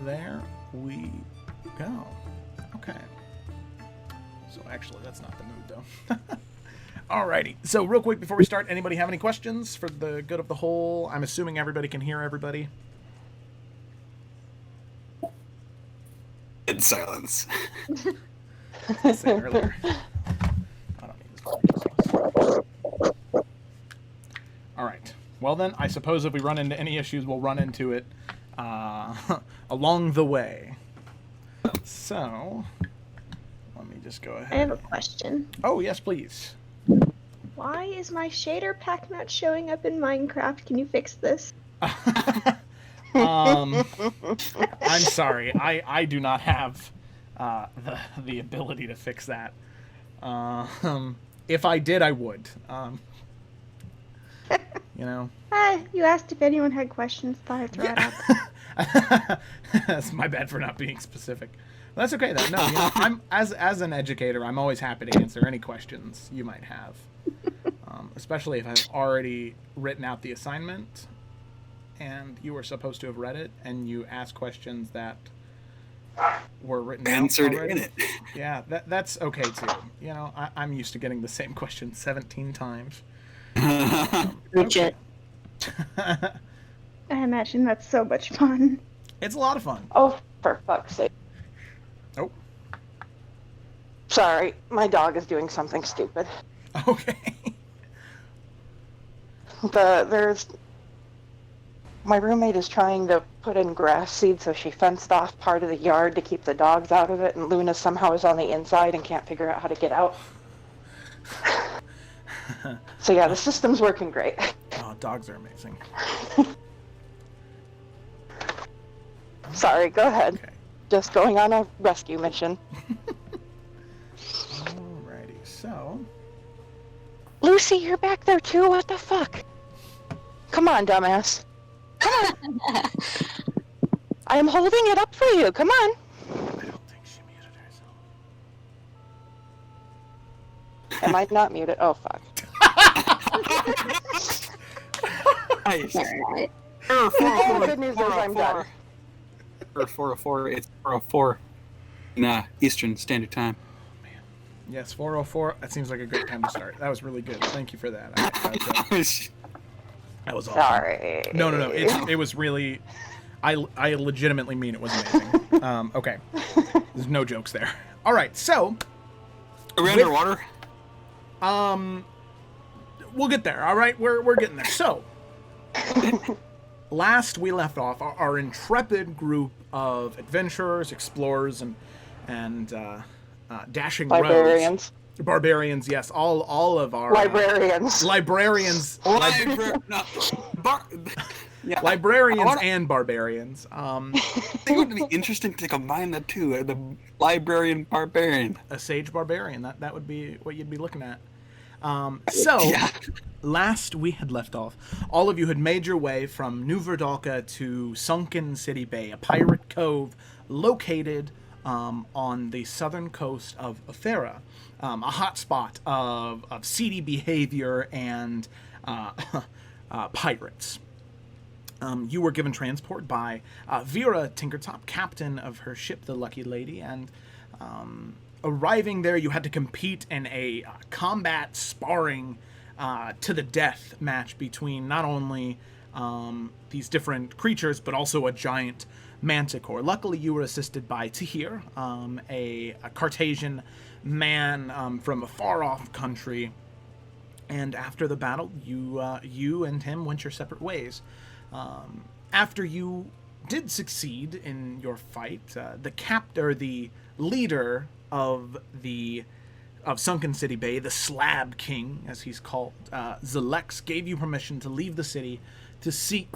there we go. Okay. So actually, that's not the mood, though. Alrighty. So real quick before we start, anybody have any questions for the good of the whole? I'm assuming everybody can hear everybody. In silence. As I said earlier. I don't need this. All right. Well then, I suppose if we run into any issues, we'll run into it along the way. So, let me just go ahead. I have a question. Oh, yes, please. Why is my shader pack not showing up in Minecraft? Can you fix this? I'm sorry. I do not have the ability to fix that. If I did, I would. You know. You asked if anyone had questions. Thought I'd throw it out. That's my bad for not being specific. That's okay though. No, you know, I'm as an educator, I'm always happy to answer any questions you might have, especially if I've already written out the assignment, and you were supposed to have read it, and you ask questions that were written answered out already. in it. Yeah, that's okay too. You know, I'm used to getting the same question 17 times. Legit. I imagine that's so much fun. It's a lot of fun. Oh, for fuck's sake. Oh. Sorry, my dog is doing something stupid. Okay. My roommate is trying to put in grass seed, so she fenced off part of the yard to keep the dogs out of it, and Luna somehow is on the inside and can't figure out how to get out. So yeah, the system's working great. Oh, dogs are amazing. Sorry, go ahead. Okay. Just going on a rescue mission. Alrighty, so... Lucy, you're back there too? What the fuck? Come on, dumbass. Come on. I am holding it up for you. Come on. I don't think she muted herself. Am I not muted? Oh, fuck. Nice. Oh, the good news is I'm done. Or 404, it's 404 in Eastern Standard Time. Oh, man. Yes, 404. That seems like a great time to start. That was really good. Thank you for that. That was awesome. Sorry. No. It was really... I legitimately mean it was amazing. Okay. There's no jokes there. All right, so... Are we underwater? We'll get there, all right? We're getting there. So... Last we left off, our intrepid group of adventurers, explorers, and dashing Librarians. rogues. Barbarians, yes. All of our... Librarians. Librarians. Yeah. Librarians and barbarians. I think it would be interesting to combine the two. The librarian barbarian. A sage barbarian. That would be what you'd be looking at. Yeah. Last we had left off, all of you had made your way from New Verdalka to Sunken City Bay, a pirate cove located on the southern coast of Efera, a hotspot of seedy behavior and pirates. You were given transport by Vera Tinkertop, captain of her ship, the Lucky Lady, and arriving there, you had to compete in a combat sparring to the death match between not only these different creatures, but also a giant manticore. Luckily, you were assisted by Tahir, a Cartesian man from a far-off country. And after the battle, you and him went your separate ways. After you did succeed in your fight, the leader of Sunken City Bay, the Slab King, as he's called, Zelex, gave you permission to leave the city to seek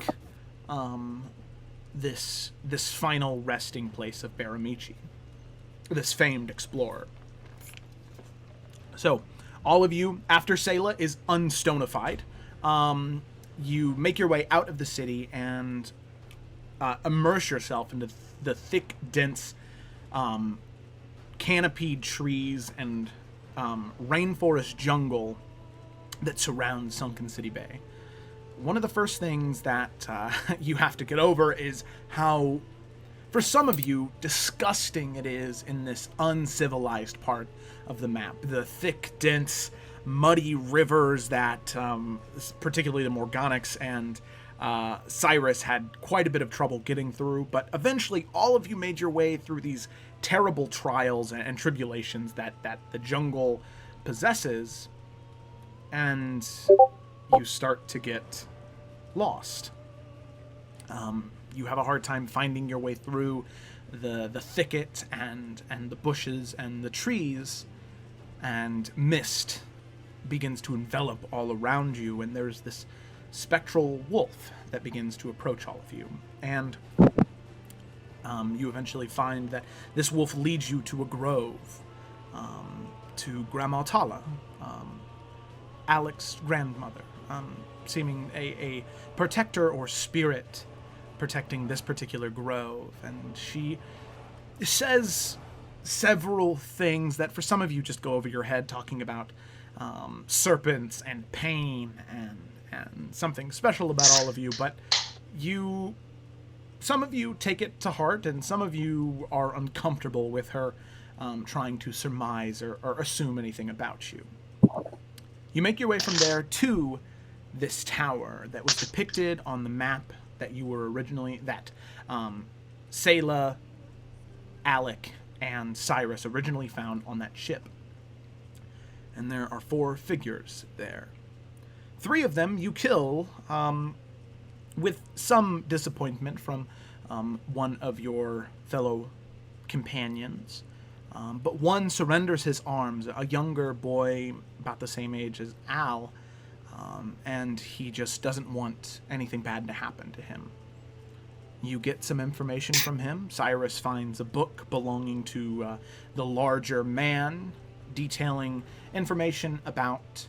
this final resting place of Berrimichi, this famed explorer. So, all of you, after Sayla is unstonified, you make your way out of the city and immerse yourself into the thick, dense, canopied trees and rainforest jungle that surrounds Sunken City Bay. One of the first things that you have to get over is how for some of you, disgusting it is in this uncivilized part of the map. The thick, dense, muddy rivers that, particularly the Morganax and Cyrus had quite a bit of trouble getting through, but eventually all of you made your way through these terrible trials and tribulations that the jungle possesses, and you start to get lost. You have a hard time finding your way through the thicket and the bushes and the trees, and mist begins to envelop all around you, and there's this spectral wolf that begins to approach all of you. And you eventually find that this wolf leads you to a grove, to Grandma Tala, Alex's grandmother, seeming a protector or spirit protecting this particular grove. And she says several things that for some of you just go over your head, talking about serpents and pain and something special about all of you, but some of you take it to heart, and some of you are uncomfortable with her trying to surmise or assume anything about you. You make your way from there to this tower that was depicted on the map that you were originally, that Sayla, Alec, and Cyrus originally found on that ship. And there are 4 figures there. 3 of them you kill with some disappointment from one of your fellow companions. But one surrenders his arms, a younger boy about the same age as Al, and he just doesn't want anything bad to happen to him. You get some information from him. Cyrus finds a book belonging to the larger man, detailing information about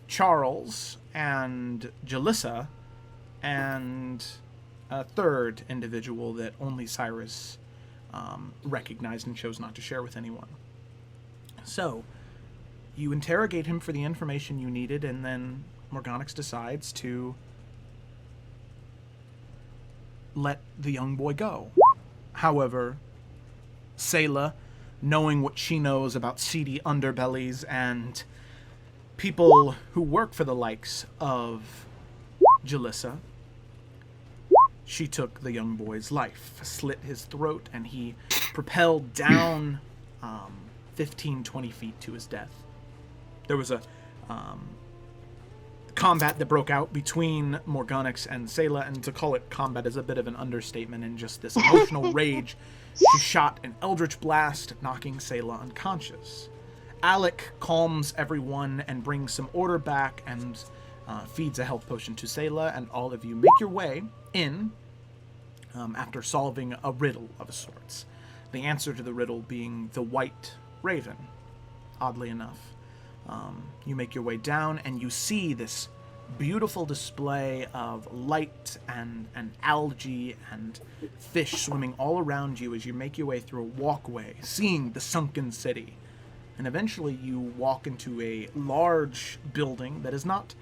Charles and Jalissa and a third individual that only Cyrus recognized and chose not to share with anyone. So, you interrogate him for the information you needed, and then Morganax decides to let the young boy go. However, Sayla, knowing what she knows about seedy underbellies and people who work for the likes of Jalissa, she took the young boy's life, slit his throat, and he propelled down 15-20 feet to his death. There was a combat that broke out between Morganax and Sayla, and to call it combat is a bit of an understatement. In just this emotional rage, she shot an eldritch blast, knocking Sayla unconscious. Alec calms everyone and brings some order back and feeds a health potion to Sayla, and all of you make your way in after solving a riddle of sorts. The answer to the riddle being the white raven, oddly enough. You make your way down, and you see this beautiful display of light and algae and fish swimming all around you as you make your way through a walkway, seeing the sunken city. And eventually you walk into a large building that is not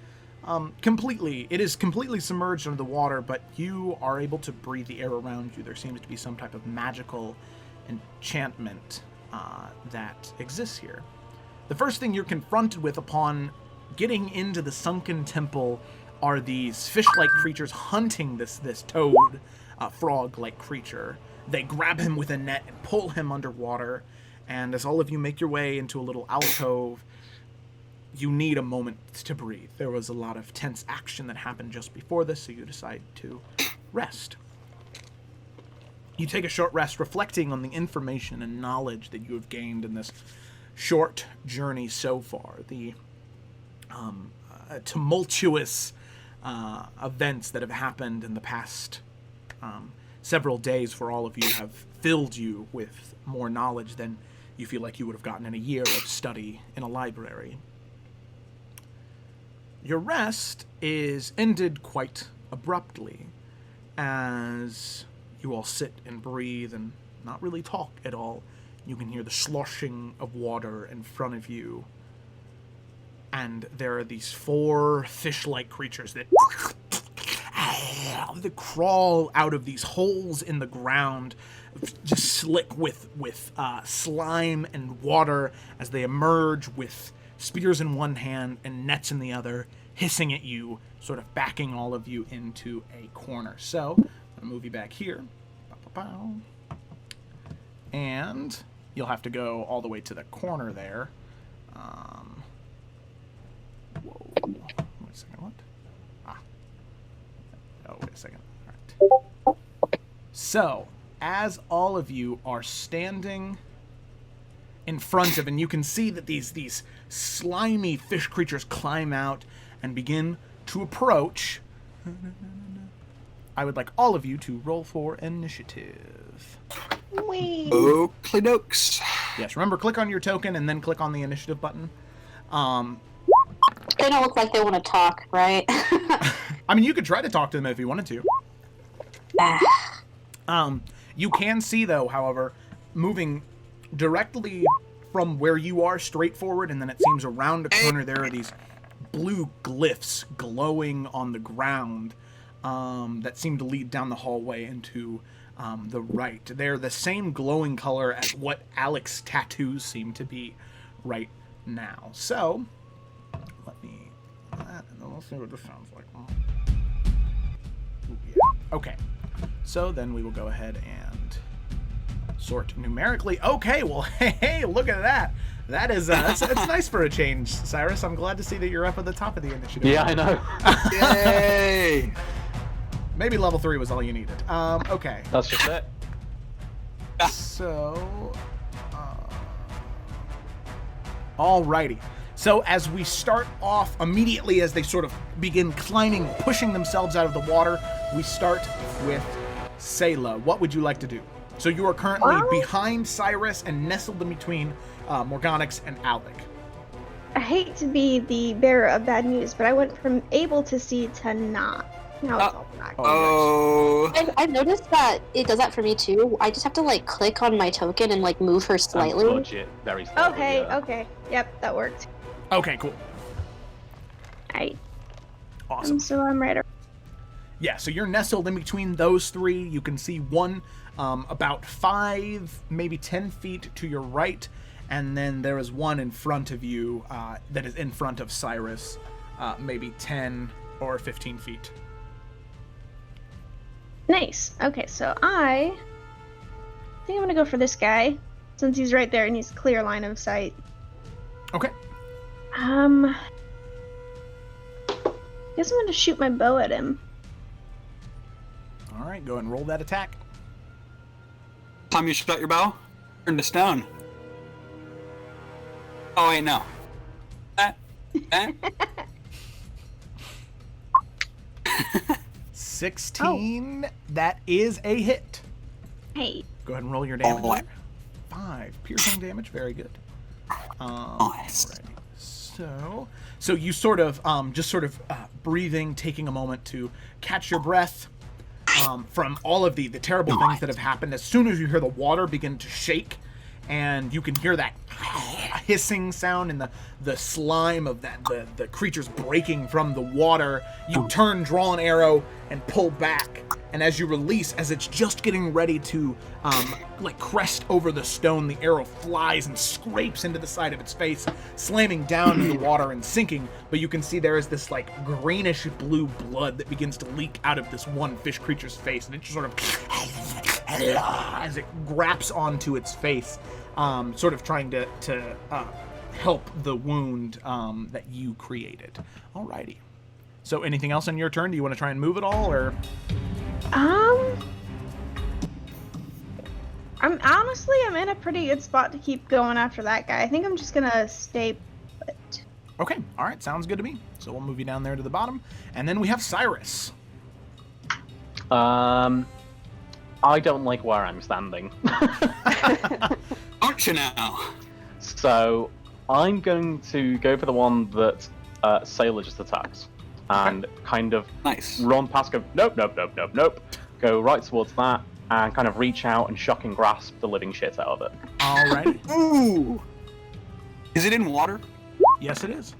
it is completely submerged under the water, but you are able to breathe the air around you. There seems to be some type of magical enchantment that exists here. The first thing you're confronted with upon getting into the sunken temple are these fish-like creatures hunting this toad, frog-like creature. They grab him with a net and pull him underwater, and as all of you make your way into a little alcove, you need a moment to breathe. There was a lot of tense action that happened just before this, so you decide to rest. You take a short rest, reflecting on the information and knowledge that you have gained in this short journey so far. The tumultuous events that have happened in the past several days for all of you have filled you with more knowledge than you feel like you would have gotten in a year of study in a library. Your rest is ended quite abruptly as you all sit and breathe and not really talk at all. You can hear the sloshing of water in front of you, and there are these 4 fish-like creatures that they crawl out of these holes in the ground, just slick with slime and water as they emerge with spears in one hand and nets in the other, hissing at you, sort of backing all of you into a corner. So, I'm going to move you back here. And you'll have to go all the way to the corner there. Whoa. Wait a second, what? Oh, wait a second. All right. So, as all of you are standing in front of, and you can see that these slimy fish creatures climb out and begin to approach, I would like all of you to roll for initiative. Wait. Oakley dokes. Yes, remember, click on your token and then click on the initiative button. They don't look like they want to talk, right? I mean, you could try to talk to them if you wanted to. You can see, though, however, moving directly from where you are straight forward, and then it seems around a corner there are these blue glyphs glowing on the ground that seem to lead down the hallway into the right. They're the same glowing color as what Alex's tattoos seem to be right now. So, let me... and then we'll see what this sounds like. Ooh, yeah. Okay. So then we will go ahead and sort numerically. Okay, well, hey, look at that. That is, it's nice for a change, Cyrus. I'm glad to see that you're up at the top of the initiative. Yeah, I know. Yay! Maybe level 3 was all you needed. Okay. That's just it. So, alrighty. So as we start off, immediately as they sort of begin climbing, pushing themselves out of the water, we start with Sayla. What would you like to do? So you are currently behind Cyrus and nestled in between Morganix and Alec. I hate to be the bearer of bad news, but I went from able to see to not. Now it's all back. Oh. I've noticed that it does that for me too. I just have to like click on my token and like move her slightly. And budge it very slightly. Okay, yeah. okay. Yep, that worked. Okay, cool. Awesome. So I'm right. Yeah, so you're nestled in between those three. You can see one about 5, maybe 10 feet to your right, and then there is one in front of you that is in front of Cyrus, maybe 10 or 15 feet. Nice. Okay, so I think I'm gonna go for this guy, since he's right there and he's clear line of sight. Okay. Guess I'm gonna shoot my bow at him. All right, go ahead and roll that attack. Time you shut your bow, turn this down. Oh wait, no. 16. That is a hit. Hey. Go ahead and roll your damage. Oh. There. 5 piercing damage. Very good. Nice. Alrighty. So you sort of breathing, taking a moment to catch your breath from all of the terrible things that have happened. As soon as you hear the water begin to shake, and you can hear that hissing sound and the slime of the creatures breaking from the water, you turn, draw an arrow, and pull back. And as you release, as it's just getting ready to crest over the stone, the arrow flies and scrapes into the side of its face, slamming down into the water and sinking. But you can see there is this greenish blue blood that begins to leak out of this one fish creature's face, and it just sort of as it grabs onto its face, sort of trying to help the wound that you created. Alrighty. So anything else on your turn? Do you want to try and move at all, or? I'm in a pretty good spot to keep going after that guy. I think I'm just gonna stay put. Okay, all right, sounds good to me. So we'll move you down there to the bottom, and then we have Cyrus. I don't like where I'm standing. Aren't you now? So I'm going to go for the one that Sailor just attacked, and kind of Nice. run past, go nope, go right towards that, and kind of reach out and shocking grasp the living shit out of it. All right. Ooh. Is it in water? Yes, it is.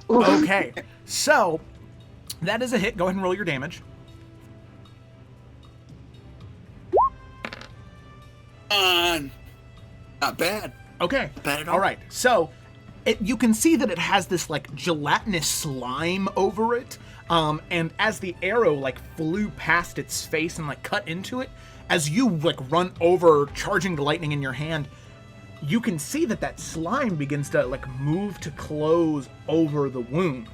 Okay, so That is a hit. Go ahead and roll your damage. Not bad. Okay. Bad at all. All right. So you can see that it has this like gelatinous slime over it. And as the arrow like flew past its face and like cut into it, as you like run over, charging the lightning in your hand, you can see that slime begins to like move to close over the wound.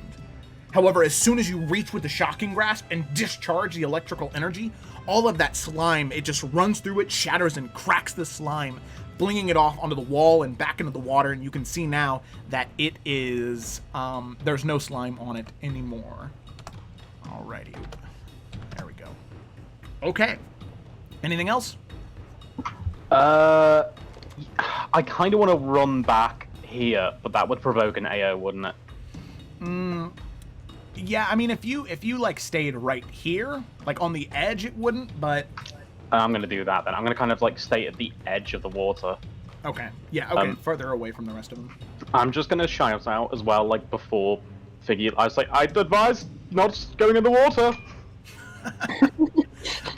However, as soon as you reach with the shocking grasp and discharge the electrical energy, all of that slime, it just runs through it, shatters and cracks the slime, flinging it off onto the wall and back into the water. And you can see now that it is, there's no slime on it anymore. Alrighty. There we go. Okay. Anything else? I kind of want to run back here, but that would provoke an AO, wouldn't it? Yeah, I mean, if you like stayed right here, like on the edge, it wouldn't, but... I'm going to do that then. I'm going to kind of like stay at the edge of the water. Okay. Yeah, okay. Further away from the rest of them. I'm just going to shout out as well, like before Figgy, I was like, I'd advise not going in the water.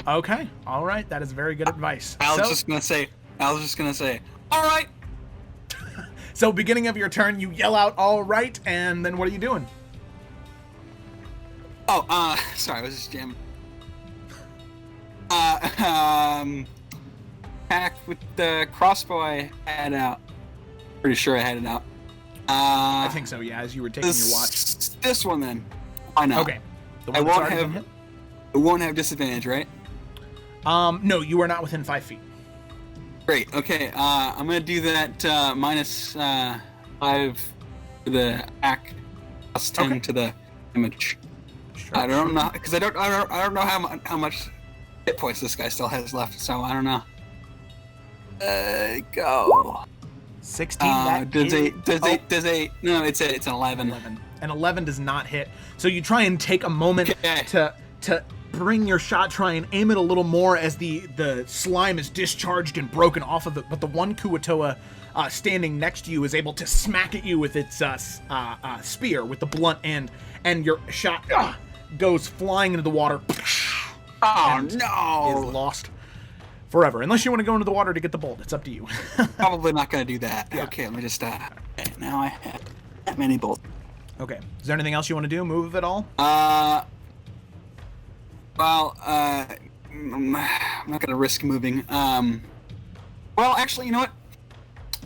Okay. All right. That is very good advice. I was just gonna say, all right. So beginning of your turn, you yell out, all right, and then what are you doing? Oh, sorry, I was just jamming. Attack with the crossbow I had out. Pretty sure I had it out. I think so, yeah, as you were taking your watch. This one then. Why not? Okay. The one that's already been hit? It won't have disadvantage, right? No, you are not within 5 feet. Great. Okay. I'm gonna do that minus 5 to the act, plus 10 Okay. to the damage. Sure, I don't know because I don't know how much hit points this guy still has left, so I don't know. Go. 16. That is no, it's an 11. 11. An 11 does not hit. So you try and take a moment Okay. to bring your shot, try and aim it a little more as the slime is discharged and broken off of it. But the one Kuatoa standing next to you is able to smack at you with its spear with the blunt end, and your shot goes flying into the water. Oh and no! Is lost forever. Unless you want to go into the water to get the bolt, it's up to you. Probably not gonna do that. Yeah. Okay, let me just okay, now I have that many bolts. Okay. Is there anything else you want to do? Move at all? Well, I'm not gonna risk moving. Well, actually, you know what?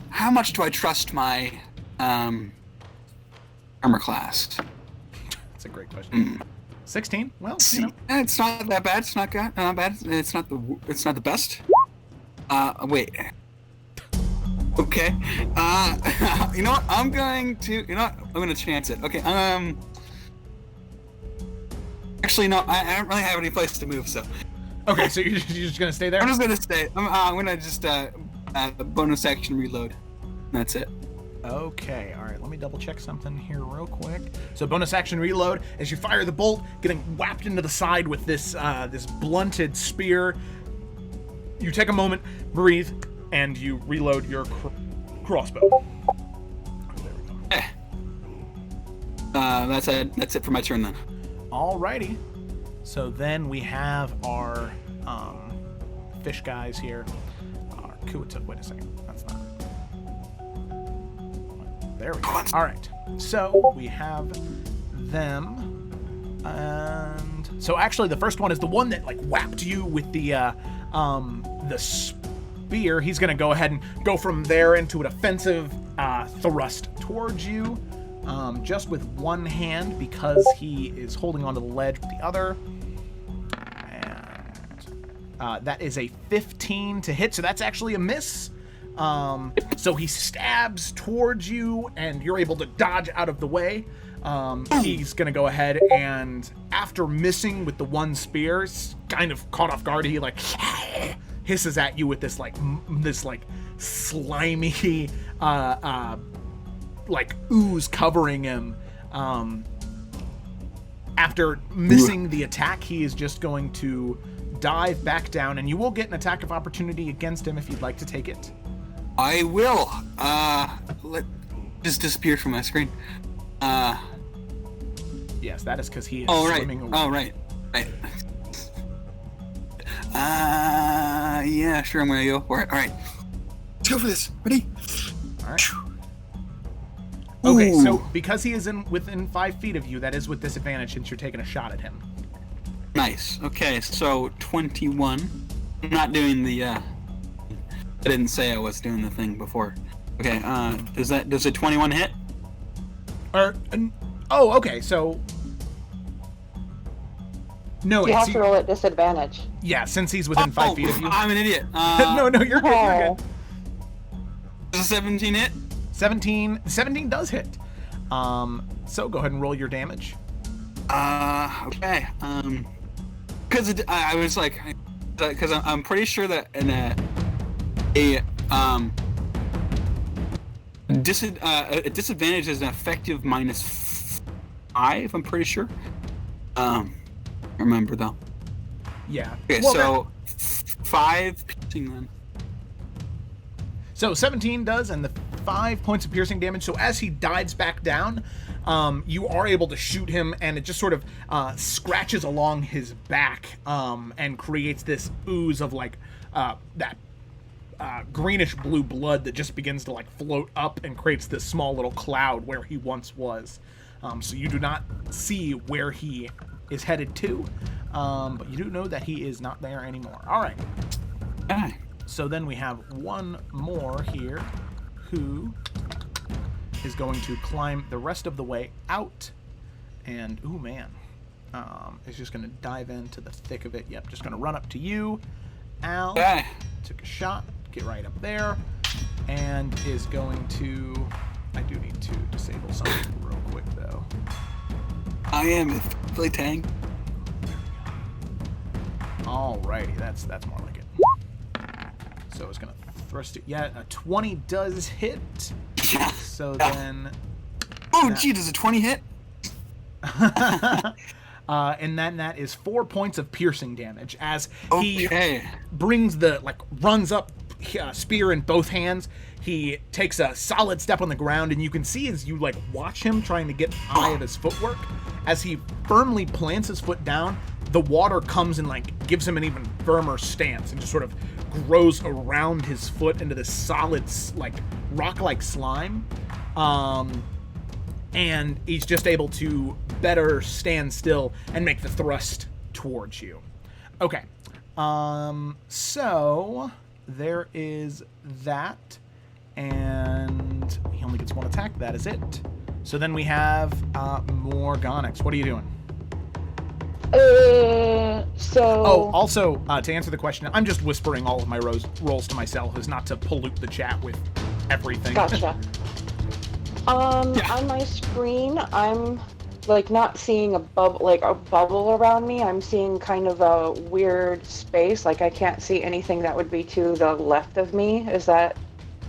How much do I trust my armor class? That's a great question. 16? Well, you know. It's not that bad. It's not good. Not bad. It's not the best. Wait. Okay. You know what? I'm going to chance it. Okay. Actually, no. I don't really have any place to move, so. Okay, so you're just gonna stay there? I'm just gonna stay. I'm gonna just bonus action reload. That's it. Okay, all right. Let me double check something here real quick. So bonus action reload as you fire the bolt, getting whapped into the side with this this blunted spear. You take a moment, breathe, and you reload your crossbow. There we go. That's it for my turn then. Alrighty. So then we have our fish guys here. Our Kuata. Wait a second. That's not. There we go. All right. So we have them, and so actually the first one is the one that like whapped you with the spear. He's gonna go ahead and go from there into an offensive thrust towards you, just with one hand because he is holding onto the ledge with the other. And that is a 15 to hit, so that's actually a miss. So he stabs towards you, and you're able to dodge out of the way. He's gonna go ahead and, after missing with the one spear, kind of caught off guard, he like hisses at you with this slimy like ooze covering him. After missing the attack, he is just going to dive back down, and you will get an attack of opportunity against him if you'd like to take it. I will. Just disappear from my screen. Yes, that is because he is Oh, right. swimming away. Oh, right. Right. Yeah, sure, I'm gonna go for it. All right. Let's go for this. Ready? All right. Okay, Ooh. so because he is within 5 feet of you, that is with disadvantage since you're taking a shot at him. Nice. Okay, so 21. I'm not doing the, I didn't say I was doing the thing before. Okay, does a 21 hit? Okay, so... No, You have to roll at disadvantage. Yeah, since he's within 5 feet of you. I'm an idiot. No, you're good, you're good. Does a 17 hit? 17 does hit. So go ahead and roll your damage. Okay. Because I was like, because I'm pretty sure that a disadvantage is an effective -5. I'm pretty sure. Remember though. Yeah. Okay, Well, so 5 piercing then. So 17 does, and the 5 points of piercing damage. So as he dives back down, you are able to shoot him, and it just sort of scratches along his back and creates this ooze of like that greenish blue blood that just begins to like float up and creates this small little cloud where he once was. So you do not see where he is headed to, but you do know that he is not there anymore. All right. Okay. So then we have one more here who is going to climb the rest of the way out. And, ooh, man. Is just going to dive into the thick of it. Yep, just going to run up to you. Al. Okay. Took a shot. Get right up there. And is going to... I do need to disable something real quick, though. I am really tank. Alrighty, that's more like it. So it's gonna thrust it. Yeah, a 20 does hit. Yeah. So then, Oh, gee, does a 20 hit? and then that is 4 points of piercing damage as he Okay. brings the runs up, spear in both hands. He takes a solid step on the ground, and you can see as you watch him trying to get an eye of his footwork, as he firmly plants his foot down, the water comes and gives him an even firmer stance and just sort of grows around his foot into this solid rock-like slime. And he's just able to better stand still and make the thrust towards you. Okay. So there is that. And he only gets one attack. That is it. So then we have Morganix. What are you doing? So... Oh, also, to answer the question, I'm just whispering all of my rolls to myself as not to pollute the chat with everything. Gotcha. On my screen, I'm not seeing a bubble around me. I'm seeing kind of a weird space. I can't see anything that would be to the left of me. Is that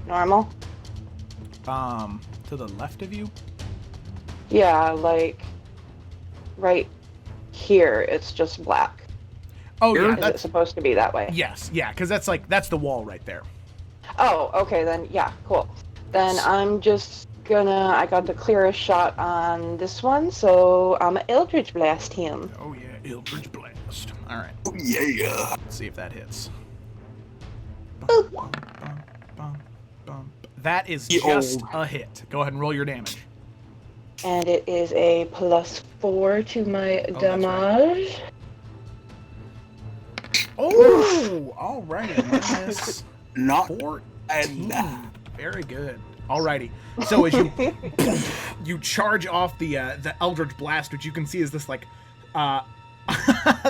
normal? To the left of you? Yeah, right here, it's just black. Oh, yeah. Is it supposed to be that way? Yes, yeah, because that's the wall right there. Oh, okay, then, yeah, cool. Then I'm just I got the clearest shot on this one, so I'm Eldritch Blast him. Oh, yeah, Eldritch Blast. All right. Oh, yeah. Let's see if that hits. Boop. Bump, bump, bump. That is just a hit. Go ahead and roll your damage. And it is a +4 to my damage. Oh, all right. Minus Not 14. Very good. Alrighty. So as you charge off the Eldritch Blast, which you can see is this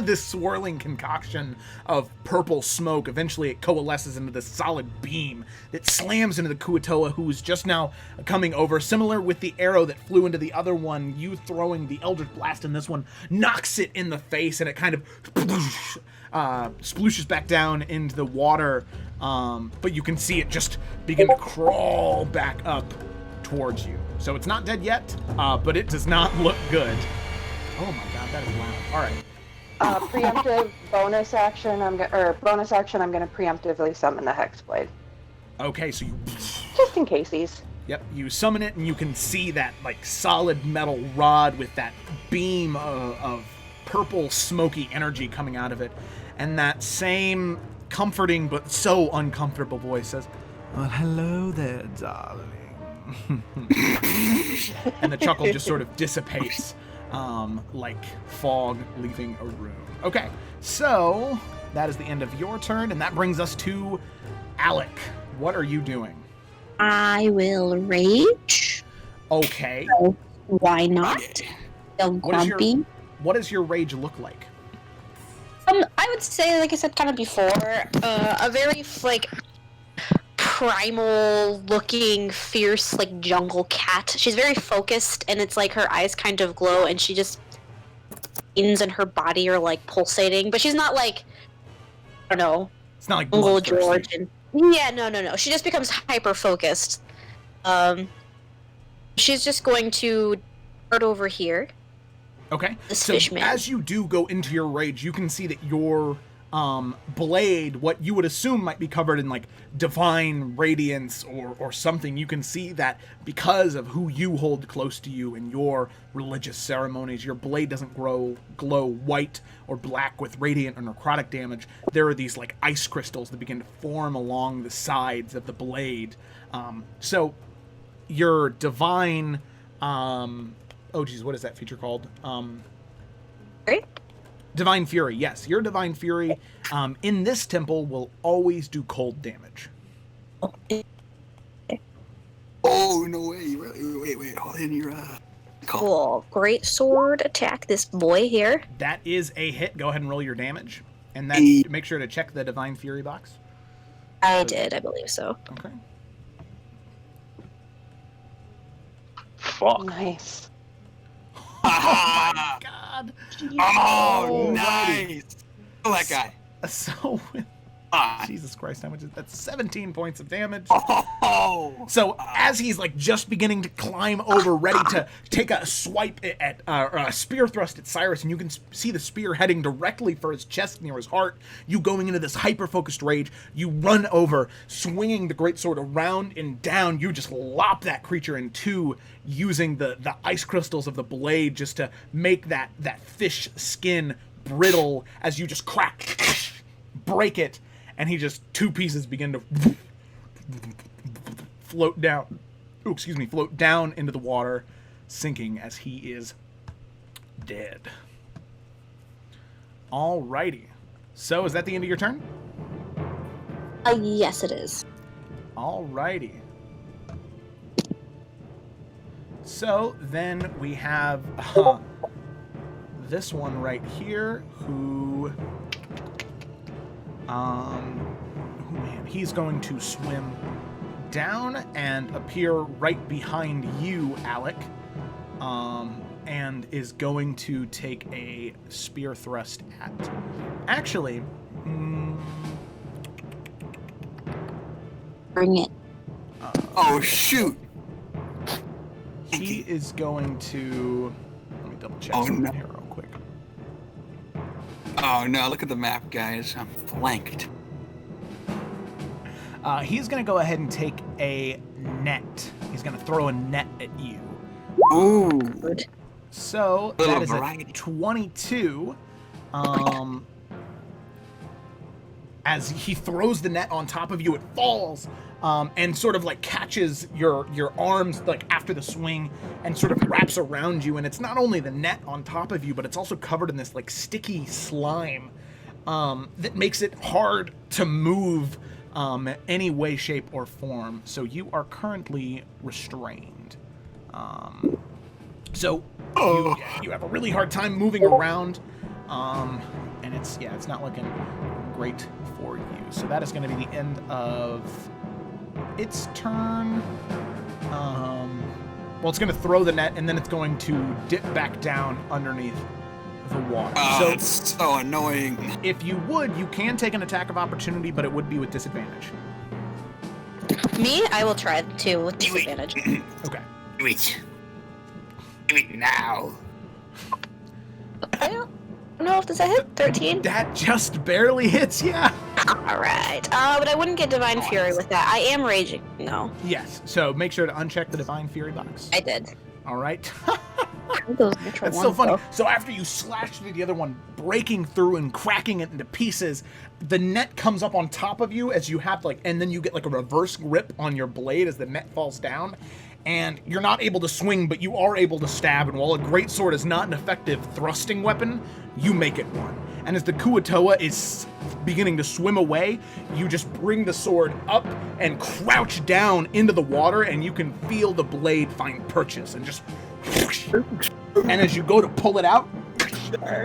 this swirling concoction of purple smoke. Eventually it coalesces into this solid beam that slams into the Kuatoa, who is just now coming over. Similar with the arrow that flew into the other one, you throwing the Eldritch Blast in this one knocks it in the face, and it kind of splooshes back down into the water. But you can see it just begin to crawl back up towards you. So it's not dead yet, but it does not look good. Oh my god, that is loud. All right. Preemptive bonus action. I'm gonna preemptively summon the Hexblade. Okay, so you Just in caseies. Yep, you summon it, and you can see that like solid metal rod with that beam of purple smoky energy coming out of it, and that same comforting but so uncomfortable voice says, "Well, hello there, darling." And the chuckle just sort of dissipates like fog leaving a room. Okay, so that is the end of your turn, and that brings us to Alec. What are you doing? I will rage. Okay. So why not? Feel grumpy. What does your rage look like? I would say, like I said kind of before, a very like primal looking fierce like jungle cat. She's very focused, and it's like her eyes kind of glow, and she just veins in her body are like pulsating, but she's not like, I don't know, it's not like Uncle George. And yeah, no. She just becomes hyper focused. She's just going to start over here. Okay. This so fish man. As you do go into your rage, you can see that your blade, what you would assume might be covered in like divine radiance or something, you can see that because of who you hold close to you in your religious ceremonies, your blade doesn't glow white or black with radiant or necrotic damage. There are these like ice crystals that begin to form along the sides of the blade. So your divine oh geez, what is that feature called? Right? Divine Fury, yes. Your Divine Fury in this temple will always do cold damage. Oh, no way. Wait. Hold in your call. Cool. Great sword attack this boy here. That is a hit. Go ahead and roll your damage. And then make sure to check the Divine Fury box. I did, I believe so. Okay. Fuck. Nice. Oh my god. Oh, nice. Oh, that guy. So, Jesus Christ, how much is that's 17 points of damage. Oh. So as he's like just beginning to climb over, ready to take a swipe at a spear thrust at Cyrus, and you can see the spear heading directly for his chest near his heart, you going into this hyper-focused rage, you run over, swinging the greatsword around and down, you just lop that creature in two, using the ice crystals of the blade just to make that fish skin brittle as you just crack, break it, and he just two pieces begin to float down. Oh, excuse me, float down into the water, sinking as he is dead. Alrighty. So is that the end of your turn? Yes, it is. Alrighty. So then we have this one right here who oh man, he's going to swim down and appear right behind you, Alec, and is going to take a spear thrust at. Actually, Bring it. Oh, shoot. He is going to. Let me double check something here real quick. Oh, no. Look at the map, guys. I'm flanked. He's going to go ahead and take a net. He's going to throw a net at you. Ooh. Good. So that is a 22. As he throws the net on top of you, it falls and sort of like catches your arms like after the swing and sort of wraps around you. And it's not only the net on top of you, but it's also covered in this like sticky slime that makes it hard to move any way, shape, or form. So you are currently restrained. So you have a really hard time moving around, and it's not looking great for you. So that is going to be the end of its turn. Well, it's going to throw the net, and then it's going to dip back down underneath the water. Oh, it's so annoying. If you would, you can take an attack of opportunity, but it would be with disadvantage. Me? I will try to with disadvantage. Okay. Do it now. No, does that hit? 13? That just barely hits, yeah. Alright. But I wouldn't get Divine Fury with that. I am raging, no. Yes, so make sure to uncheck the Divine Fury box. I did. All right. Those natural That's so ones, funny. though. So after you slash through the other one, breaking through and cracking it into pieces, the net comes up on top of you as you have and then you get like a reverse grip on your blade as the net falls down. And you're not able to swing, but you are able to stab. And while a greatsword is not an effective thrusting weapon, you make it one. And as the Kuatoa is beginning to swim away, you just bring the sword up and crouch down into the water, and you can feel the blade find purchase and just whoosh. And as you go to pull it out,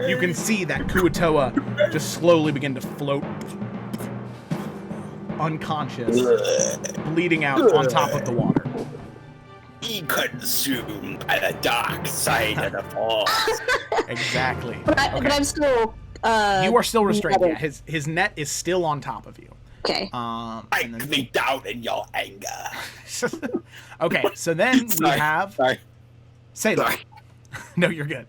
you can see that Kuatoa just slowly begin to float unconscious, bleeding out on top of the water. Be consumed by the dark side of the force. Exactly. But I'm still. You are still restrained. netted. Yeah, his net is still on top of you. Okay. Strike me down in your anger. Okay, so then we Sorry, have. sorry. Say that. Sorry. No, you're good.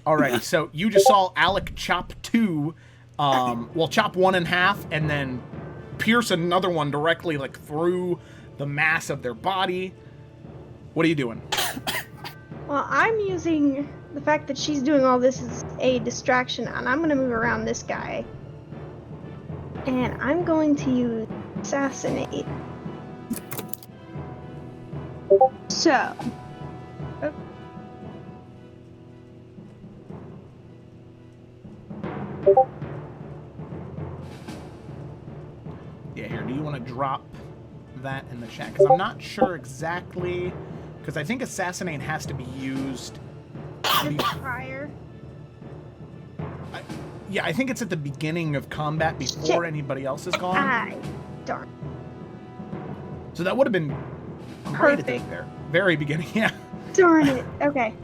Alrighty, so you just saw Alec chop chop one in half and then pierce another one directly through the mass of their body. What are you doing? Well, I'm using the fact that she's doing all this as a distraction, and I'm gonna move around this guy. And I'm going to use Assassinate. So. Oh. Yeah, here, do you want to drop that in the chat? Because I'm not sure exactly, because I think Assassinate has to be used. Prior. Yeah, I think it's at the beginning of combat before anybody else is gone. Darn. So that would have been right at Perfect. there. Very beginning, yeah. Darn it. Okay.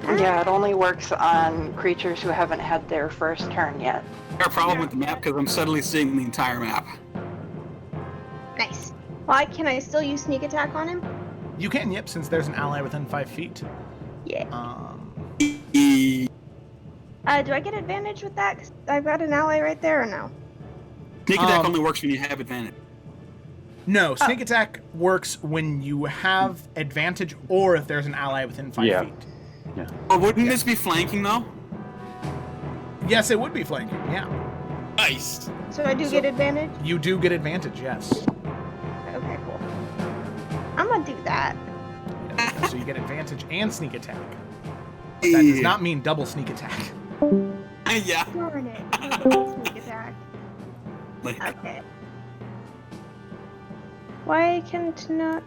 Yeah, it only works on creatures who haven't had their first turn yet. I have a problem with the map because I'm suddenly seeing the entire map. Nice. Well, can I still use sneak attack on him? You can, yep, since there's an ally within 5 feet. Yeah. Do I get advantage with that? 'Cause I've got an ally right there, or no? Sneak attack only works when you have advantage. No, sneak attack works when you have advantage or if there's an ally within 5 Yeah. feet. Oh, wouldn't this be flanking though? Yes, it would be flanking, yeah. Nice. So I do get advantage? You do get advantage, yes. Okay, cool. I'm gonna do that. Yeah, so you get advantage and sneak attack. But that does not mean double sneak attack. Yeah. Darn it. Sneak attack. Okay. Why can't not?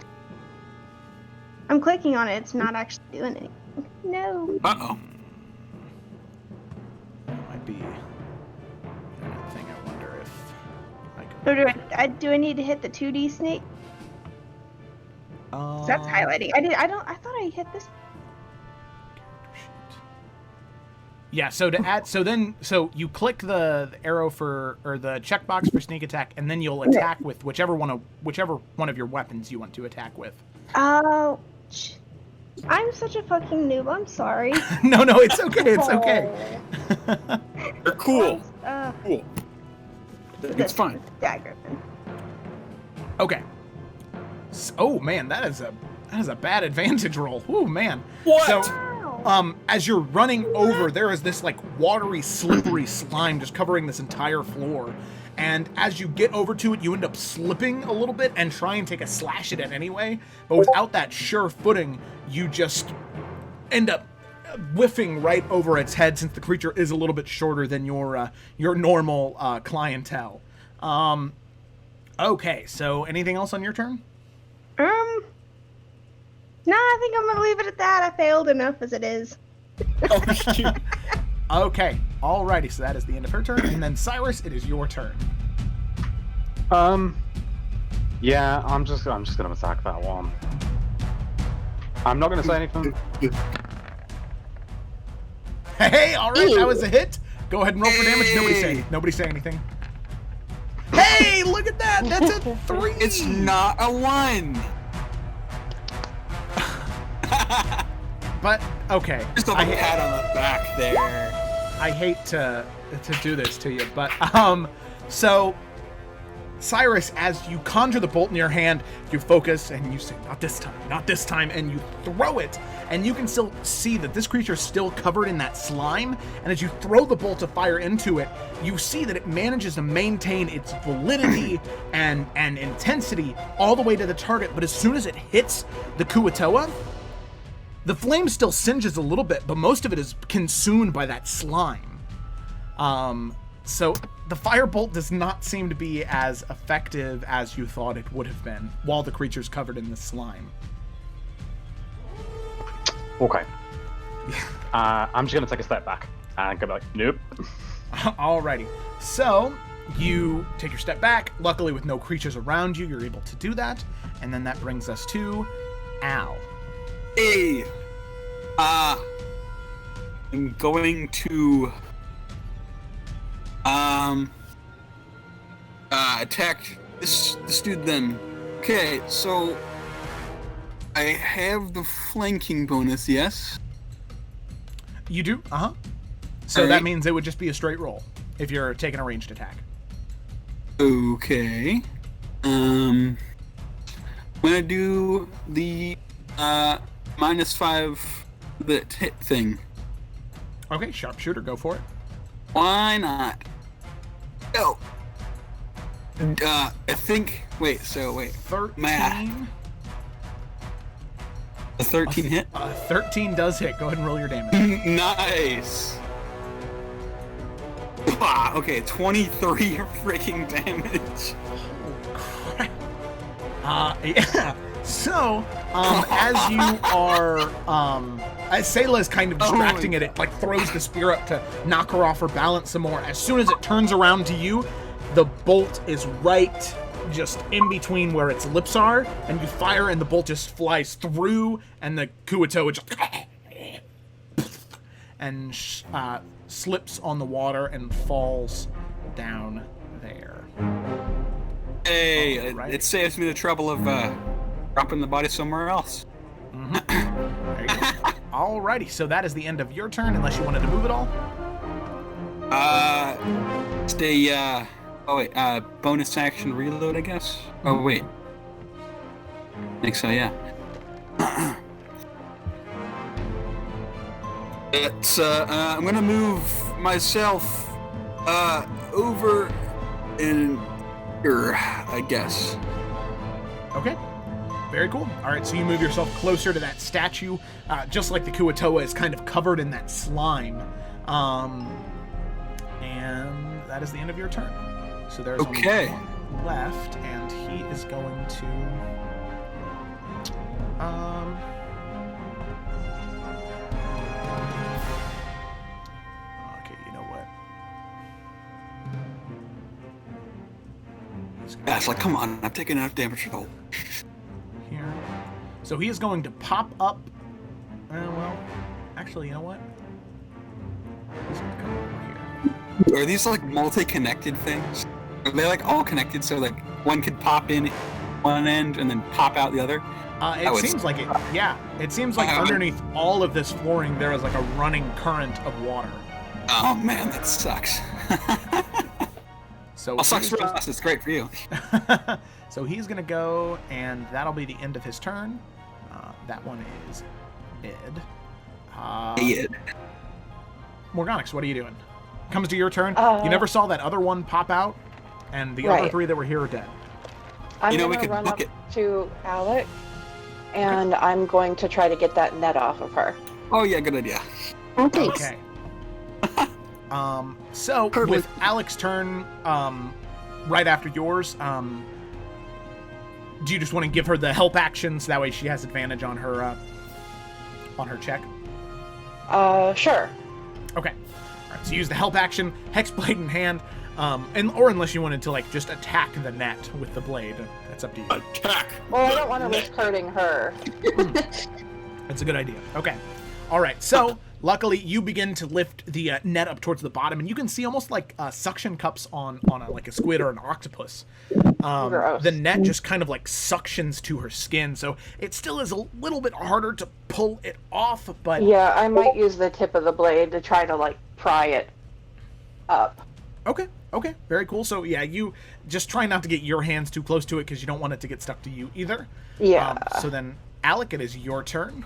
I'm clicking on it. It's not actually doing anything. No. Uh-oh. That might be a thing. I wonder if I could. So do I need to hit the 2D snake? 'Cause that's highlighting. I thought I hit this. Yeah, so to add, so you click the arrow or the checkbox for sneak attack, and then you'll attack with whichever one of your weapons you want to attack with. Oh, I'm such a fucking noob. I'm sorry. No, it's okay. It's okay. You're cool. Cool. It's fine. Dagger. Okay. Oh man, that is a bad advantage roll. Oh man. What? So, as you're running over, there is this watery, slippery slime just covering this entire floor. And as you get over to it, you end up slipping a little bit and try and take a slash at it anyway. But without that sure footing, you just end up whiffing right over its head, since the creature is a little bit shorter than your normal clientele. Okay, so anything else on your turn? No, I think I'm gonna leave it at that. I failed enough as it is. Oh, shoot. Okay, alrighty, so that is the end of her turn, and then Cyrus, it is your turn. Yeah, I'm just gonna attack that one. I'm not gonna say anything. Hey, alright, that was a hit. Go ahead and roll for damage. Nobody say anything. Hey, look at that! That's a 3! It's not a 1! But Okay. Just a pat on the back there. I hate to do this to you, but so Cyrus, as you conjure the bolt in your hand, you focus and you say, not this time, and you throw it, and you can still see that this creature is still covered in that slime, and as you throw the bolt of fire into it, you see that it manages to maintain its validity and intensity all the way to the target, but as soon as it hits the Kuatoa, the flame still singes a little bit, but most of it is consumed by that slime. So the firebolt does not seem to be as effective as you thought it would have been while the creature's covered in the slime. Okay. I'm just going to take a step back and go like, nope. Alrighty. So you take your step back. Luckily, with no creatures around you, you're able to do that. And then that brings us to Al. Hey! I'm going to attack this dude then. Okay, so I have the flanking bonus, yes? You do? Uh-huh. So All that right. means it would just be a straight roll if you're taking a ranged attack. Okay. I'm gonna do the -5 that hit thing. Okay, sharpshooter, go for it. Why not? Go. I think. Wait. 13. Math. A 13 hit. 13 does hit. Go ahead and roll your damage. Nice. Ah, okay, 23 freaking damage. Yeah. So, as you are, as Sayla is kind of distracting it like throws the spear up to knock her off her balance some more. As soon as it turns around to you, the bolt is right just in between where its lips are, and you fire and the bolt just flies through, and the Kuatoa just and slips on the water and falls down there. Hey, Alright. it saves me the trouble of dropping the body somewhere else. There you go. Alrighty, so that is the end of your turn, unless you wanted to move at all. Stay, bonus action reload, I guess? Oh, wait. I think so, yeah. I'm gonna move myself, over in here, I guess. Okay. Very cool. All right, so you move yourself closer to that statue, just like the Kuatoa is kind of covered in that slime. And that is the end of your turn. So there's Okay. only one left, and he is going to... Okay, you know what? Yeah, it's like, come on, I'm taking enough damage for the whole. Here. So he is going to pop up. Well, actually, you know what? He's going to come over here. Are these like multi-connected things? Are they like all connected so like one could pop in one end and then pop out the other? It seems like it. Yeah, it seems like underneath all of this flooring there is like a running current of water. Oh man, that sucks. So Well, sucks he's for us. It's great for you. So he's gonna go, and that'll be the end of his turn. That one is Ed. Morganix, what are you doing? Comes to your turn. You never saw that other one pop out, and the other Right. three that were here are dead. I'm You know, we gonna could run book up it. to Alec, and I'm going to try to get that net off of her. Oh yeah, good idea. Oh, thanks. Okay. So Perfect. with Alec's turn, right after yours, do you just want to give her the help action so that way she has advantage on her check? Sure. Okay. All right. So use the help action, hexblade in hand, or unless you wanted to like just attack the net with the blade, that's up to you. Attack! Well, I don't want to risk hurting her. That's a good idea. Okay. All right. So Luckily, you begin to lift the net up towards the bottom, and you can see almost like suction cups on like a squid or an octopus. Gross. The net just kind of like suctions to her skin, so it still is a little bit harder to pull it off, but... Yeah, I might use the tip of the blade to try to, like, pry it up. Okay, very cool. So, yeah, you just try not to get your hands too close to it because you don't want it to get stuck to you either. Yeah. So then, Alec, it is your turn.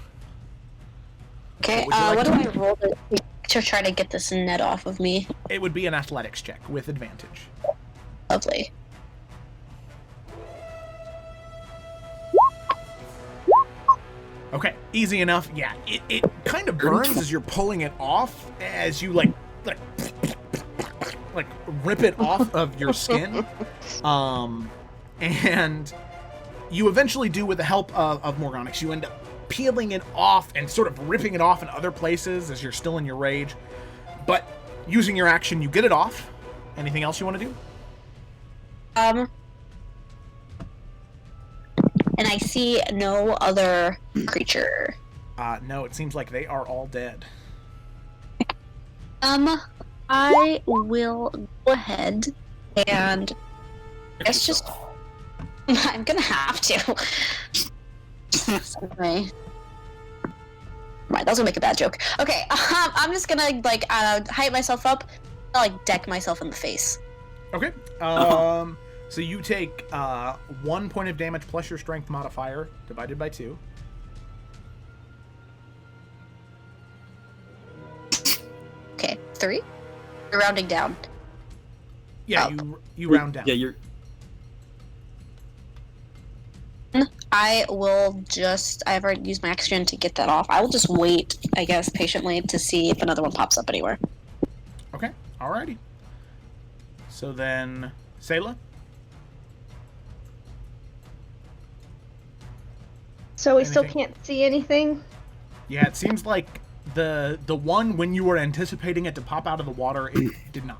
Okay, What would you like what do I roll to try to get this net off of me? It would be an athletics check with advantage. Lovely. Okay, easy enough. Yeah, it kind of burns as you're pulling it off, as you like rip it off of your skin. And you eventually do, with the help of Morgonix, you end up peeling it off and sort of ripping it off in other places as you're still in your rage. But using your action, you get it off. Anything else you want to do? And I see no other creature. No, it seems like they are all dead. I will go ahead and I guess just I'm gonna have to. Anyway. Right, that was gonna make a bad joke. Okay, I'm just gonna like hype myself up, like deck myself in the face. Okay. So you take 1 point of damage plus your strength modifier divided by 2. Okay, 3. You're rounding down. Yeah, Oh. you round down. Yeah, you're. I will just, I've already used my action to get that off. I will just wait, I guess, patiently to see if another one pops up anywhere. Okay, alrighty. So then, Sayla? So we still Anything? can't see anything? Yeah, it seems like the one, when you were anticipating it to pop out of the water, it did not.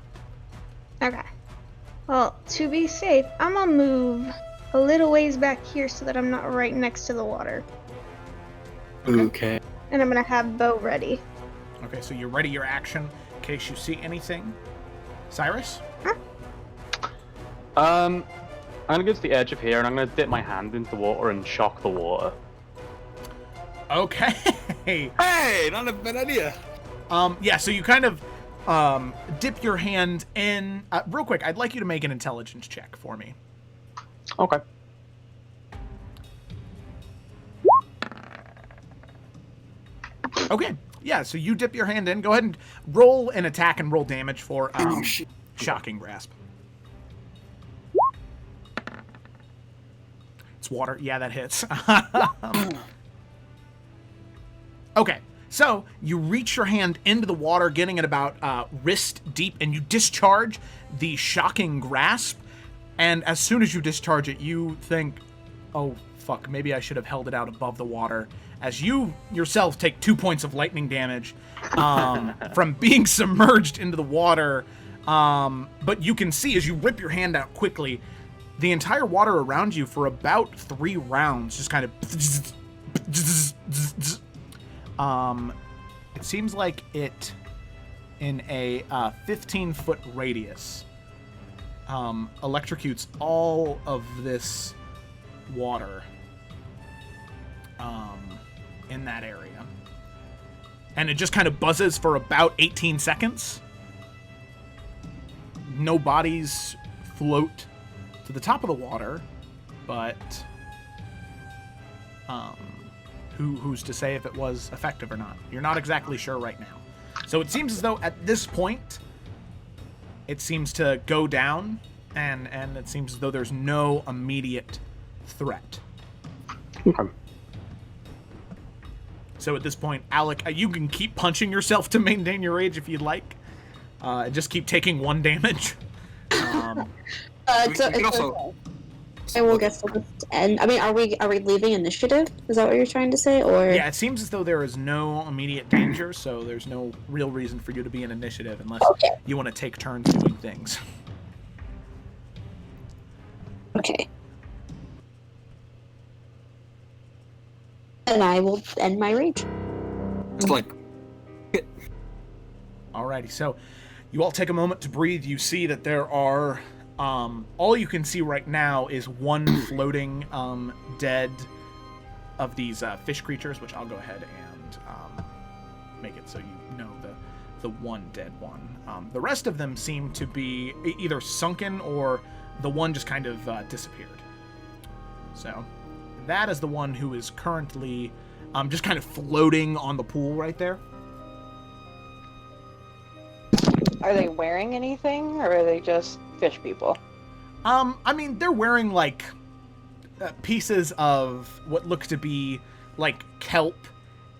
Okay. Well, to be safe, I'm gonna move a little ways back here so that I'm not right next to the water. Okay. And I'm gonna have bow ready. Okay, so you ready your action in case you see anything. Cyrus? I'm gonna go to the edge of here and I'm gonna dip my hand into the water and shock the water. Okay. Hey, not a bad idea. Yeah, so you kind of dip your hand in. Real quick, I'd like you to make an intelligence check for me. Okay. Okay. Yeah, so you dip your hand in. Go ahead and roll an attack and roll damage for Shit. Shocking Grasp. It's water. Yeah, that hits. Okay, so you reach your hand into the water, getting it about wrist deep, and you discharge the Shocking Grasp. And as soon as you discharge it, you think, oh, fuck, maybe I should have held it out above the water. As you yourself take 2 points of lightning damage from being submerged into the water. But you can see, as you rip your hand out quickly, the entire water around you for about 3 rounds just kind of... it seems like it, in a 15-foot radius, electrocutes all of this water in that area. And it just kind of buzzes for about 18 seconds. No bodies float to the top of the water, but who's to say if it was effective or not? You're not exactly sure right now. So it seems as though at this point, it seems to go down, and it seems as though there's no immediate threat. Okay. So at this point, Alec, you can keep punching yourself to maintain your rage if you'd like. And just keep taking 1 damage. It's We can okay. also. I will guess to end. I mean, are we leaving initiative? Is that what you're trying to say, or? Yeah, it seems as though there is no immediate danger, so there's no real reason for you to be in initiative unless Okay. you want to take turns doing things. Okay. And I will end my rage. It's like Alrighty, so you all take a moment to breathe. You see that there are, all you can see right now is one floating dead of these fish creatures, which I'll go ahead and make it so you know the one dead one. The rest of them seem to be either sunken or the one just kind of disappeared. So that is the one who is currently just kind of floating on the pool right there. Are they wearing anything, or are they just fish people? I mean, they're wearing like pieces of what looks to be like kelp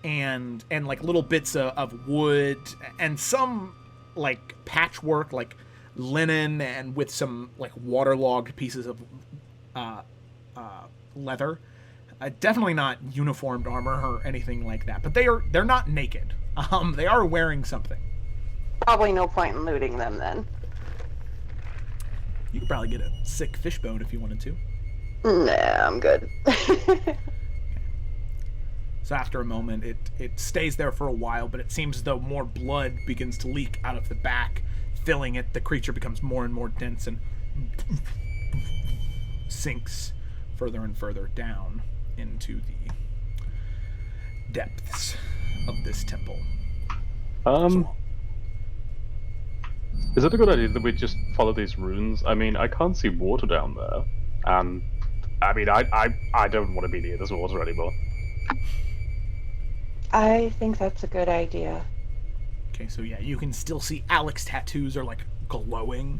and like little bits of wood and some like patchwork, like linen, and with some like waterlogged pieces of leather. Definitely not uniformed armor or anything like that, but they're not naked. They are wearing something. Probably no point in looting them then. You could probably get a sick fish bone if you wanted to. Nah, I'm good. So after a moment, it stays there for a while, but it seems as though more blood begins to leak out of the back, filling it. The creature becomes more and more dense and sinks further and further down into the depths of this temple. Is it a good idea that we just follow these runes? I mean, I can't see water down there, and I mean, I don't want to be near this water anymore. I think that's a good idea. Okay, so yeah, you can still see Alec's tattoos are like glowing.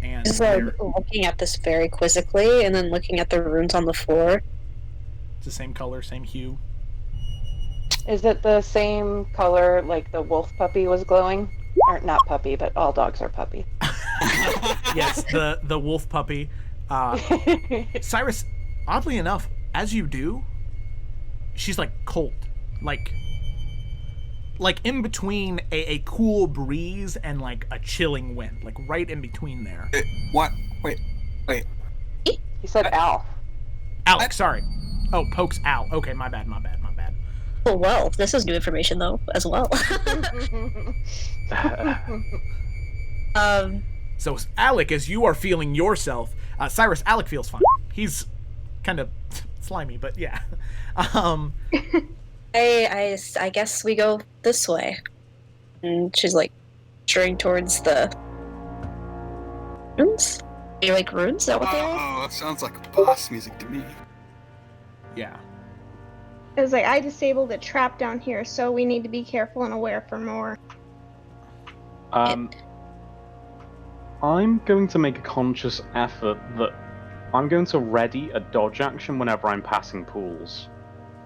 And Just like looking at this very quizzically, and then looking at the runes on the floor. it's the same color, same hue. Is it the same color like the wolf puppy was glowing? Or not puppy, but all dogs are puppy. Yes, the wolf puppy. Cyrus, oddly enough, as you do, she's like cold, like in between a cool breeze and like a chilling wind, like right in between there. What? Wait. He said Al. Alec, sorry. Oh, Pokes Al. Okay, my bad. Oh, well, this is new information, though, as well. So, Alec, as you are feeling yourself, Cyrus, Alec feels fine. He's kind of slimy, but yeah. I guess we go this way. And she's like straying towards the runes. Are you like runes? Is that what they are? Oh, sounds like boss music to me. Yeah. It was like, I disabled a trap down here, so we need to be careful and aware for more. I'm going to make a conscious effort that I'm going to ready a dodge action whenever I'm passing pools.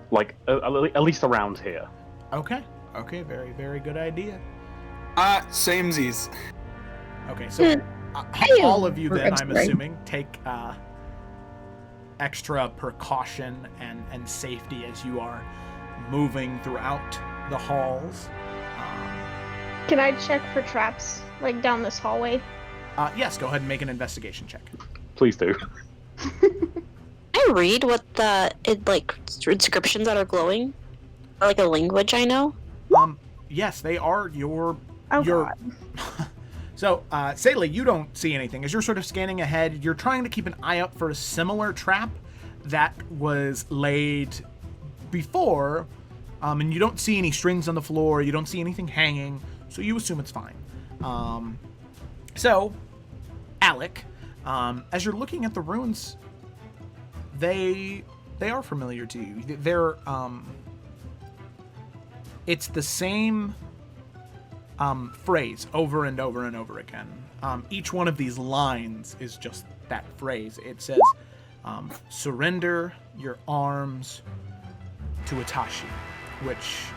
Like, at least around here. Okay, very, very good idea. Samesies. Okay, so all of you then, I'm assuming, take extra precaution and safety as you are moving throughout the halls. Can I check for traps, like down this hallway? Yes, go ahead and make an investigation check. Please do. I read what like inscriptions that are glowing, or like a language I know. Yes, they are your. Oh, your. God. So, Sayla, you don't see anything. As you're sort of scanning ahead, you're trying to keep an eye out for a similar trap that was laid before, and you don't see any strings on the floor, you don't see anything hanging, so you assume it's fine. So, Alec, as you're looking at the runes, they are familiar to you. They're, it's the same phrase over and over and over again. Each one of these lines is just that phrase. It says, surrender your arms to Itashi, which,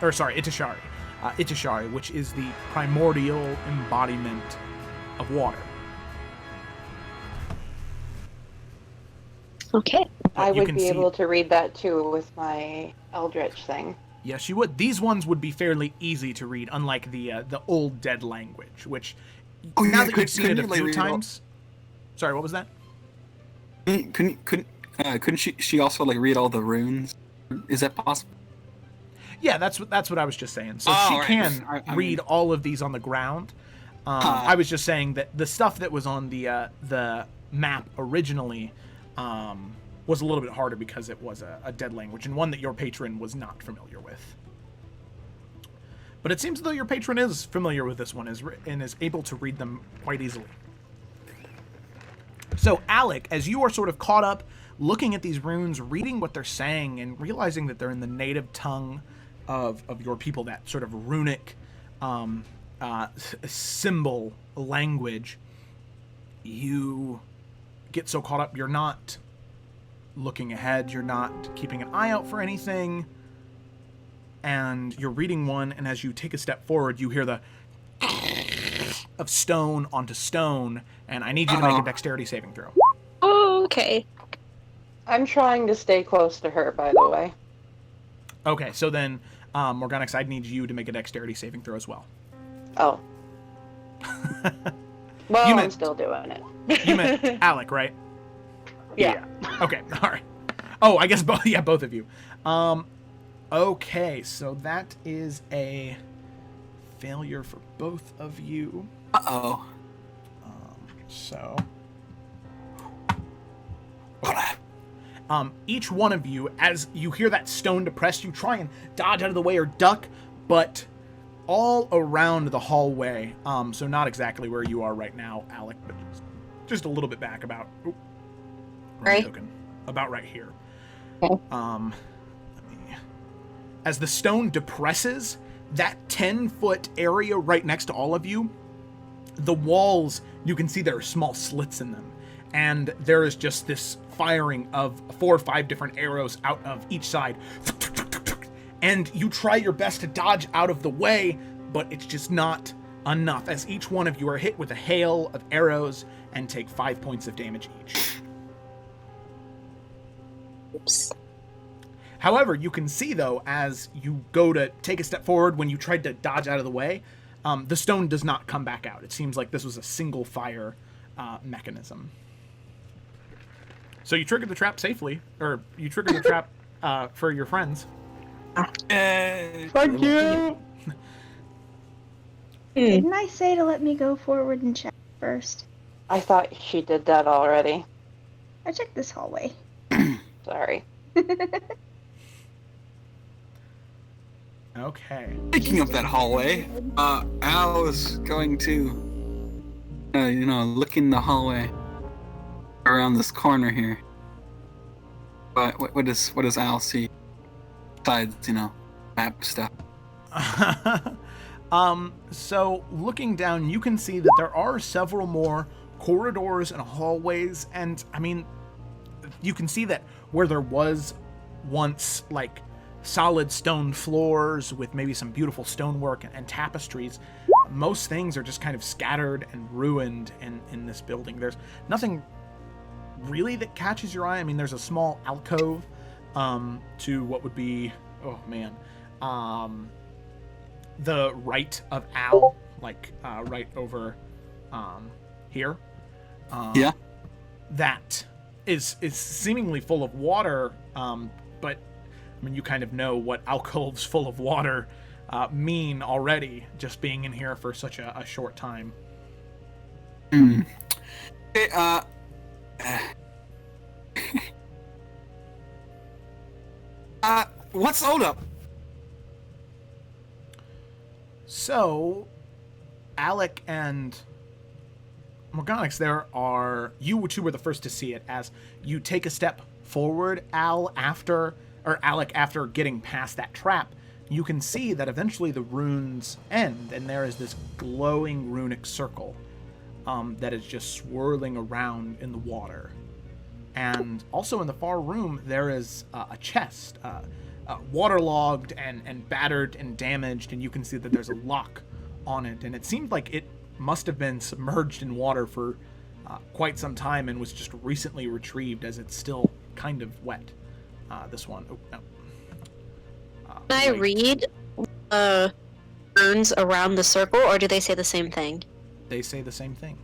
Itashari. Itashari, which is the primordial embodiment of water. Okay. I you would can be see- able to read that too with my Eldritch thing. Yes, you would. These ones would be fairly easy to read, unlike the old dead language, which now that you've seen it a few times. Sorry, what was that? Couldn't she also like read all the runes? Is that possible? Yeah, that's what I was just saying. So Oh, she right. can I read mean- all of these on the ground. I was just saying that the stuff that was on the map originally was a little bit harder because it was a dead language and one that your patron was not familiar with. But it seems as though your patron is familiar with this one and is able to read them quite easily. So, Alec, as you are sort of caught up looking at these runes, reading what they're saying, and realizing that they're in the native tongue of your people, that sort of runic symbol language, you get so caught up, you're not looking ahead, you're not keeping an eye out for anything, and you're reading one, and as you take a step forward, you hear the of stone onto stone, and I need you to make a dexterity saving throw. Oh, okay. I'm trying to stay close to her, by the way. Okay, so then, Morganix, I'd need you to make a dexterity saving throw as well. Oh. Well, You I'm meant- still doing it. You meant Alec, right? Yeah. Okay, all right. Oh, I guess both. Yeah, both of you. Okay, so that is a failure for both of you. Uh-oh. So, each one of you, as you hear that stone depressed, you try and dodge out of the way or duck, but all around the hallway. So not exactly where you are right now, Alec, but just a little bit back, about wrong Right. token, about right here. Okay. Let me, as the stone depresses, that 10-foot area right next to all of you, the walls, you can see there are small slits in them. And there is just this firing of 4 or 5 different arrows out of each side. And you try your best to dodge out of the way, but it's just not enough, as each one of you are hit with a hail of arrows and take 5 points of damage each. Oops. However, you can see, though, as you go to take a step forward when you tried to dodge out of the way, the stone does not come back out. It seems like this was a single fire mechanism. So you triggered the trap safely, or you triggered the trap for your friends. Thank you. Didn't I say to let me go forward and check first? I thought she did that already. I checked this hallway. Sorry. Okay. Speaking of that hallway, Al is going to, look in the hallway around this corner here. But what does Al see? Besides, map stuff. So looking down, you can see that there are several more corridors and hallways, and I mean, you can see that where there was once like solid stone floors with maybe some beautiful stonework and tapestries, most things are just kind of scattered and ruined in this building. There's nothing really that catches your eye. I mean, there's a small alcove to what would be, the right of Al, like right over here. Yeah. That is seemingly full of water, but I mean, you kind of know what alcoves full of water mean already, just being in here for such a short time. Okay, what's hold up? So, Alec and Morganix, you two were the first to see it as you take a step forward, Alec, after getting past that trap. You can see that eventually the runes end, and there is this glowing runic circle that is just swirling around in the water. And also in the far room, there is a chest, waterlogged and battered and damaged, and you can see that there's a lock on it. And it seemed like it must have been submerged in water for quite some time and was just recently retrieved, as it's still kind of wet. This one. Oh, no. Can I read runes around the circle, or do they say the same thing? They say the same thing.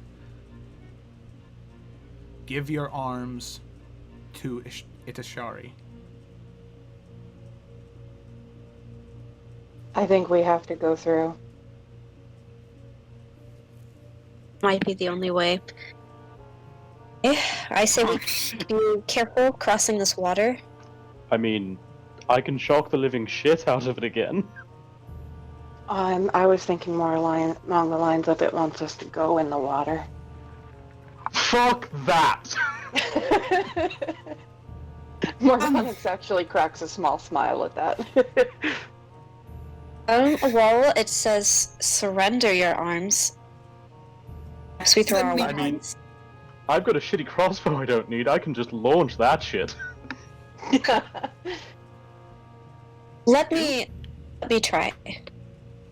Give your arms to Itashari. I think we have to go through. Might be the only way. I say we be careful crossing this water. I mean, I can shock the living shit out of it again. I was thinking more along the lines of it wants us to go in the water. Fuck that! Morganix actually cracks a small smile at that. Well, it says surrender your arms. As we throw our I mean, weapons. I've got a shitty crossbow I don't need. I can just launch that shit. Let me try.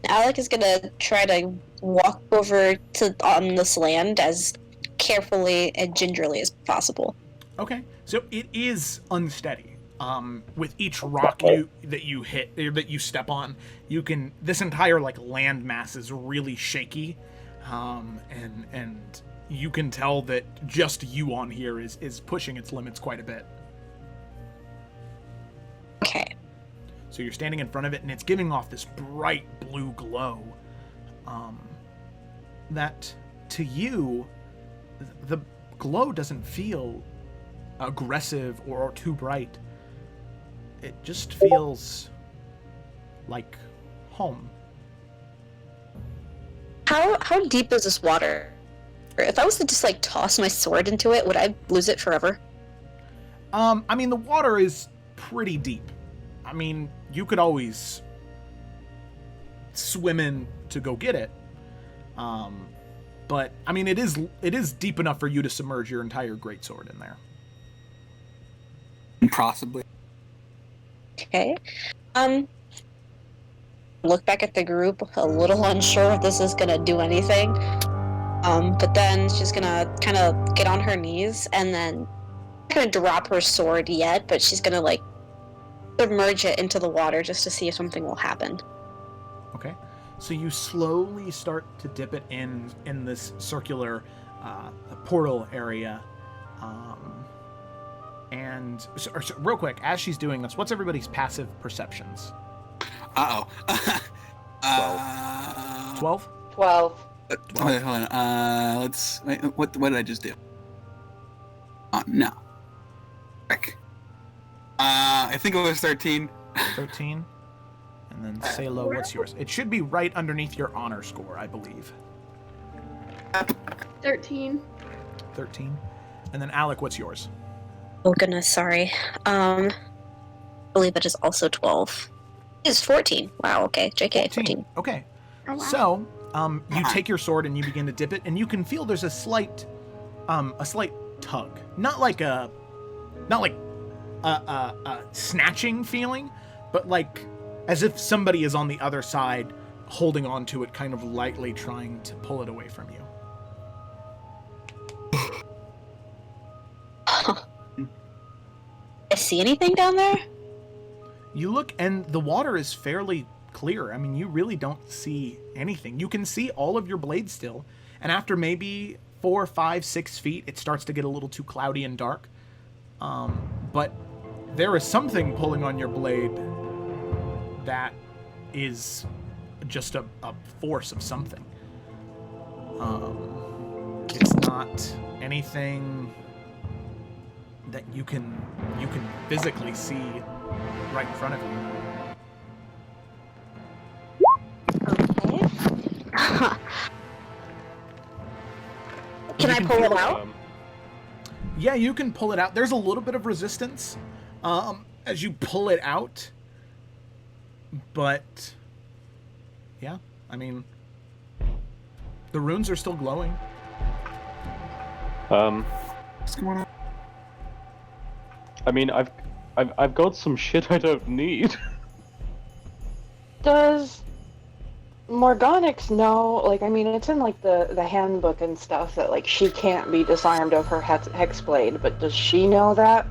Alec is gonna try to walk over to on this land as carefully and gingerly as possible. Okay, so it is unsteady. With each rock that you hit or that you step on, this entire like land mass is really shaky, and you can tell that just you on here is pushing its limits quite a bit. Okay. So you're standing in front of it, and it's giving off this bright blue glow. That to you, the glow doesn't feel aggressive or too bright. It just feels like home. How deep is this water? If I was to just like toss my sword into it, would I lose it forever? I mean, the water is pretty deep. I mean, you could always swim in to go get it. But I mean, it is deep enough for you to submerge your entire greatsword in there. Possibly. Okay. Look back at the group, a little unsure if this is gonna do anything. But then she's gonna kind of get on her knees and then not gonna drop her sword yet, but she's gonna like submerge it into the water just to see if something will happen. Okay. So you slowly start to dip it in this circular portal area. And so, real quick, as she's doing this, what's everybody's passive perceptions? 12. 12? 12. Wait, hold on. Wait, what did I just do? No. Frick. I think it was 13. 13. And then Salo, what's yours? It should be right underneath your honor score, I believe. 13. 13. And then Alec, what's yours? Oh goodness, sorry. I believe it is also 12. It is 14. Wow, okay. JK, 14. Okay. Oh, wow. So, you take your sword and you begin to dip it, and you can feel there's a slight tug. Not like a snatching feeling, but like as if somebody is on the other side holding on to it, kind of lightly trying to pull it away from you. I see anything down there? You look, and the water is fairly clear. I mean, you really don't see anything. You can see all of your blades still, and after maybe 4, 5, 6 feet, it starts to get a little too cloudy and dark. But there is something pulling on your blade that is just a force of something. It's not anything that you can physically see right in front of you. Okay. Can I pull it out? Yeah, you can pull it out. There's a little bit of resistance as you pull it out. But, yeah, I mean, the runes are still glowing. What's going on? I mean, I've got some shit I don't need. Does Morganix know, like, I mean, it's in, like, the handbook and stuff that, like, she can't be disarmed of her hexblade, but does she know that?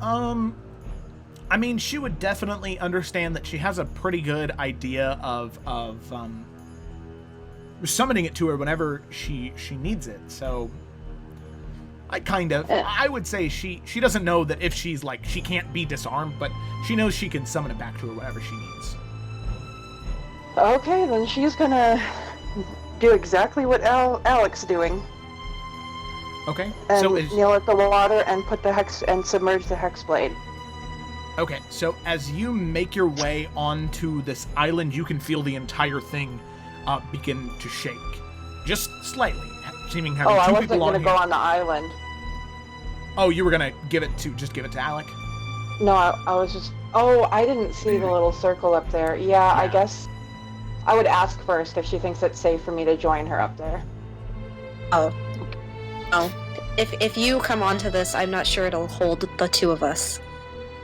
I mean, she would definitely understand that she has a pretty good idea of summoning it to her whenever she needs it, so I would say she doesn't know that if she's, like, she can't be disarmed, but she knows she can summon it back to her whenever she needs. Okay, then she's gonna do exactly what Alec's doing. Okay. And So is kneel at the water and put the hex and submerge the hex blade. okay. So as you make your way onto this island, you can feel the entire thing begin to shake, just slightly, seeming having Oh, I two wasn't people on gonna here. go on the island. Oh, you were gonna give it to Alec. No, I was just. Oh, I didn't see the little circle up there. Yeah, I guess I would ask first if she thinks it's safe for me to join her up there. Oh. If you come onto this, I'm not sure it'll hold the two of us.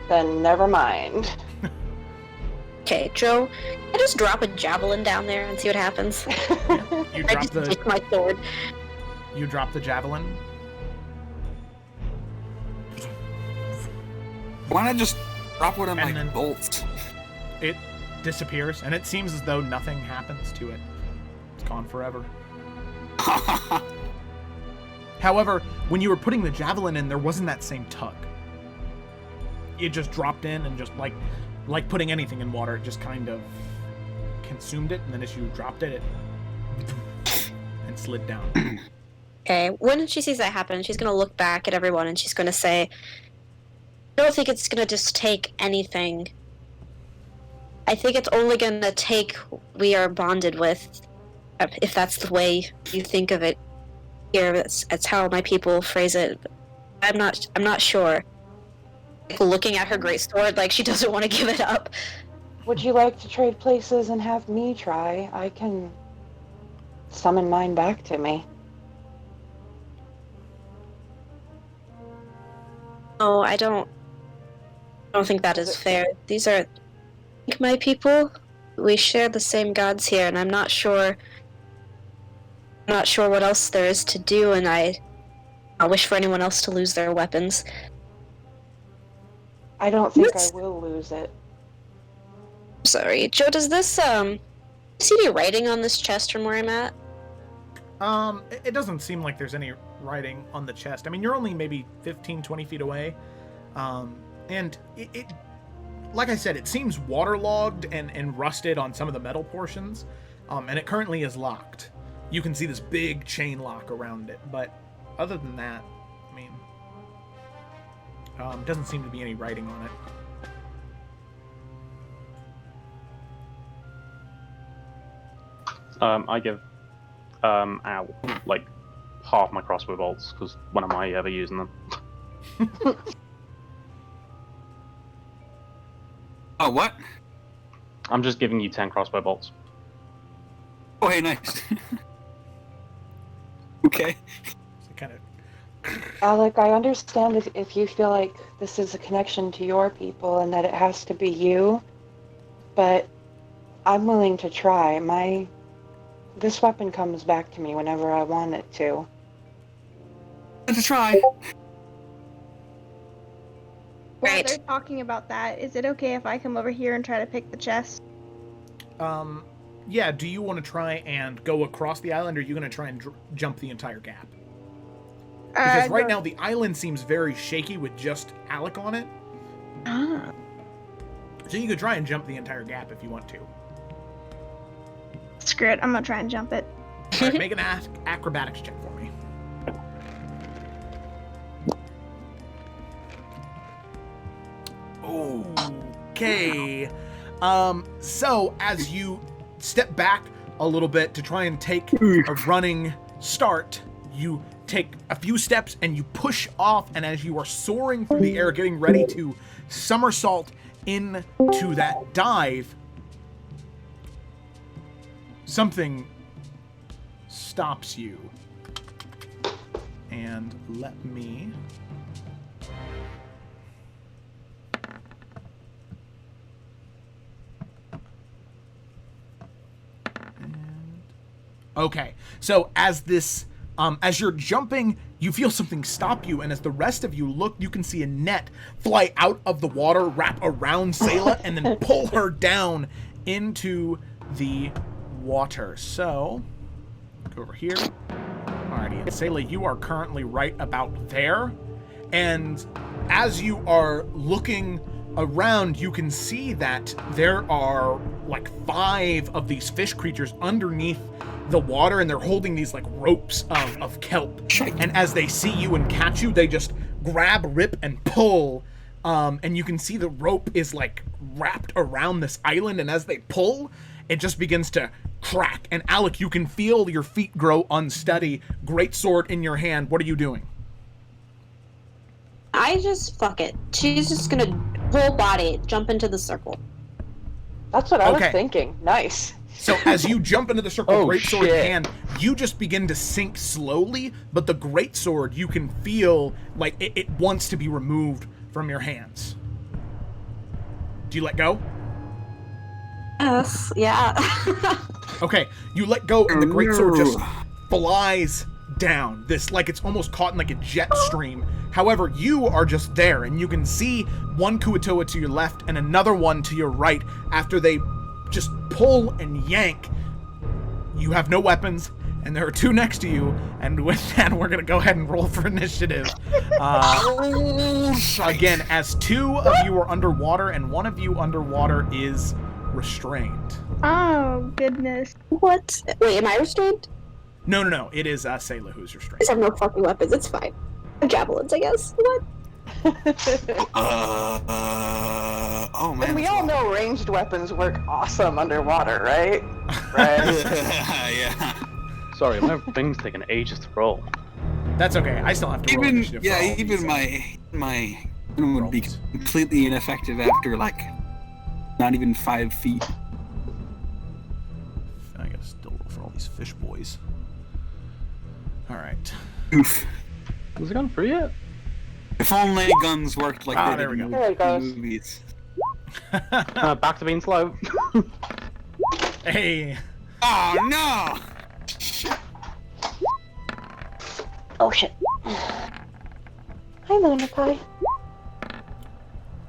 Then never mind. Okay, Joe, I just drop a javelin down there and see what happens. You I drop just the take my sword. you drop the javelin. Why not just drop one of my And then- bolts? It disappears, and it seems as though nothing happens to it. It's gone forever. However, when you were putting the javelin in, there wasn't that same tug. It just dropped in and just like putting anything in water, it just kind of consumed it, and then as you dropped it, it and slid down. Okay, when she sees that happen, she's gonna look back at everyone and she's gonna say, I don't think it's gonna just take anything. I think it's only gonna take what we are bonded with, if that's the way you think of it. Here, that's how my people phrase it. I'm not sure. Looking at her great sword, like she doesn't want to give it up. Would you like to trade places and have me try? I can summon mine back to me. Oh, I don't think that is fair. These are my people. We share the same gods here, and I'm not sure what else there is to do, and I wish for anyone else to lose their weapons. I don't think What's- I will lose it. Sorry, Joe, does this see any writing on this chest from where I'm at? It doesn't seem like there's any writing on the chest. I mean, you're only maybe 15, 20 feet away. And it like I said, it seems waterlogged and rusted on some of the metal portions. And it currently is locked. You can see this big chain lock around it, but other than that, I mean, doesn't seem to be any writing on it. I give Al like half my crossbow bolts because when am I ever using them? Oh, what? I'm just giving you 10 crossbow bolts. Oh, hey, nice. Okay. So kind of Alec, I understand if you feel like this is a connection to your people and that it has to be you, but I'm willing to try. This weapon comes back to me whenever I want it to. To try. While Right. they're talking about that, is it okay if I come over here and try to pick the chest? yeah, do you want to try and go across the island, or are you going to try and jump the entire gap? Because right now the island seems very shaky with just Alec on it. Ah. So you could try and jump the entire gap if you want to. Screw it, I'm gonna try and jump it. All right, make an acrobatics check for me. Okay. So as you step back a little bit to try and take a running start, you take a few steps and you push off, and as you are soaring through the air, getting ready to somersault into that dive, something stops you. And let me... Okay, so as this, as you're jumping, you feel something stop you, and as the rest of you look, you can see a net fly out of the water, wrap around Sayla, and then pull her down into the water. So, go over here. Alrighty, and Sayla, you are currently right about there, and as you are looking around, you can see that there are like 5 of these fish creatures underneath the water, and they're holding these like ropes of kelp. And as they see you and catch you, they just grab, rip, and pull. And you can see the rope is like wrapped around this island, and as they pull, it just begins to crack. And Alec, you can feel your feet grow unsteady. Great sword in your hand. What are you doing? I just fuck it. She's just gonna whole body jump into the circle. That's what I was thinking. Nice. So as you jump into the circle, greatsword in shit. hand, you just begin to sink slowly, but the greatsword, you can feel like it wants to be removed from your hands. Do you let go? Yes. Yeah. Okay, you let go, and the greatsword just flies down. This, like, it's almost caught in like a jet stream. However, you are just there, and you can see one Kuatoa to your left and another one to your right. After they just pull and yank, you have no weapons, and there are 2 next to you. And with that, we're gonna go ahead and roll for initiative. Again, as 2 of you are underwater, and 1 of you underwater is restrained. Oh, goodness. What? Wait, am I restrained? No. It is Sayla who's I restrained. just have no fucking weapons. It's fine. Javelins, I guess. What? Oh man. And we all know ranged weapons work awesome underwater, right? Right. Yeah. Sorry, my thing's taking ages to roll. That's okay. I still have to roll Even initiative for all even these, my would be rolls. completely ineffective after like not even 5 feet. I gotta still roll for all these fish boys. All right. Oof. Was it gone free yet? If only guns worked like they there did we in go. There it goes. movies. Back to being slow. Hey. Oh no! Oh shit. Hi, Luna Pie.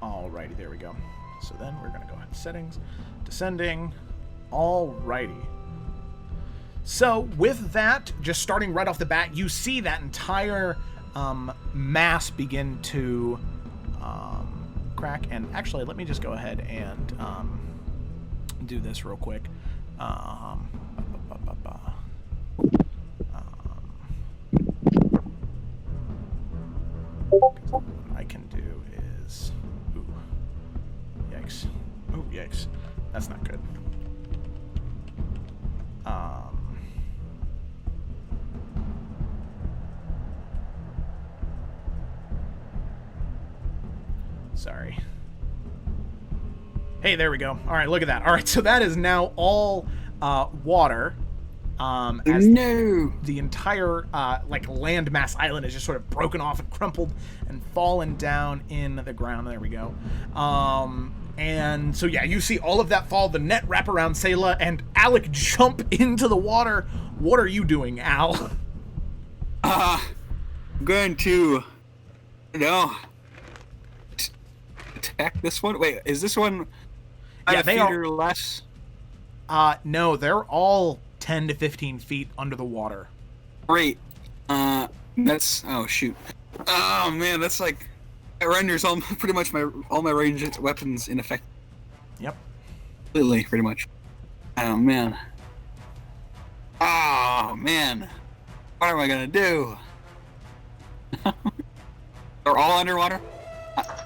Alrighty, there we go. So then we're gonna go ahead. Settings, descending. Alrighty. So with that, just starting right off the bat, you see that entire mass begin to crack. And actually, let me just go ahead and do this real quick. What I can do is, ooh, yikes, ooh, yikes, that's not good. Sorry. Hey, there we go. All right, look at that. All right, so that is now all water. As No! the entire like landmass island is just sort of broken off and crumpled and fallen down in the ground. There we go. And so yeah, you see all of that fall, the net wrap around Sayla, and Alec jump into the water. What are you doing, Al? I'm going to, attack this one. Wait, is this one? Yeah, 5 they feet are- or less. No, they're all 10 to 15 feet under the water. Great. That's oh shoot. Oh man, that's like it renders all pretty much all my ranged weapons ineffective. Yep. Completely, pretty much. Oh man. Oh man. What am I gonna do? They're all underwater?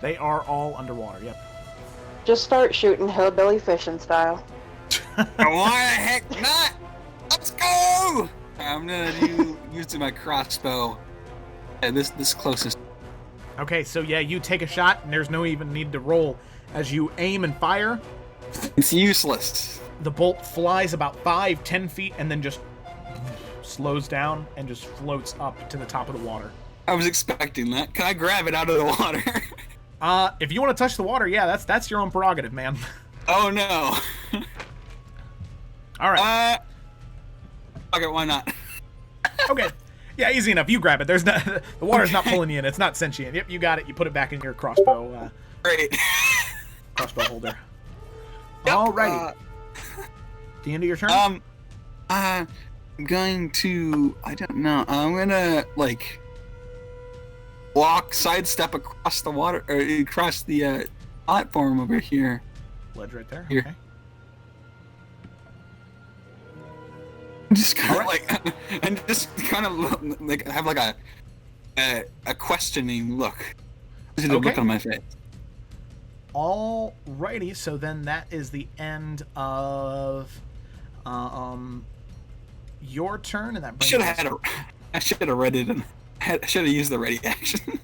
They are all underwater. Yep. Just start shooting hillbilly fishing style. Why the heck not? Let's go! I'm gonna use my crossbow. Yeah, this closest. Okay, so yeah, you take a shot, and there's no even need to roll. As you aim and fire, It's useless. the bolt flies about 5-10 feet, and then just slows down and just floats up to the top of the water. I was expecting that. Can I grab it out of the water? If you want to touch the water, yeah, that's your own prerogative, man. Oh no. All right. Okay, why not? Okay. Yeah, easy enough. You grab it. There's not the water's not pulling you in. It's not sentient. Yep, you got it. You put it back in your crossbow Great. crossbow holder. Yep, Alrighty. The end of your turn. I'm going to. I don't know. I'm gonna like walk, sidestep across the water, or across the platform over here. Ledge right there. Here. Okay. Just kind of like, and just kind of like have like a questioning look. Just a look on my face. Alrighty, so then that is the end of your turn, and that brings I should have read it and I should have used the ready action.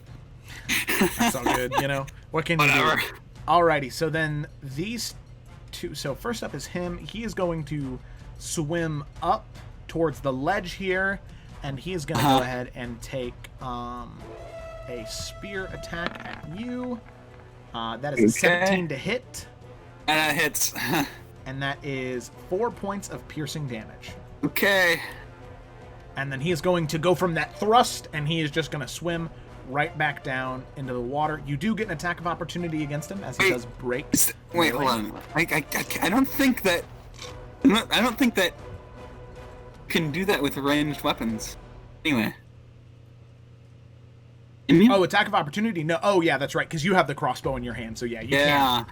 That's all good, you know. What can you do? Alrighty, so then these two. So first up is him. He is going to swim up towards the ledge here, and he is going to go ahead and take a spear attack at you. That is a 17 to hit. And that hits. And that is 4 points of piercing damage. Okay. And then he is going to go from that thrust, and he is just going to swim right back down into the water. You do get an attack of opportunity against him as he does break. Wait, hold on. I don't think that. I don't think that can do that with ranged weapons. Anyway. Oh, attack of opportunity? No. Oh, yeah, that's right, because you have the crossbow in your hand, so yeah, you can't.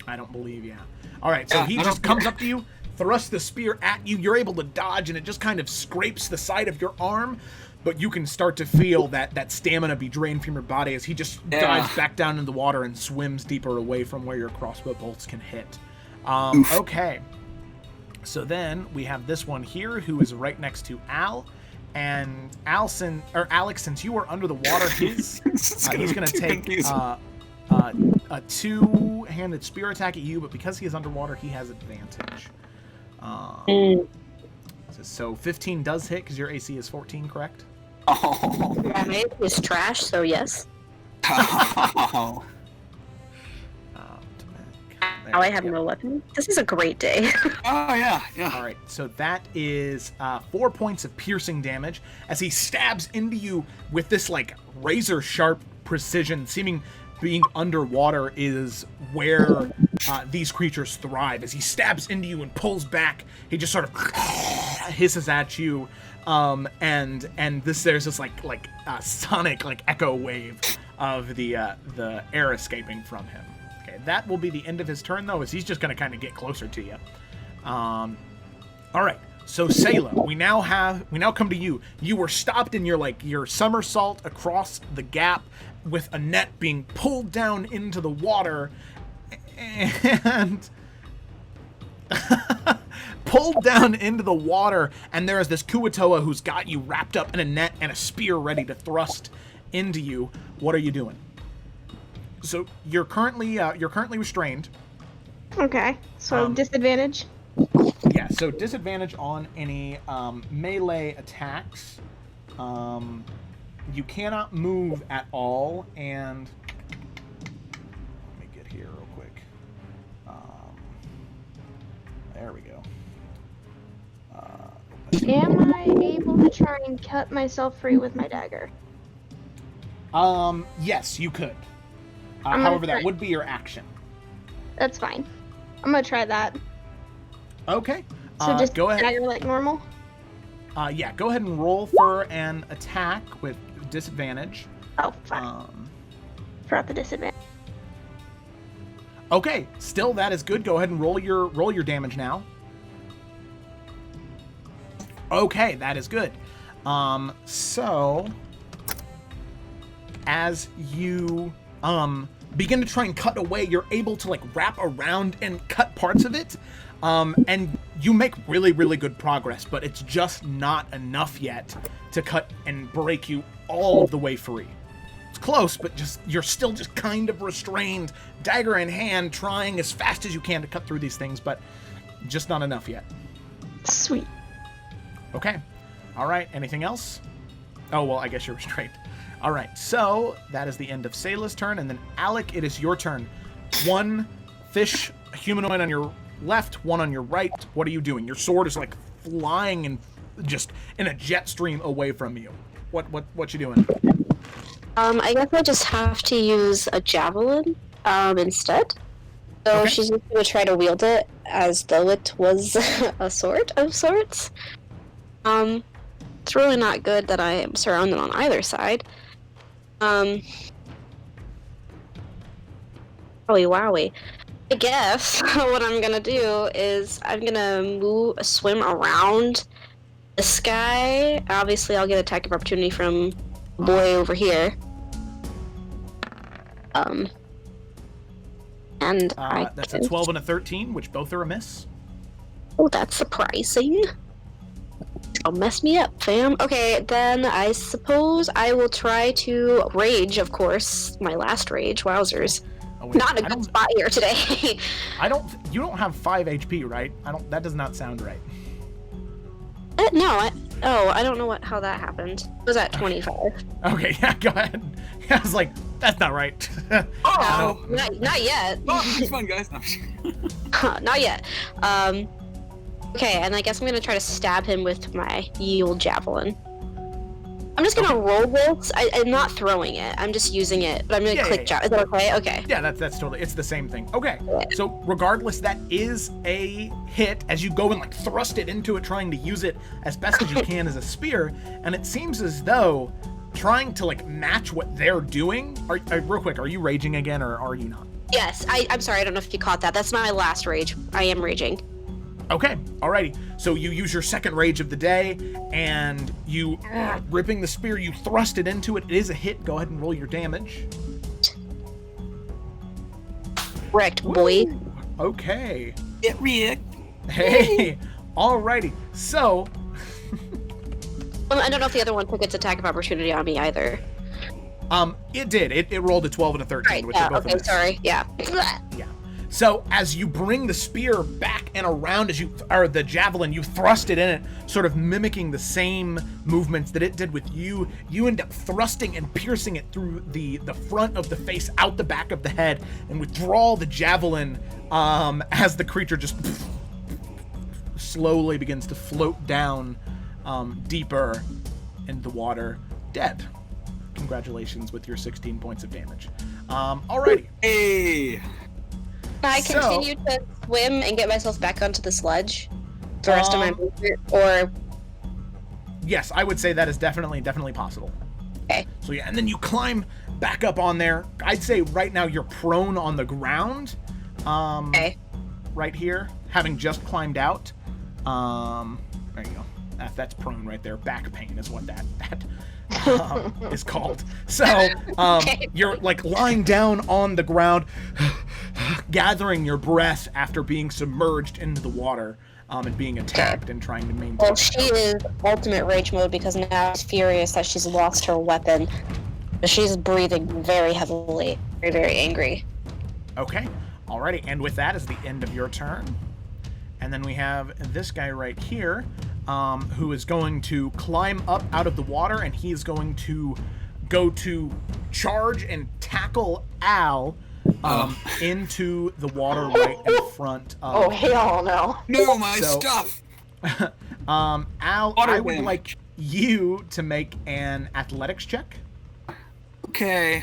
I don't believe, yeah. All right, so he just comes up to you, thrusts the spear at you. You're able to dodge, and it just kind of scrapes the side of your arm, but you can start to feel that stamina be drained from your body as he just dives back down into the water and swims deeper away from where your crossbow bolts can hit. Okay. So then we have this one here who is right next to Al. And Alex, since you are under the water, he's going to take a two-handed spear attack at you, but because he is underwater, he has advantage. So 15 does hit because your AC is 14, correct? Oh. Yeah, my AC is trash, so yes. Oh. Now I have no weapon. This is a great day. Oh, yeah. All right, so that is 4 points of piercing damage as he stabs into you with this, like, razor-sharp precision. Seeming being underwater is where these creatures thrive. As he stabs into you and pulls back, he just sort of hisses at you, and there's this, like sonic, like, echo wave of the air escaping from him. That will be the end of his turn, though, as he's just going to kind of get closer to you. All right, so Sayla, we now come to you. You were stopped in your somersault across the gap with a net being pulled down into the water, and pulled down into the water, and there is this Kuatoa who's got you wrapped up in a net and a spear ready to thrust into you. What are you doing? So you're currently restrained. Okay, so disadvantage? Yeah, so disadvantage on any melee attacks. You cannot move at all, and let me get here real quick. There we go. Am I able to try and cut myself free with my dagger? Yes, you could. However, that would be your action. That's fine. I'm gonna try that. Okay. So just go ahead. dagger like normal? Yeah, go ahead and roll for an attack with disadvantage. Oh, fine. Forgot the disadvantage. Okay, still that is good. Go ahead and roll your damage now. Okay, that is good. So as you begin to try and cut away, you're able to like wrap around and cut parts of it, and you make really, really good progress, but it's just not enough yet to cut and break you all the way free. It's close, but you're still just kind of restrained, dagger in hand, trying as fast as you can to cut through these things, but just not enough yet. Sweet. Okay. All right, anything else? Oh, well, I guess you're restrained. All right, so that is the end of Sayla's turn, and then Alec, it is your turn. One fish humanoid on your left, one on your right. What are you doing? Your sword is like flying and just in a jet stream away from you. What you doing? I guess I just have to use a javelin instead. So Okay. she's just gonna try to wield it as though it was a sword of sorts. It's really not good that I am surrounded on either side. Wowie wowie. I guess what I'm gonna do is I'm gonna swim around this guy. Obviously, I'll get attack of opportunity from boy over here. And that's a 12 and a 13, which both are a miss. Oh, that's surprising. Don't mess me up, fam. Okay, then I suppose I will try to rage, of course. My last rage, wowzers. Oh, wait, Not in a good spot here today. You don't have 5 HP, right? That does not sound right. No, I don't know how that happened. It was at 25. Okay, yeah, go ahead. I was like, that's not right. Oh, Not yet. oh, it's fun, guys. No. Not yet. Okay, and I guess I'm gonna try to stab him with my yield javelin. I'm just gonna roll this. I'm not throwing it. I'm just using it. But I'm gonna click jab. Is that okay? Okay. Yeah, that's totally. It's the same thing. Okay. So regardless, that is a hit as you go and like thrust it into it, trying to use it as best as you can as a spear. And it seems as though trying to like match what they're doing. Real quick, are you raging again or are you not? Yes. I'm sorry. I don't know if you caught that. That's my last rage. I am raging. Okay, alrighty. So you use your second rage of the day, and you, ripping the spear, you thrust it into it. It is a hit. Go ahead and roll your damage. Wrecked, boy. Woo. Okay. Get Rick. Hey, alrighty. So, I don't know if the other one took its attack of opportunity on me either. it did. It rolled a 12 and a 13, Right, which yeah, are both a okay, miss. sorry. Yeah. Yeah. So as you bring the spear back and around, or the javelin, you thrust it in it, sort of mimicking the same movements that it did with you. You end up thrusting and piercing it through the front of the face, out the back of the head, and withdraw the javelin as the creature just slowly begins to float down deeper into the water, dead. Congratulations with your 16 points of damage. Alrighty. Hey. Can I continue to swim and get myself back onto the sludge the rest of my movement, or? Yes, I would say that is definitely possible. Okay. So yeah, and then you climb back up on there. I'd say right now you're prone on the ground. Okay. Right here, having just climbed out. There you go. That's prone right there. Back pain is what that is called. So you're like lying down on the ground, gathering your breath after being submerged into the water and being attacked and trying to maintain. Well, she is ultimate rage mode because now she's furious that she's lost her weapon. She's breathing very heavily, very, very angry. Okay, alrighty, and with that is the end of your turn. And then we have this guy right here, who is going to climb up out of the water, and he's going to go to charge and tackle Al into the water right in front of... Oh, hell no. No, my stuff. Al, Water I would damage. like you to make an athletics check. Okay.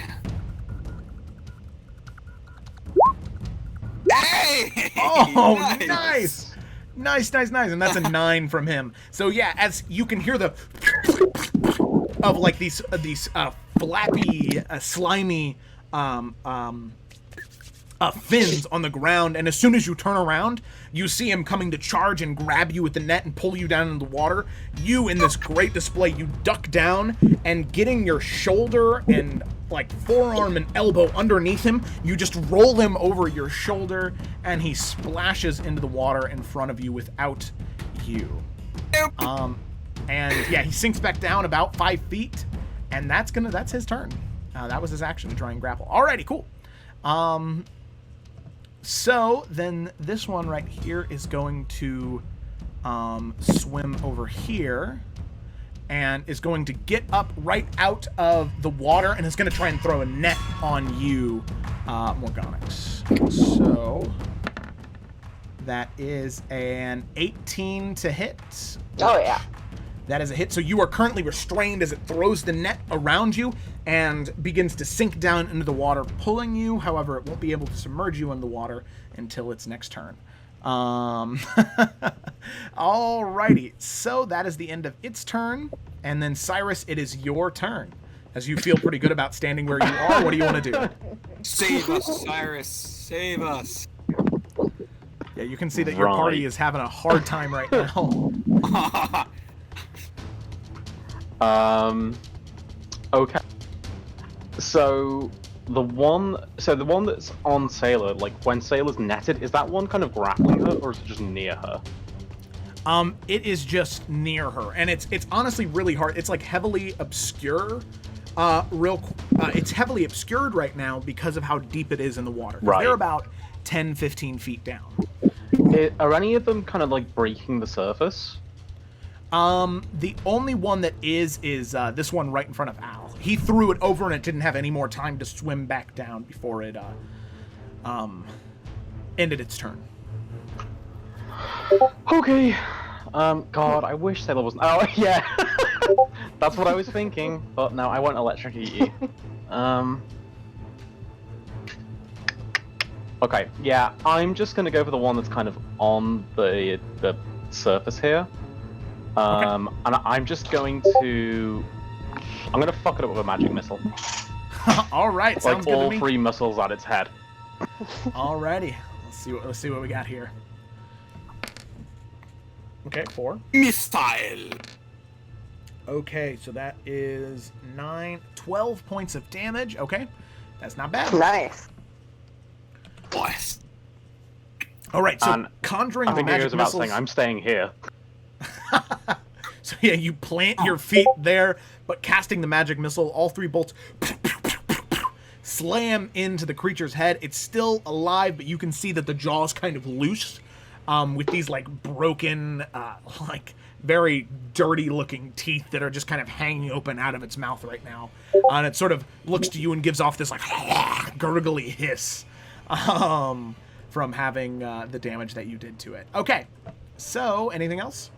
Hey! Oh, nice! Nice. And that's a 9 from him. So yeah, as you can hear the of like these flappy, slimy fins on the ground, and as soon as you turn around, you see him coming to charge and grab you with the net and pull you down into the water. You, in this great display, you duck down, and getting your shoulder and like forearm and elbow underneath him, you just roll him over your shoulder, and he splashes into the water in front of you without you. And yeah, he sinks back down about 5 feet, and that's his turn. That was his action to try and grapple. Alrighty, cool. So then this one right here is going to swim over here and is going to get up right out of the water and is going to try and throw a net on you, Morganix. So that is an 18 to hit. Oh, yeah. That is a hit. So you are currently restrained as it throws the net around you and begins to sink down into the water, pulling you. However, it won't be able to submerge you in the water until its next turn. Alrighty. So that is the end of its turn. And then Cyrus, it is your turn. As you feel pretty good about standing where you are, what do you want to do? Save us, Cyrus. Save us. Yeah, you can see that your party is having a hard time right now. Okay. So the one that's on Sailor, like when Sailor's netted, is that one kind of grappling her, or is it just near her? It is just near her, and it's honestly really hard. It's like heavily obscure. It's heavily obscured right now because of how deep it is in the water. Right. They're about 10, 15 feet down. Are any of them kind of like breaking the surface? The only one that is this one right in front of Al. He threw it over and it didn't have any more time to swim back down before it ended its turn. Okay. God, I wish Sailor wasn't. Oh, yeah. That's what I was thinking. But no, I won't electrocute you. Okay, yeah, I'm just gonna go for the one that's kind of on the surface here. And I'm just going to... I'm gonna fuck it up with a magic missile. Alright, sounds like good to me. all 3 missiles at its head. Alrighty. Let's see what we got here. Okay, 4. Missile. Okay, so that is 12 points of damage. Okay, that's not bad. Nice. Boys. Alright, so And conjuring I the think it magic goes about missiles... saying, I'm staying here. So yeah, you plant your feet there, but casting the magic missile, all 3 bolts slam into the creature's head. It's still alive, but you can see that the jaw's kind of loose, with these like broken, like very dirty looking teeth that are just kind of hanging open out of its mouth right now. And it sort of looks to you and gives off this like gurgly hiss, from having the damage that you did to it. Okay, so anything else?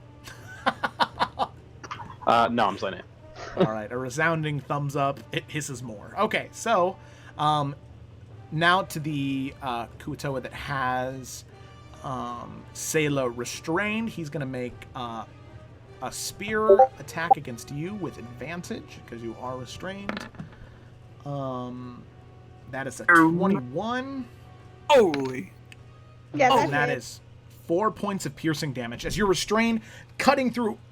No, I'm saying it. All right, a resounding thumbs up. It hisses more. Okay, so now to the Kuatoa that has Sayla restrained. He's going to make a spear attack against you with advantage because you are restrained. That is a 21. Holy. Yeah, And that is 4 points of piercing damage as you're restrained,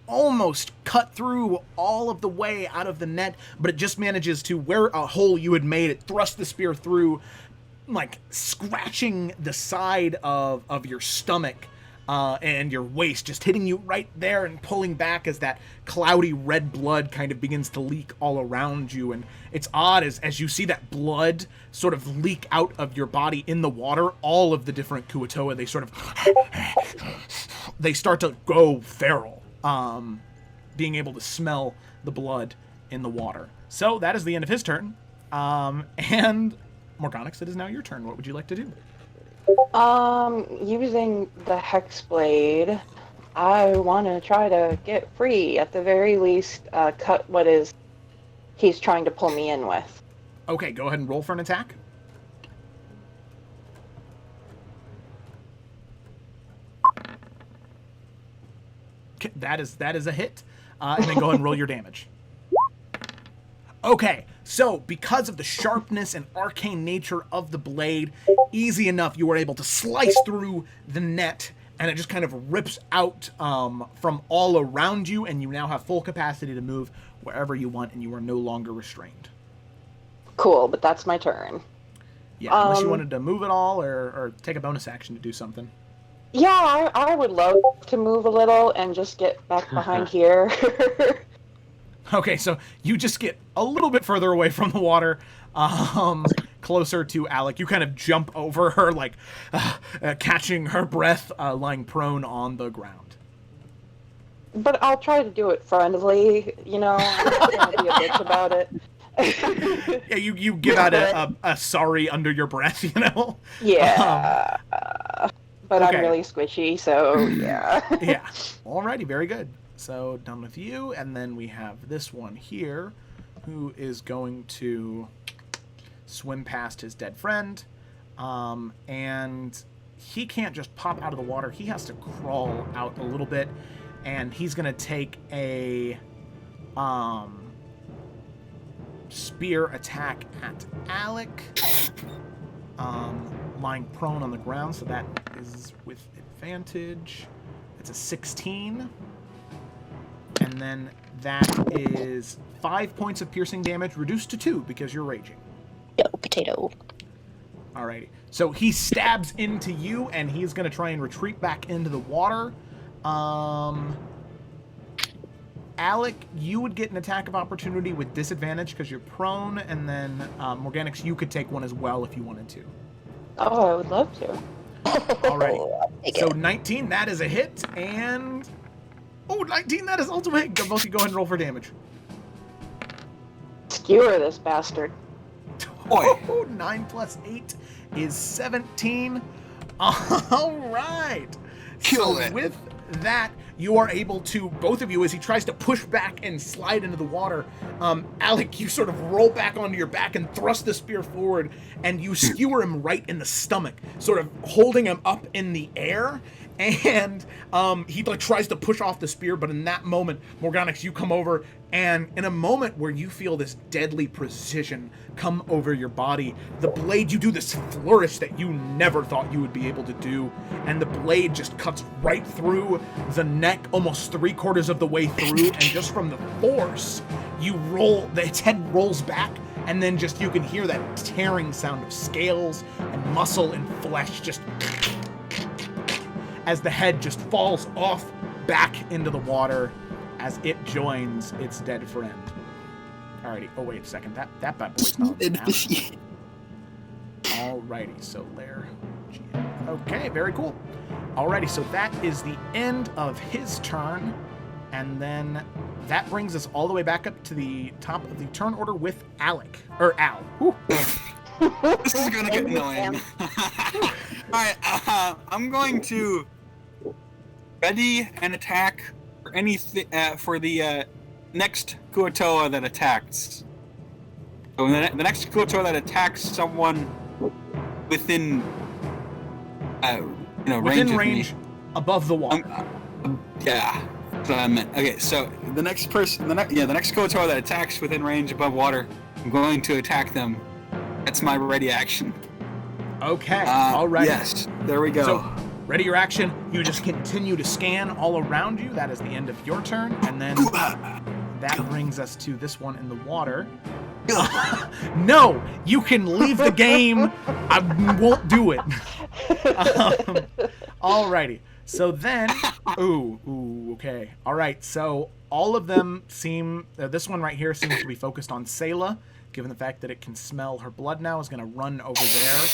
almost cut through all of the way out of the net, but it just manages to, where a hole you had made, it thrust the spear through, like scratching the side of your stomach and your waist, just hitting you right there and pulling back as that cloudy red blood kind of begins to leak all around you. And it's odd as you see that blood sort of leak out of your body in the water, all of the different Kuatoa, they start to go feral, being able to smell the blood in the water. So that is the end of his turn. And Morganix, it is now your turn. What would you like to do? Using the Hexblade, I want to try to get free. At the very least, cut what he's trying to pull me in with. Okay, go ahead and roll for an attack. Okay, that is a hit. And then go ahead and roll your damage. Okay, so because of the sharpness and arcane nature of the blade, easy enough you were able to slice through the net, and it just kind of rips out from all around you, and you now have full capacity to move wherever you want, and you are no longer restrained. Cool, but that's my turn. Yeah, unless you wanted to move at all or take a bonus action to do something. Yeah, I would love to move a little and just get back behind here. Okay, so you just get a little bit further away from the water, closer to Alec. You kind of jump over her, like catching her breath, lying prone on the ground. But I'll try to do it friendly, I'm not going to be a bitch about it. Yeah, you give out a sorry under your breath, Yeah. But okay. I'm really squishy, so yeah. Yeah. Alrighty, very good. So done with you, and then we have this one here, who is going to swim past his dead friend, and he can't just pop out of the water. He has to crawl out a little bit, and he's going to take a spear attack at Alec. Lying prone on the ground, so that is with advantage. It's a 16. And then that is 5 points of piercing damage, reduced to 2 because you're raging. Yo, potato. Alrighty. So he stabs into you, and he's going to try and retreat back into the water. Alec, you would get an attack of opportunity with disadvantage because you're prone, and then Morganix, you could take one as well if you wanted to. Oh, I would love to. Alrighty. So 19, that is a hit, and... Oh, 19, that is also a hit. Both of you go ahead and roll for damage. Skewer this bastard. Oh, 9 plus 8 is 17. Alright. Kill So it. with that, you are able to, both of you, as he tries to push back and slide into the water, Alec, you sort of roll back onto your back and thrust the spear forward, and you skewer him right in the stomach, sort of holding him up in the air, and he like tries to push off the spear, but in that moment, Morganix, you come over, and in a moment where you feel this deadly precision come over your body, the blade, you do this flourish that you never thought you would be able to do, and the blade just cuts right through the neck, almost 3/4 of the way through, and just from the force, you roll, its head rolls back, and then just you can hear that tearing sound of scales and muscle and flesh just as the head just falls off back into the water as it joins its dead friend. Alrighty. Oh, wait a second. That bad boy's not on the map. Alrighty. So, Lair. Okay, very cool. Alrighty. So, that is the end of his turn. And then that brings us all the way back up to the top of the turn order with Alec. Or Al. Whew. This is gonna get annoying. Alright, I'm going to ready an attack for anything for the next Kuotoa that attacks. So the next Kuotoa that attacks someone within Within range range of me. above the water. Yeah. That's what I meant. Okay, so the next person, the next Kuotoa that attacks within range above water, I'm going to attack them. That's my ready action. Okay. Alright. Yes. There we go. So, ready your action. You just continue to scan all around you. That is the end of your turn. And then that brings us to this one in the water. No! You can leave the game. I won't do it. Alrighty. So then... Ooh, okay. Alright, so all of them seem... this one right here seems to be focused on Sayla, given the fact that it can smell her blood now, is going to run over there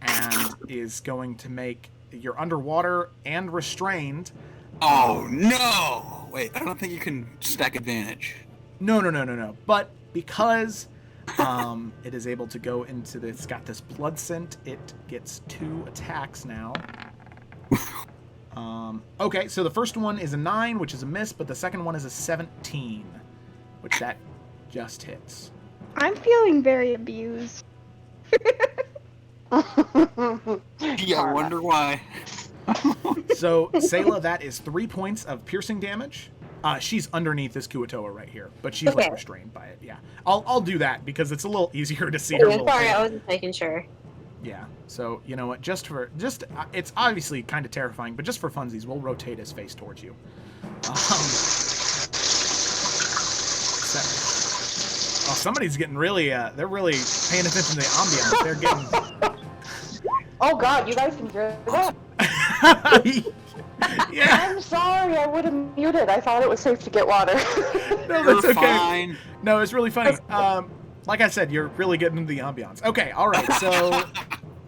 and is going to make... You're underwater and restrained. Oh, no! Wait, I don't think you can stack advantage. No. But because it is able to go into the... It's got this blood scent, it gets 2 attacks now. Okay, so the first one is a 9, which is a miss, but the second one is a 17, which that just hits. I'm feeling very abused. Yeah, I wonder why. So, Sayla, that is 3 points of piercing damage. She's underneath this Kuotoa right here, but she's like restrained by it. Yeah, I'll do that because it's a little easier to see her. Sorry, I wasn't making sure. Yeah. So you know what? It's obviously kind of terrifying, but just for funsies, we'll rotate his face towards you. Somebody's getting really. They're really paying attention to the ambiance. They're getting. Oh God, you guys can hear that? Yeah. I'm sorry, I would have muted. I thought it was safe to get water. No, that's okay. Fine. No, it's really funny. Like I said, you're really getting into the ambiance. Okay, all right. So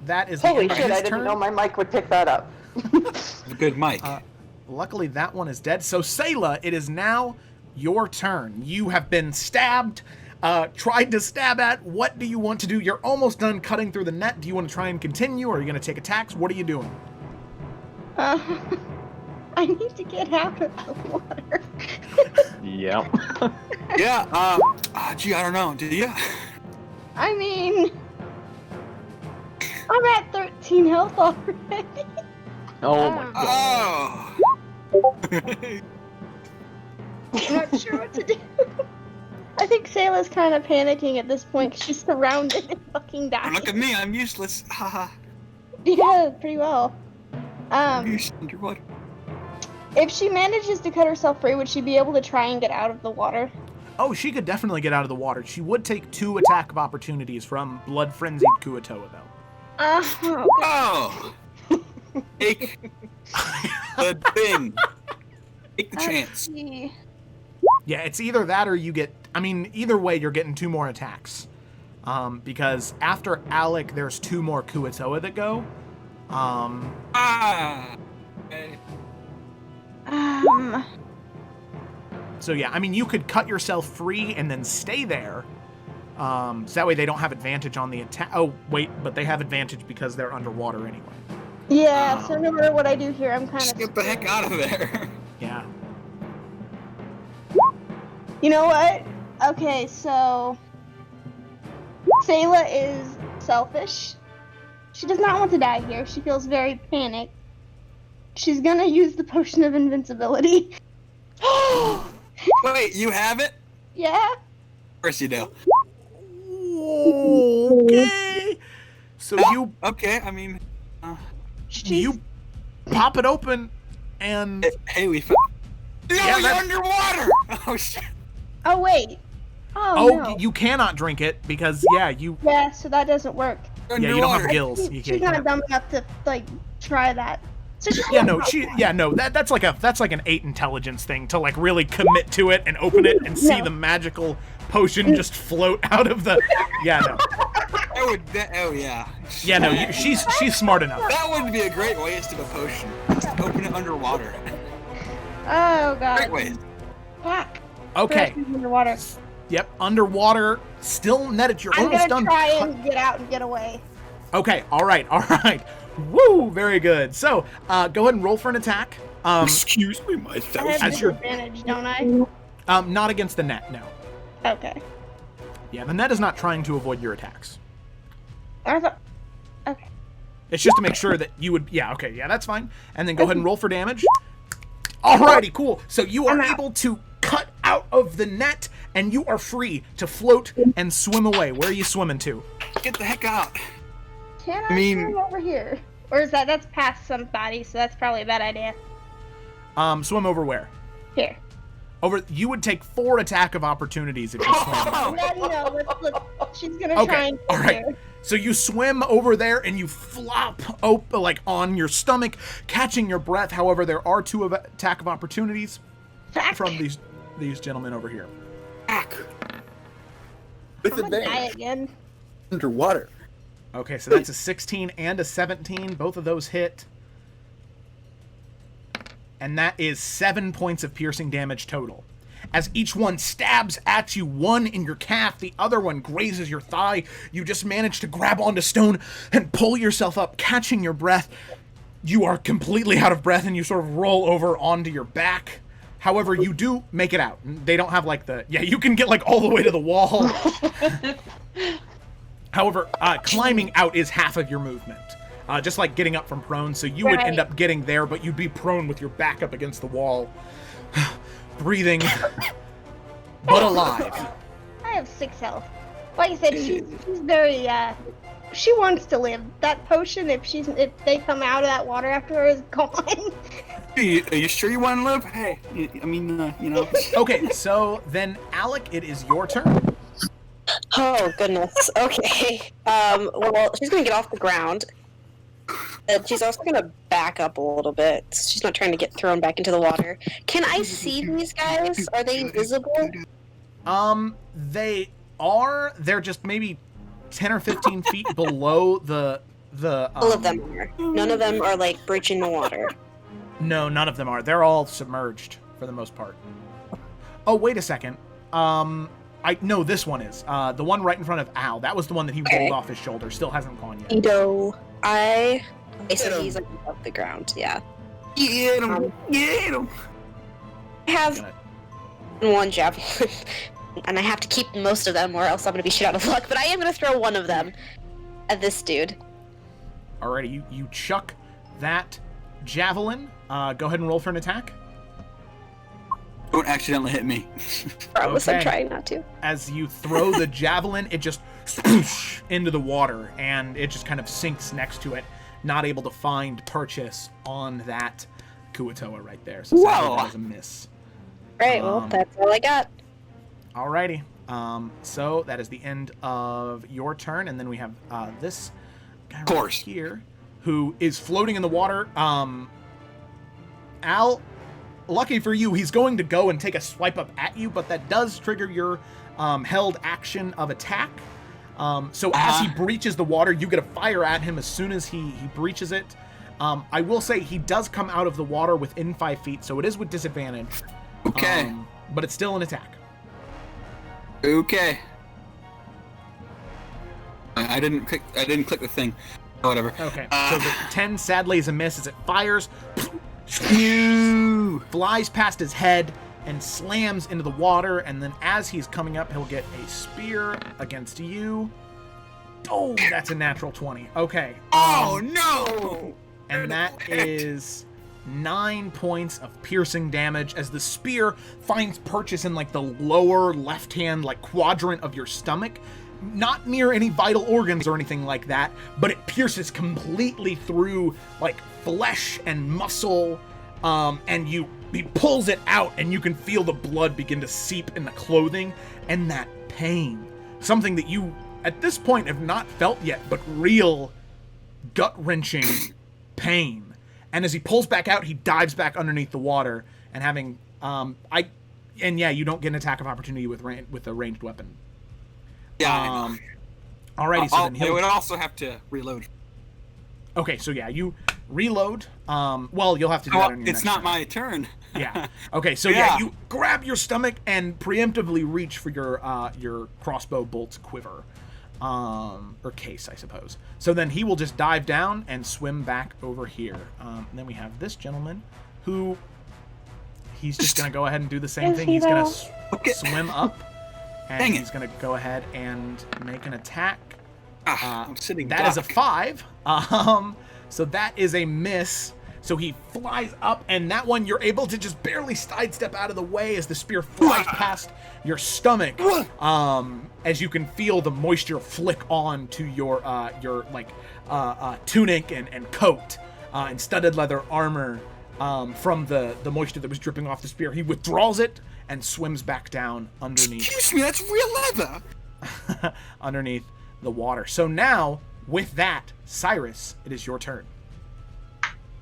that is Holy the end of shit! his I didn't turn. know my mic would pick that up. A good mic. Luckily, that one is dead. So Sayla, it is now your turn. You have been stabbed. Tried to stab at. What do you want to do? You're almost done cutting through the net. Do you want to try and continue, or are you going to take attacks? What are you doing? I need to get out of the water. Yep. Yeah, gee, I don't know. Do you? I mean, I'm at 13 health already. Oh my god. Oh! I'm not sure what to do. I think Sayla's kind of panicking at this point because she's surrounded and fucking dying. Look at me, I'm useless. Haha. Yeah, pretty well. Underwater. If she manages to cut herself free, would she be able to try and get out of the water? Oh, she could definitely get out of the water. She would take 2 attack of opportunities from Blood Frenzied Kuatoa, though. Oh! Take the thing. Take the chance. Yeah, it's either that or you get... I mean, either way, you're getting 2 more attacks. Because after Alec, there's 2 more Kuatoa that go. Okay. So yeah, I mean, you could cut yourself free and then stay there. So that way they don't have advantage on the attack. Oh, wait, but they have advantage because they're underwater anyway. Yeah, so no matter what I do here, I'm kind Just of... get the heck out of there. Yeah. You know what? Okay, so... Sayla is selfish. She does not want to die here. She feels very panicked. She's gonna use the potion of invincibility. Wait, you have it? Yeah? Of course you do. Okay. So you Okay, I mean... you pop it open and... Hey, we found... No, Yeah, you're that- underwater! Oh, shit. Oh, wait. Oh, Oh, no. you cannot drink it because, yeah, you So that doesn't work. You're yeah, you don't have underwater. gills. You She's can't. not dumb enough to, like, try that. So she Yeah, no, that's like an 8 intelligence thing to like really commit to it and open it and see No. the magical potion just float out of the. Yeah, no. Oh, yeah. Yeah, no. She's smart enough. That would be a great waste of a potion. Just open it underwater. Oh, God. Great waste. Fuck. Okay. First, underwater. Yep. Underwater. Still netted. You're I'm almost gonna done. try and get out and get away. Okay. All right. All right. Woo! Very good. So, go ahead and roll for an attack. Excuse me, I myself. have As your- disadvantage, don't I? Not against the net. No. Okay. Yeah, the net is not trying to avoid your attacks. I thought... Okay. It's just to make sure that you would... Yeah, okay, yeah, that's fine. And then go ahead and roll for damage. Alrighty, cool. So you are I'm out. able to cut out of the net, and you are free to float and swim away. Where are you swimming to? Get the heck out. Can I I mean- swim over here? Or is that's past somebody, so that's probably a bad idea. Swim over where? Here. Over... You would take 4 attack of opportunities if you swim. No, she's gonna Okay, try and get alright. here. So you swim over there and you flop like on your stomach, catching your breath. However, there are 2 attack of opportunities Fuck. from these gentlemen over here. Back. With I'm gonna die advantage. again. Underwater. Okay, so that's a 16 and a 17. Both of those hit. And that is 7 points of piercing damage total. As each one stabs at you, one in your calf, the other one grazes your thigh. You just manage to grab onto stone and pull yourself up, catching your breath. You are completely out of breath and you sort of roll over onto your back. However, you do make it out. They don't have like the... Yeah, you can get like all the way to the wall. However, climbing out is half of your movement. Just like getting up from prone, so you would end Right. up getting there, but you'd be prone with your back up against the wall. Breathing, but alive. I have 6 health. Like I said, she's very, she wants to live. That potion, if they come out of that water after her, is gone. Are you sure you want to live? Hey, I mean, you know. Okay, so then, Alec, it is your turn. Oh goodness. Okay. Well, she's gonna get off the ground. And she's also gonna back up a little bit. She's not trying to get thrown back into the water. Can I see these guys? Are they visible? They are. They're just maybe 10 or 15 feet below the. All of them are. None of them are like breaching the water. No, none of them are. They're all submerged for the most part. Oh, wait a second. No, this one is. The one right in front of Al. That was the one that he rolled off his shoulder. Still hasn't gone yet. Edo. Okay, so he's like above the ground. Yeah. Get him! Get him! I have one javelin, and I have to keep most of them, or else I'm gonna be shit out of luck. But I am gonna throw one of them at this dude. Alrighty, you chuck that javelin. Go ahead and roll for an attack. Don't accidentally hit me. Promise I'm Okay. trying not to. As you throw the javelin, it just swoosh into the water, and it just kind of sinks next to it, not able to find purchase on that Kuatoa right there. So sadly, Whoa. that is a miss. Right, well, that's all I got. Alrighty. So that is the end of your turn, and then we have this guy right Course. here who is floating in the water. Al, lucky for you, he's going to go and take a swipe up at you, but that does trigger your held action of attack. So as he breaches the water, you get a fire at him as soon as he breaches it. I will say he does come out of the water within 5 feet, so it is with disadvantage. Okay. But it's still an attack. Okay. I didn't click the thing. Oh, whatever. Okay. So the 10 sadly is a miss as it fires, You. flies past his head, and slams into the water. And then as he's coming up, he'll get a spear against you. Oh, that's a natural 20. Okay. Oh no! And that is 9 points of piercing damage as the spear finds purchase in like the lower left-hand like quadrant of your stomach, not near any vital organs or anything like that, but it pierces completely through like flesh and muscle, and he pulls it out, and you can feel the blood begin to seep in the clothing, and that pain, something that you at this point have not felt yet, but real gut-wrenching pain. And as he pulls back out, he dives back underneath the water, and having you don't get an attack of opportunity with a ranged weapon. Yeah. I know. Alrighty, so then I would also have to reload. Okay, so yeah, you reload. Well, you'll have to do that on your It's next not turn. my turn. Yeah. Okay, so Yeah. you grab your stomach and preemptively reach for your crossbow bolt's quiver. Or case, I suppose. So then he will just dive down and swim back over here. And then we have this gentleman who he's just going to go ahead and do the same Is thing. he He's going though? to swim up, and Dang it. he's going to go ahead and make an attack. I'm sitting That is a duck. 5. So that is a miss. So he flies up, and that one you're able to just barely sidestep out of the way as the spear flies past your stomach. As you can feel the moisture flick on to your tunic and coat and studded leather armor from the moisture that was dripping off the spear. He withdraws it and swims back down underneath. Excuse me, that's real leather. Underneath the water. So now, with that, Cyrus, it is your turn.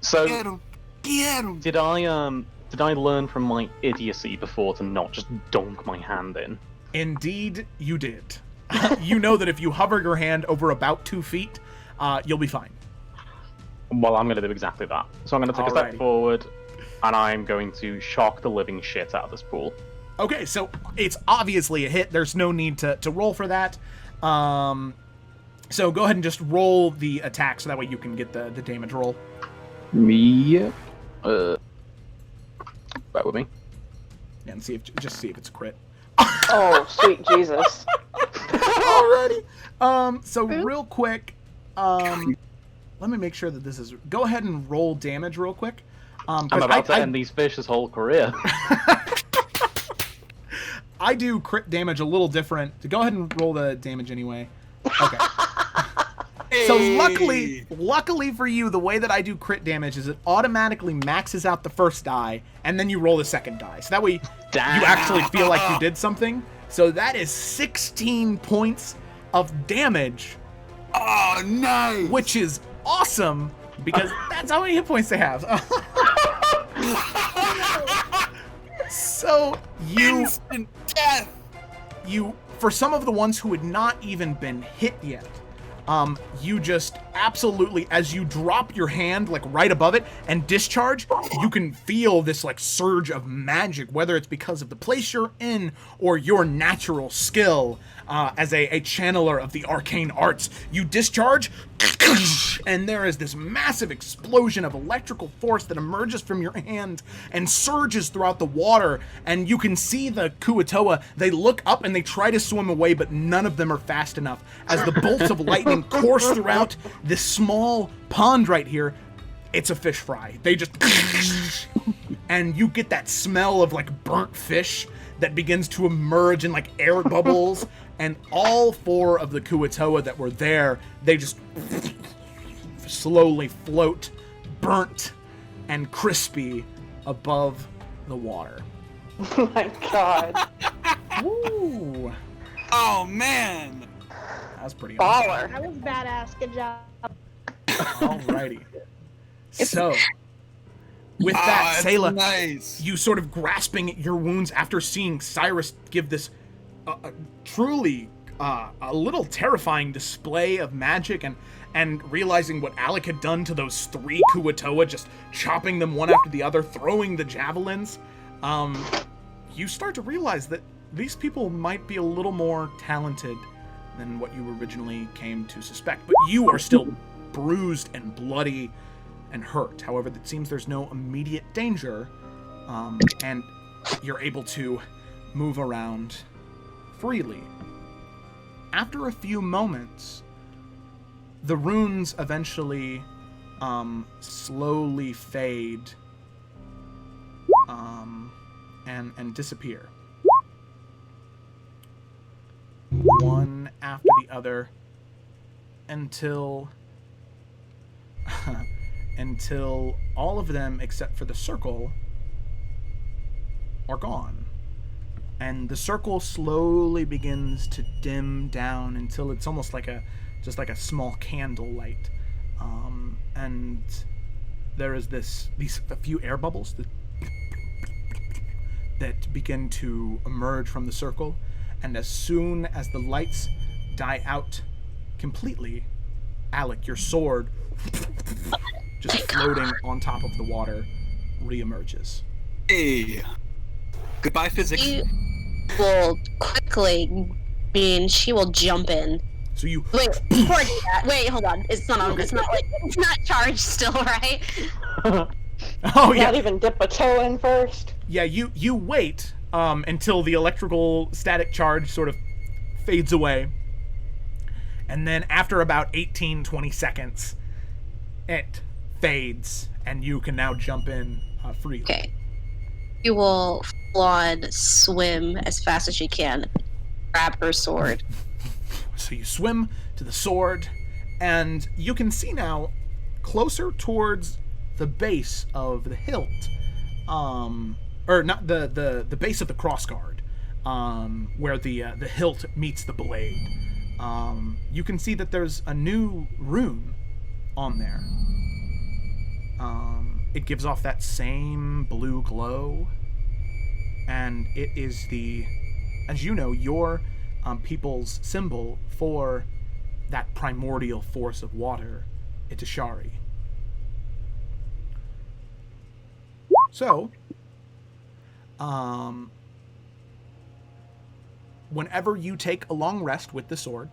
So Get him. Get him. did I learn from my idiocy before to not just dunk my hand in? Indeed, you did. You know that if you hover your hand over about 2 feet, you'll be fine. Well, I'm going to do exactly that. So I'm going to take a Alrighty. step forward, and I'm going to shock the living shit out of this pool. Okay, so it's obviously a hit. There's no need to roll for that. So go ahead and just roll the attack so that way you can get the damage roll. Yep. Bear with me. And see if it's a crit. Oh, sweet Jesus. Alrighty. So real quick, let me make sure that this is. Go ahead and roll damage real quick. 'Cause I'm about to end these fish's whole career. I do crit damage a little different. So go ahead and roll the damage anyway. Okay. So luckily for you, the way that I do crit damage is it automatically maxes out the first die, and then you roll the second die. So that way you actually feel like you did something. So that is 16 points of damage, Oh, nice. which is awesome because that's how many hit points they have. So Instant death. for some of the ones who had not even been hit yet, you just absolutely, as you drop your hand like right above it and discharge, you can feel this like surge of magic, whether it's because of the place you're in or your natural skill as a channeler of the arcane arts. You discharge, and there is this massive explosion of electrical force that emerges from your hand and surges throughout the water, and you can see the Kuatoa. They look up and they try to swim away, but none of them are fast enough as the bolts of lightning course throughout this small pond right here. It's a fish fry. They just and you get that smell of like burnt fish that begins to emerge in like air bubbles, and all 4 of the Kuatoa that were there, they just slowly float, burnt and crispy above the water. Oh my god. Woo! Oh man! That was pretty awesome. Baller. That was badass. Good job. Alrighty. So, with that, that's Sayla, nice. you sort of grasping at your wounds after seeing Cyrus give this truly a little terrifying display of magic, and realizing what Alec had done to those 3 Kuatoa, just chopping them one after the other, throwing the javelins, you start to realize that these people might be a little more talented than what you originally came to suspect. But you are still bruised and bloody and hurt. However, it seems there's no immediate danger, and you're able to move around freely. After a few moments, the runes eventually slowly fade and disappear. One after the other until all of them except for the circle are gone. And the circle slowly begins to dim down until it's almost like just like a small candle light. And there is a few air bubbles that begin to emerge from the circle. And as soon as the lights die out completely, Alec, your sword, just floating on top of the water, reemerges. Hey. Goodbye, physics. You will quickly mean she will jump in. So you Wait, before I do that, wait, hold on. It's not charged still, right? oh yeah, Not even dip a toe in first. yeah. You wait until the electrical static charge sort of fades away, and then after about 18-20 seconds, it fades, and you can now jump in freely. Okay. You will flawed swim as fast as you can. Grab her sword. So you swim to the sword, and you can see now, closer towards the base of the hilt, or not the base of the crossguard, where the hilt meets the blade. You can see that there's a new rune on there. It gives off that same blue glow, and it is as you know, your people's symbol for that primordial force of water, Itashari. So, whenever you take a long rest with the sword,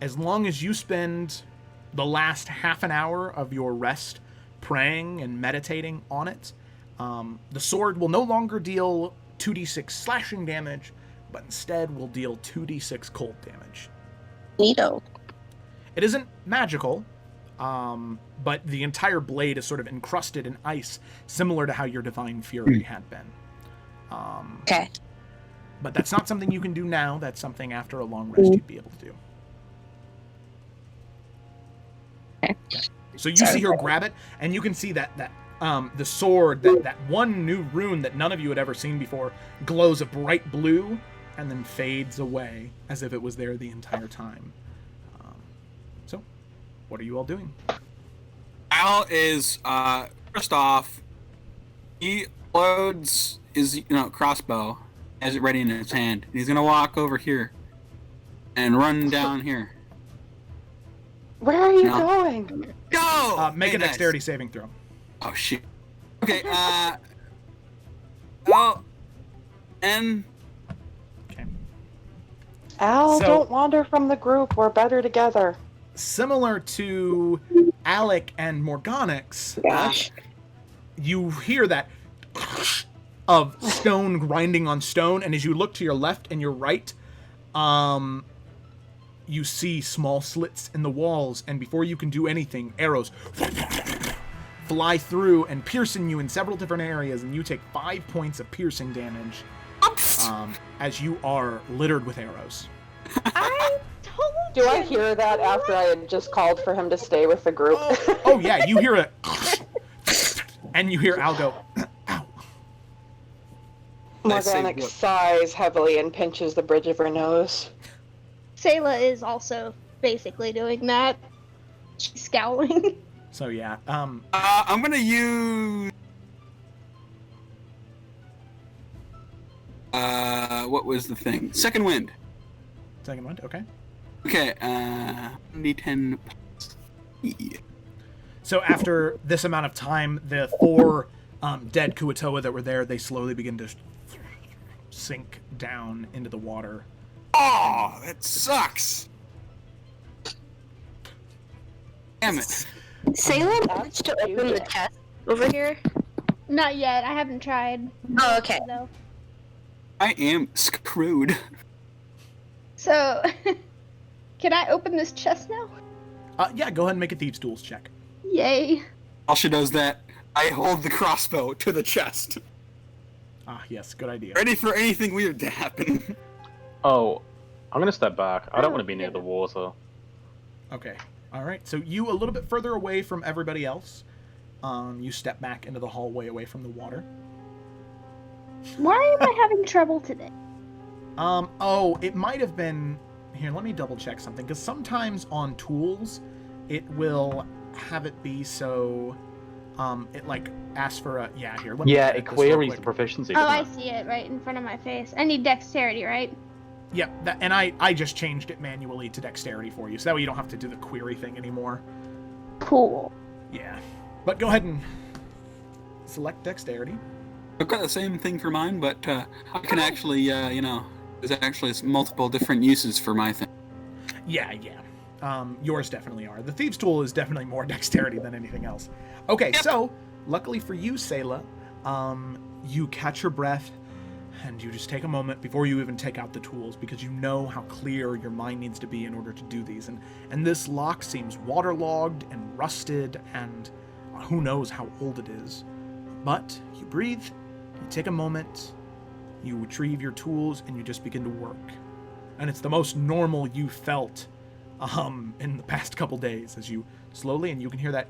as long as you spend the last half an hour of your rest praying and meditating on it, the sword will no longer deal 2d6 slashing damage, but instead will deal 2d6 cold damage. Neato. It isn't magical, but the entire blade is sort of encrusted in ice, similar to how your Divine Fury had been. Okay. But that's not something you can do now. That's something after a long rest you'd be able to do. Okay. So you see her grab it, and you can see that the sword, that one new rune that none of you had ever seen before, glows a bright blue and then fades away as if it was there the entire time. So, what are you all doing? Al is first off, he loads his crossbow, has it ready in his hand, and he's gonna walk over here and run down here. Where are you going? Go! Make a Nice. dexterity saving throw. Oh shit. Okay. N. Okay. Al, So- don't wander from the group. We're better together. Similar to Alec and Morganix, Gosh. you hear that of stone grinding on stone, and as you look to your left and your right, you see small slits in the walls, and before you can do anything, arrows fly through and piercing you in several different areas, and you take 5 points of piercing damage as you are littered with arrows. I told Do you. I hear that after I had just called for him to stay with the group? Oh yeah, you hear it, and you hear Al go, ow. I say Morgana what? sighs heavily and pinches the bridge of her nose. Sayla is also basically doing that. She's scowling. So yeah, I'm gonna use. What was the thing? Second wind. second one, okay. Okay. D10. So after this amount of time, the 4 dead Kuatoa that were there, they slowly begin to sink down into the water. Oh, that sucks. Damn it. Sailor managed to open the chest over here. Not yet. I haven't tried. Oh, okay. Though. I am screwed. So, can I open this chest now? Yeah, go ahead and make a Thieves' Tools check. Yay. While she does that, I hold the crossbow to the chest, Ah, yes, good idea. ready for anything weird to happen. Oh, I'm gonna step back. I don't want to be near the water. Okay, all right. So you a little bit further away from everybody else. You step back into the hallway away from the water. Why am I having trouble today? Oh, it might have been... Here, let me double check something, because sometimes on tools, it will have it be so... it, like, asks for a... Yeah, here, let me Yeah, edit it this real queries the quick. proficiency. Oh, doesn't I it? see it right in front of my face. I need dexterity, right? Yep, that, and I just changed it manually to dexterity for you, so that way you don't have to do the query thing anymore. Cool. Yeah. But go ahead and select dexterity. I've got the same thing for mine, but I can actually, there's actually multiple different uses for my thing. Yeah. Yours definitely are. The Thieves' Tool is definitely more dexterity than anything else. Okay, so, luckily for you, Sayla, you catch your breath, and you just take a moment before you even take out the tools, because you know how clear your mind needs to be in order to do these. And this lock seems waterlogged and rusted, and who knows how old it is. But you breathe, you take a moment, you retrieve your tools, and you just begin to work. And it's the most normal you felt in the past couple days, as you slowly, and you can hear that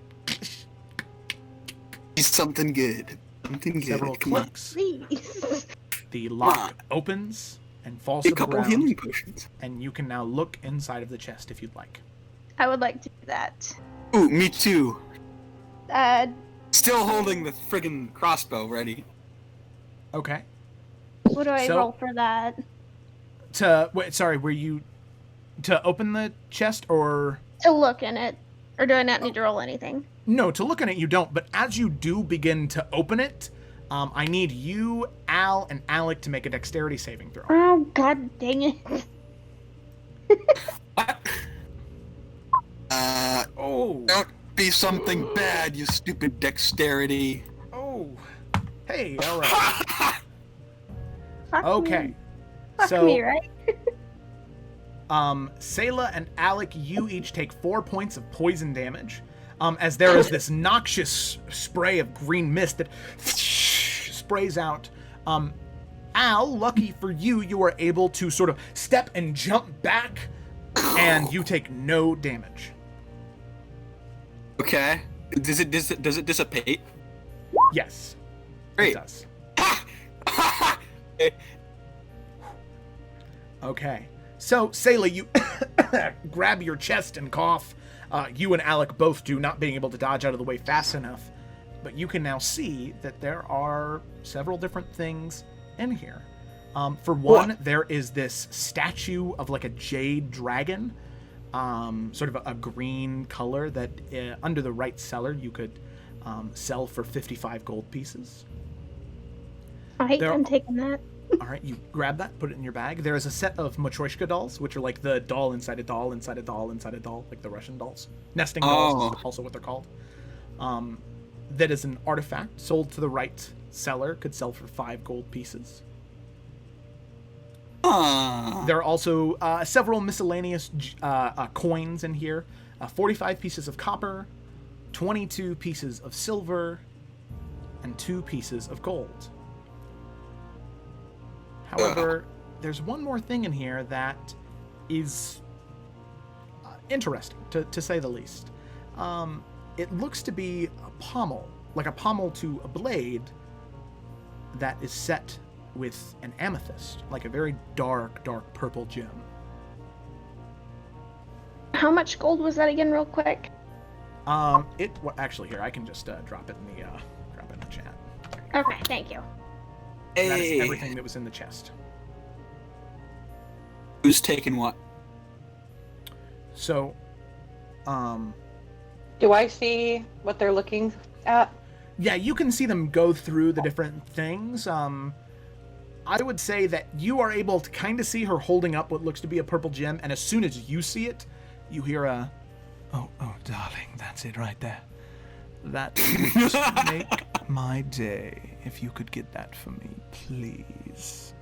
Something good. Something good. several Come on. clicks. Please. The lock opens and falls A to the couple ground, healing potions. and you can now look inside of the chest if you'd like. I would like to do that. Ooh, me too. Uh, Still holding the friggin' crossbow ready. Okay. what do I So- roll for that? Were you to open the chest, or To look in it. Or do I not need to roll anything? no? To look in it, you don't. But as you do begin to open it, I need you, Al, and Alec to make a dexterity saving throw. Oh, god dang it. What? Oh, Don't be something bad, you stupid dexterity. oh, hey, all right. Fuck Okay, Me. Fuck so me, right? Sayla and Alec, you each take 4 points of poison damage, as there is this noxious spray of green mist that sprays out. Al, lucky for you, you are able to sort of step and jump back, and you take no damage. Okay. Does it dissipate? Yes, Great. it does. Okay. So, Sayla, you grab your chest and cough. You and Alec both do, not being able to dodge out of the way fast enough. But you can now see that there are several different things in here. For one, there is this statue of like a jade dragon, sort of a green color that under the right cellar you could sell for 55 gold pieces. Alright, There- I'm taking that. All right, you grab that, put it in your bag. There is a set of Matryoshka dolls, which are like the doll inside a doll inside a doll inside a doll, like the Russian dolls. Nesting dolls is also what they're called. That is an artifact sold to the right seller, could sell for 5 gold pieces. There are also several miscellaneous coins in here. 45 pieces of copper, 22 pieces of silver, and 2 pieces of gold. However, there's one more thing in here that is interesting, to say the least. It looks to be a pommel, like a pommel to a blade that is set with an amethyst, like a very dark, dark purple gem. How much gold was that again, real quick? Actually, here, I can just drop it in the chat. Okay, thank you. That is Hey, everything that was in the chest. who's taking what? So, Do I see what they're looking at? yeah, you can see them go through the different things. I would say that you are able to kind of see her holding up what looks to be a purple gem, and as soon as you see it, you hear a, oh, darling, that's it right there. That would just make my day if you could get that for me, please.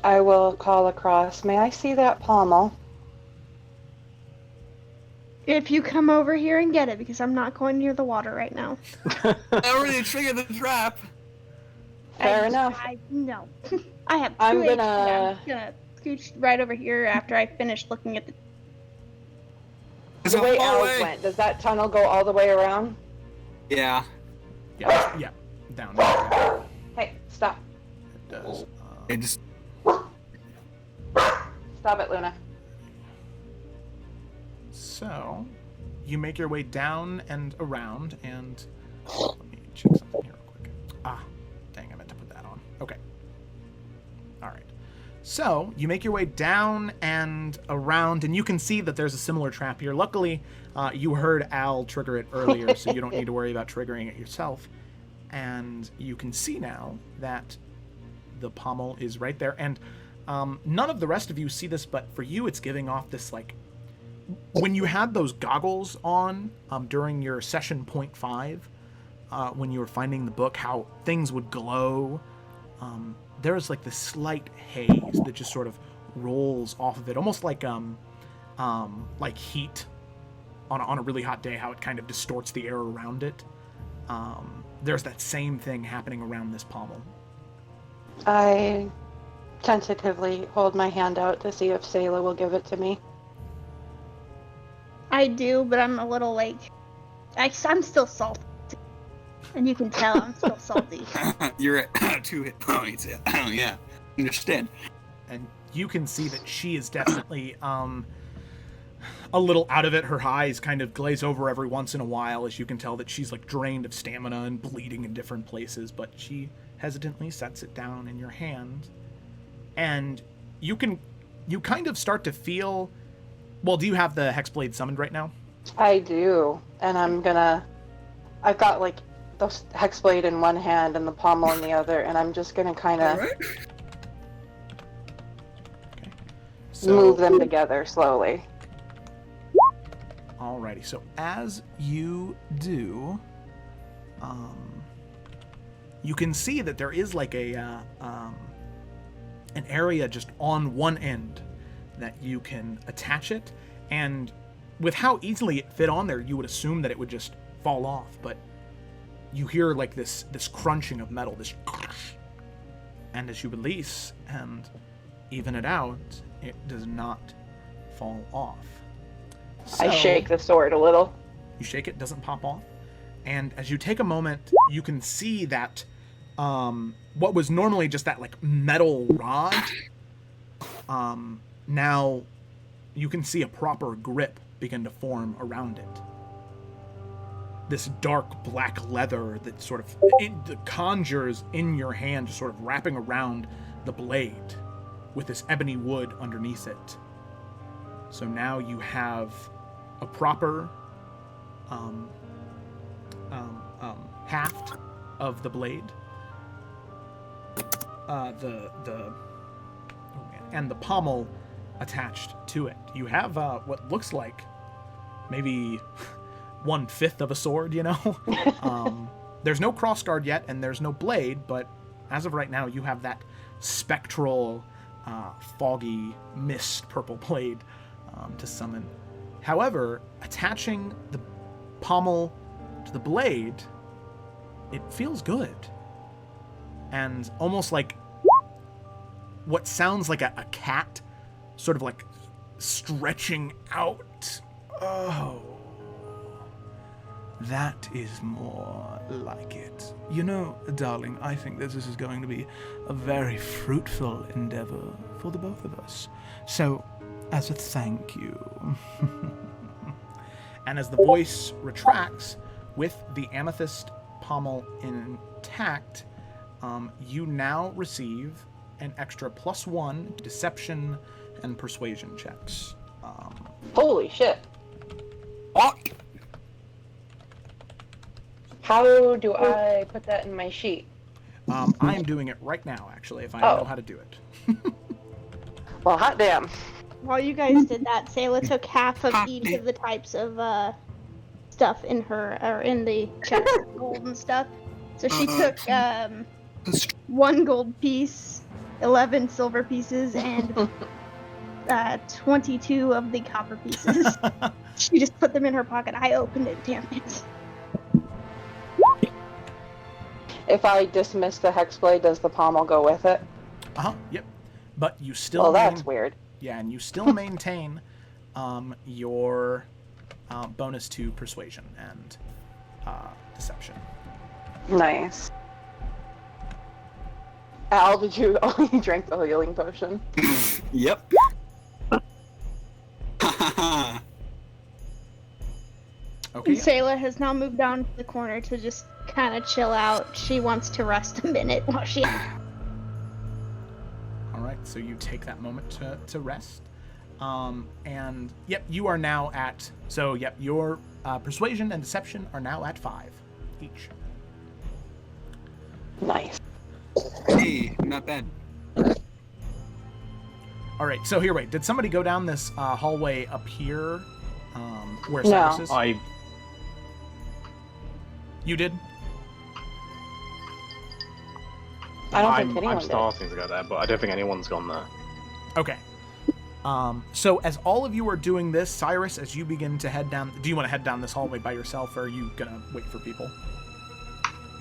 I will call across. May I see that pommel? If you come over here and get it, because I'm not going near the water right now. I already triggered the trap. Fair enough. No. I have 2 I'm HP. gonna- I'm gonna scooch right over here after I finish looking at the... There's The a way Al's hallway. went, does that tunnel go all the way around? Yeah. Yeah, down there. Hey, stop. It does. It just Stop it, Luna. So, you make your way down and around, and let me check something here real quick. Dang, I meant to put that on. Okay. All right. So, you make your way down and around, and you can see that there's a similar trap here. Luckily, you heard Al trigger it earlier, so you don't need to worry about triggering it yourself. And you can see now that the pommel is right there, and none of the rest of you see this, but for you, it's giving off this, like, when you had those goggles on during your session 0.5, when you were finding the book, how things would glow, there's like this slight haze that just sort of rolls off of it, almost like heat on a really hot day, how it kind of distorts the air around it. There's that same thing happening around this pommel. I tentatively hold my hand out to see if Sayla will give it to me. I do, but I'm a little like... I'm still salty. And you can tell I'm still salty. you're at 2 hit points. Oh yeah, understand. And you can see that she is definitely a little out of it. Her eyes kind of glaze over every once in a while, as you can tell that she's like drained of stamina and bleeding in different places, but she hesitantly sets it down in your hand. And you kind of start to feel... Well, do you have the Hexblade summoned right now? I do, and I've got like the Hexblade in one hand and the pommel in the other, and I'm just gonna kind of Alright. Okay. move them together slowly. Alrighty, so as you do, you can see that there is like an area just on one end that you can attach it, and with how easily it fit on there, you would assume that it would just fall off, but you hear like this crunching of metal, this, and as you release and even it out, it does not fall off. I So- shake the sword a little. You shake it, doesn't pop off. And as you take a moment, you can see that what was normally just that like metal rod, now you can see a proper grip begin to form around it. This dark black leather that sort of conjures in your hand, just sort of wrapping around the blade with this ebony wood underneath it. So now you have a proper haft of the blade, and the pommel attached to it. You have what looks like maybe 1/5 of a sword, you know? There's no crossguard yet, and there's no blade, but as of right now, you have that spectral, foggy mist purple blade to summon. However, attaching the pommel the blade, it feels good. And almost like what sounds like a cat sort of like stretching out. Oh, that is more like it. You know, darling, I think that this is going to be a very fruitful endeavor for the both of us. So, as a thank you. And as the voice retracts, with the amethyst pommel intact, you now receive an extra +1 deception and persuasion checks. Holy shit. Oh, How do I put that in my sheet? I am doing it right now, actually, if I know how to do it. Well, hot damn. While you guys did that, Sayla took half of each of the types of stuff in her, or in the chest, gold and stuff. So she took 1 gold piece, 11 silver pieces, and 22 of the copper pieces. She just put them in her pocket. I opened it, damn it. If I dismiss the hexblade, does the pommel go with it? Yep. But you still... Well, that's weird. Yeah, and you still maintain your bonus to persuasion and deception. Nice. Al, did you only drink the healing potion? yep. Okay. Sayla has now moved down to the corner to just kind of chill out. She wants to rest a minute while she... Alright, so you take that moment to rest. And, yep, you are now at... So, yep, your persuasion and deception are now at 5 each. Nice. Hey, not bad. Alright, so here, wait. Did somebody go down this hallway up here? Where No. Cyrus is? You did? I don't think anyone I'm did. starting to go there, but I don't think anyone's gone there. Okay. So as all of you are doing this, Cyrus, as you begin to head down... Do you want to head down this hallway by yourself, or are you going to wait for people?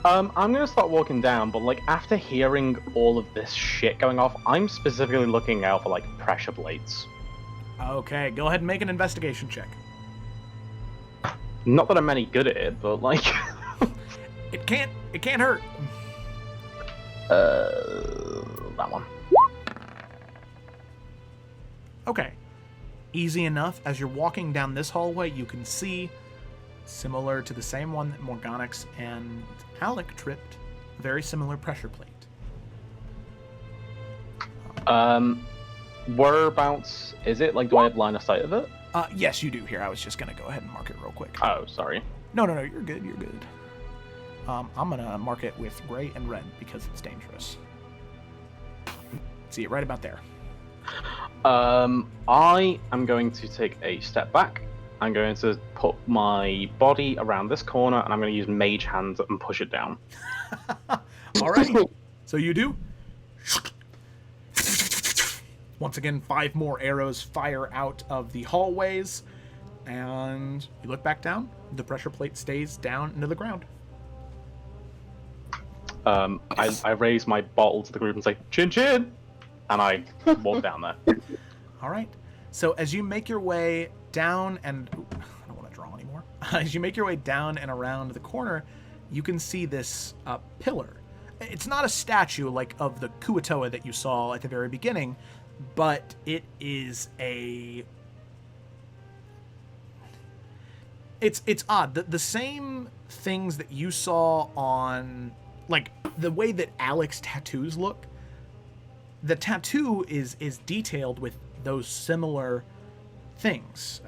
I'm gonna start walking down, but like after hearing all of this shit going off, I'm specifically looking out for like pressure plates. Okay, go ahead and make an investigation check. Not that I'm any good at it, but like It can't hurt. that one. Okay. Easy enough. As you're walking down this hallway, you can see, similar to the same one that Morganix and Alec tripped, very similar pressure plate. Whereabouts is it? Like, do I have line of sight of it? Yes, you do. Here, I was just gonna go ahead and mark it real quick. Oh, sorry. No, you're good, you're good. I'm gonna mark it with gray and red because it's dangerous. See it right about there. I am going to take a step back. I'm going to put my body around this corner, and I'm going to use Mage Hand and push it down. Alrighty. So you do. Once again, 5 more arrows fire out of the hallways, and you look back down. The pressure plate stays down into the ground. I raise my bottle to the group and say, "Chin chin," and I walk down there. All right. So as you make your way down and... I don't want to draw anymore. As you make your way down and around the corner, you can see this pillar. It's not a statue like of the Kuatoa that you saw at the very beginning, but it is a... It's odd. The same things that you saw on... Like, the way that Alec's tattoos look, the tattoo is detailed with those similar things.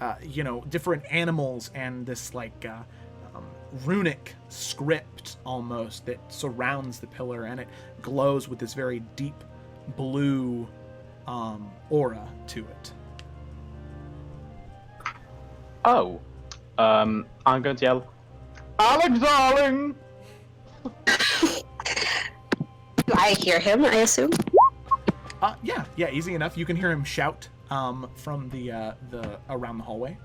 Different animals and this, like, runic script, almost, that surrounds the pillar, and it glows with this very deep blue aura to it. Oh. I'm going to yell, "Alex, darling!" I hear him, I assume. Yeah, easy enough. You can hear him shout from the around the hallway.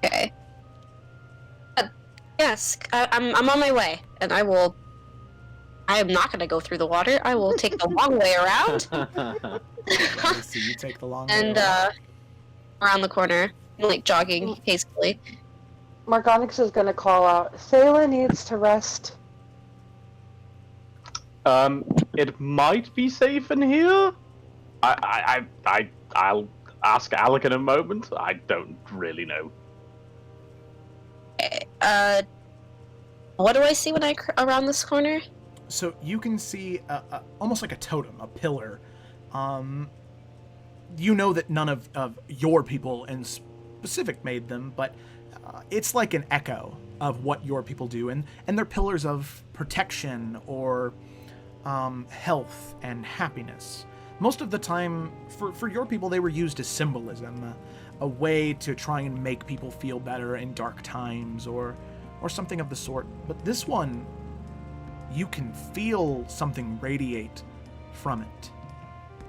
Okay. Yes, I'm on my way, and I am not going to go through the water. I will take the long way around. I see you take the long way And around. around the corner, like jogging hastily. Margonix is gonna call out, Sayla needs to rest. It might be safe in here. I'll ask Alec in a moment. I don't really know. What do I see when I around this corner? So you can see almost like a totem, a pillar. You know that none of your people in specific made them, but it's like an echo of what your people do, and they're pillars of protection or health and happiness. Most of the time, for your people, they were used as symbolism, a way to try and make people feel better in dark times or something of the sort. But this one, you can feel something radiate from it.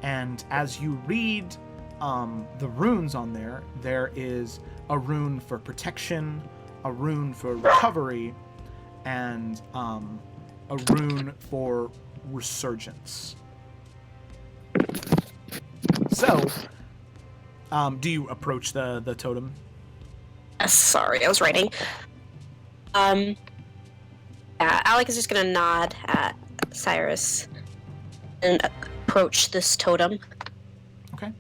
And as you read the runes on there, there is a rune for protection, a rune for recovery, and a rune for resurgence. So, do you approach the totem? Sorry, I was writing. Yeah, Alec is just gonna nod at Cyrus and approach this totem. Okay.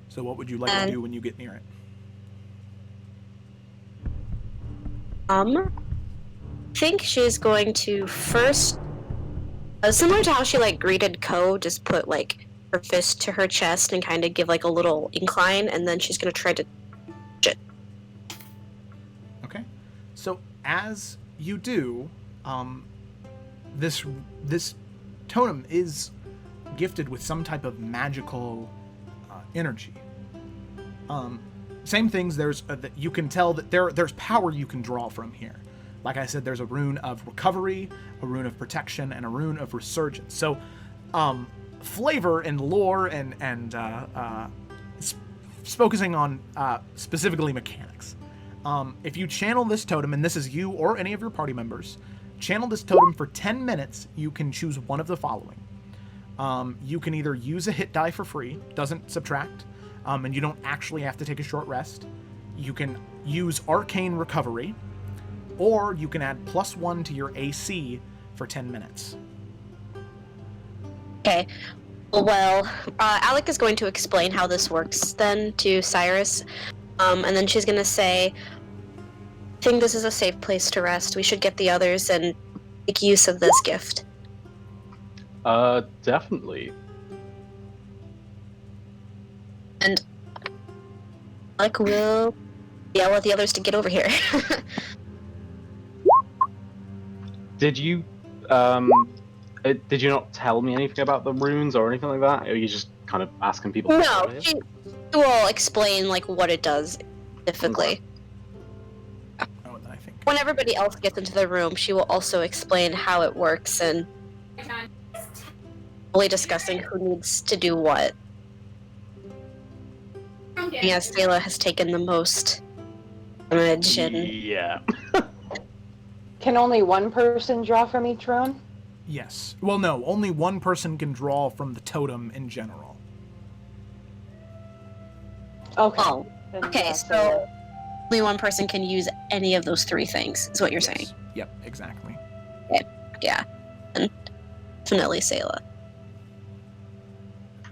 So what would you like to do when you get near it? I think she's going to first, similar to how she like greeted Ko, just put like her fist to her chest and kind of give like a little incline, and then she's gonna try to. Okay. So as you do, this totem is gifted with some type of magical energy. Same things. There's that you can tell that there's power you can draw from here. Like I said, there's a rune of recovery, a rune of protection, and a rune of resurgence. So, flavor and lore and focusing on specifically mechanics. If you channel this totem, and this is you or any of your party members, channel this totem for 10 minutes, you can choose one of the following. You can either use a hit die for free, doesn't subtract, and you don't actually have to take a short rest. You can use arcane recovery, or you can add +1 to your AC for 10 minutes. Okay. Well, Alec is going to explain how this works then to Cyrus, and then she's going to say, I think this is a safe place to rest. We should get the others and make use of this gift. Definitely. And Alec will yell at the others to get over here. Did you not tell me anything about the runes or anything like that? Or are you just kind of asking people? No, she will explain like what it does specifically. Oh, I think. When everybody else gets into the room, she will also explain how it works and really discussing who needs to do what. Yes, Sayla has taken the most damage and Yeah. Can only one person draw from each rune? Yes. Well, no, only one person can draw from the totem in general. Okay. oh, Then okay, yeah, so only one person can use any of those three things, is what you're saying. Yep, exactly. Yeah, and definitely Sayla.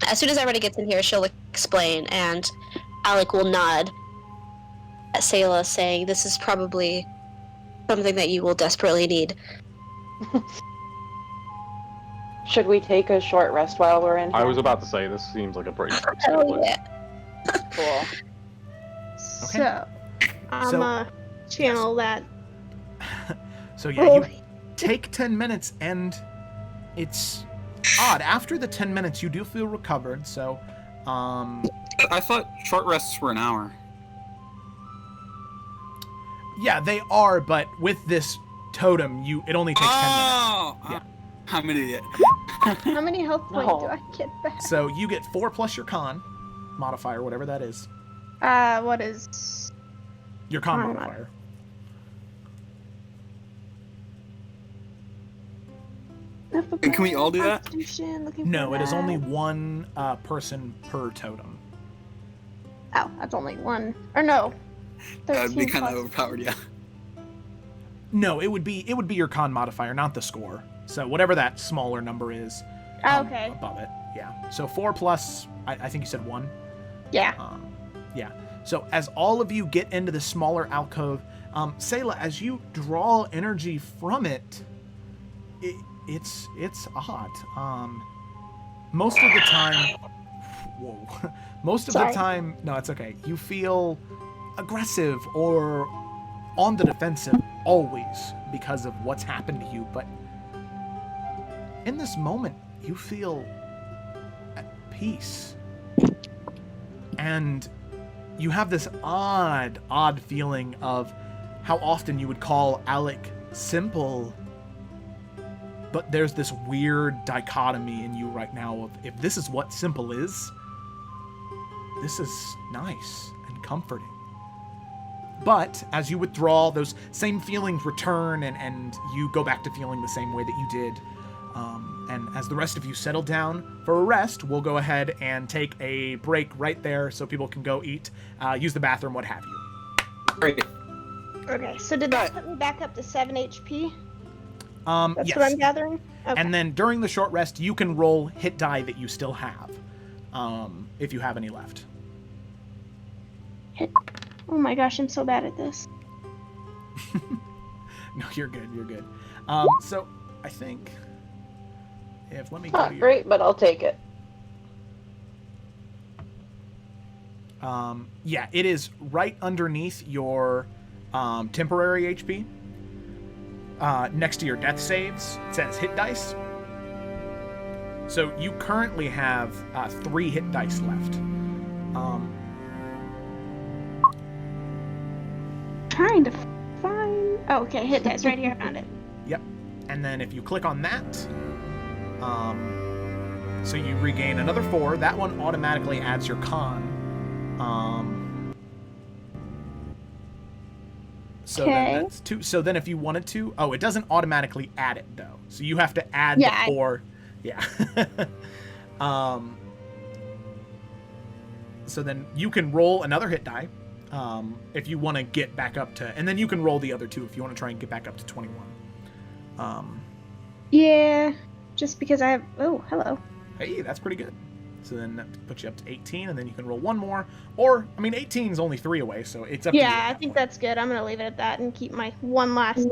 As soon as everybody gets in here, she'll explain, and Alec will nod at Sayla, saying, "This is probably something that you will desperately need." Should we take a short rest while we're in here? I was about to say, this seems like a pretty Oh straightforward place. yeah. Cool. So, I'm So- channel that. So yeah, you take 10 minutes, and it's odd. After the 10 minutes, you do feel recovered, so, I thought short rests were an hour. yeah, they are, but with this totem, it only takes 10 minutes. Oh! Yeah. I'm an idiot. How many health points No. do I get back? So you get 4 plus your con modifier, whatever that is. What is? Your con Con modifier. Alphabet, Can we all do that? Constitution, looking for No, it is that. only one person per totem. Oh, that's only one. Or no. That would be 13 kind of plus- overpowered, yeah. No, it would be your con modifier, not the score. So whatever that smaller number is Okay. above it. Yeah. So 4 plus, I think you said 1. Yeah. Yeah. So as all of you get into the smaller alcove, Sayla, as you draw energy from it, it's odd. Most of the time, whoa. Most of Sorry. the time, no, it's okay. You feel aggressive or on the defensive always because of what's happened to you, but in this moment, you feel at peace. And you have this odd feeling of how often you would call Alec simple, but there's this weird dichotomy in you right now of if this is what simple is, this is nice and comforting. But as you withdraw, those same feelings return and you go back to feeling the same way that you did. And as the rest of you settle down for a rest, we'll go ahead and take a break right there so people can go eat, use the bathroom, what have you. Great. Okay, so did that put me back up to 7 HP? That's Yes. what I'm gathering? Okay. And then during the short rest, you can roll hit die that you still have, if you have any left. Oh my gosh, I'm so bad at this. No, you're good. You're good. So I think let me go Not to your, great, but I'll take it. yeah, it is right underneath your temporary HP. Next to your death saves, it says hit dice. So you currently have 3 hit dice left. Trying to find... Oh, okay, hit dice right here. I found it. Yep. And then if you click on that, so you regain another 4. That one automatically adds your con. So then Okay. that's 2. So then if you wanted to, it doesn't automatically add it though. So you have to add Yeah, the 4. Yeah. So then you can roll another hit die. If you want to get back up to, and then you can roll the other 2 if you want to try and get back up to 21. Yeah, just because I have... Oh, hello. Hey, that's pretty good. So then that puts you up to 18, and then you can roll 1 more. Or, 18 is only 3 away, so it's up to you. Yeah, I think that's good. I'm going to leave it at that and keep my one last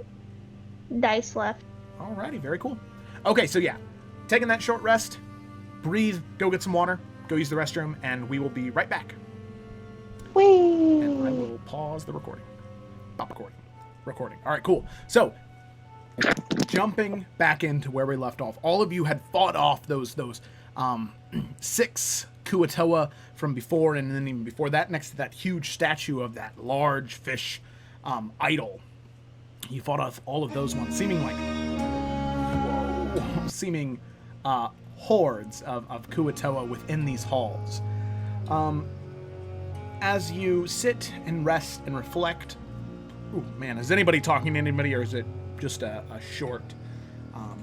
dice left. Alrighty, very cool. Okay, so yeah, taking that short rest, breathe, go get some water, go use the restroom, and we will be right back. Whee! And I will pause the recording. Stop recording. Recording. All right, cool. So, jumping back into where we left off, all of you had fought off those 6 Kuatoa from before, and then even before that, next to that huge statue of that large fish idol. You fought off all of those ones, seeming like hordes of Kuatoa within these halls. As you sit and rest and reflect, ooh, man, is anybody talking to anybody, or is it just a short,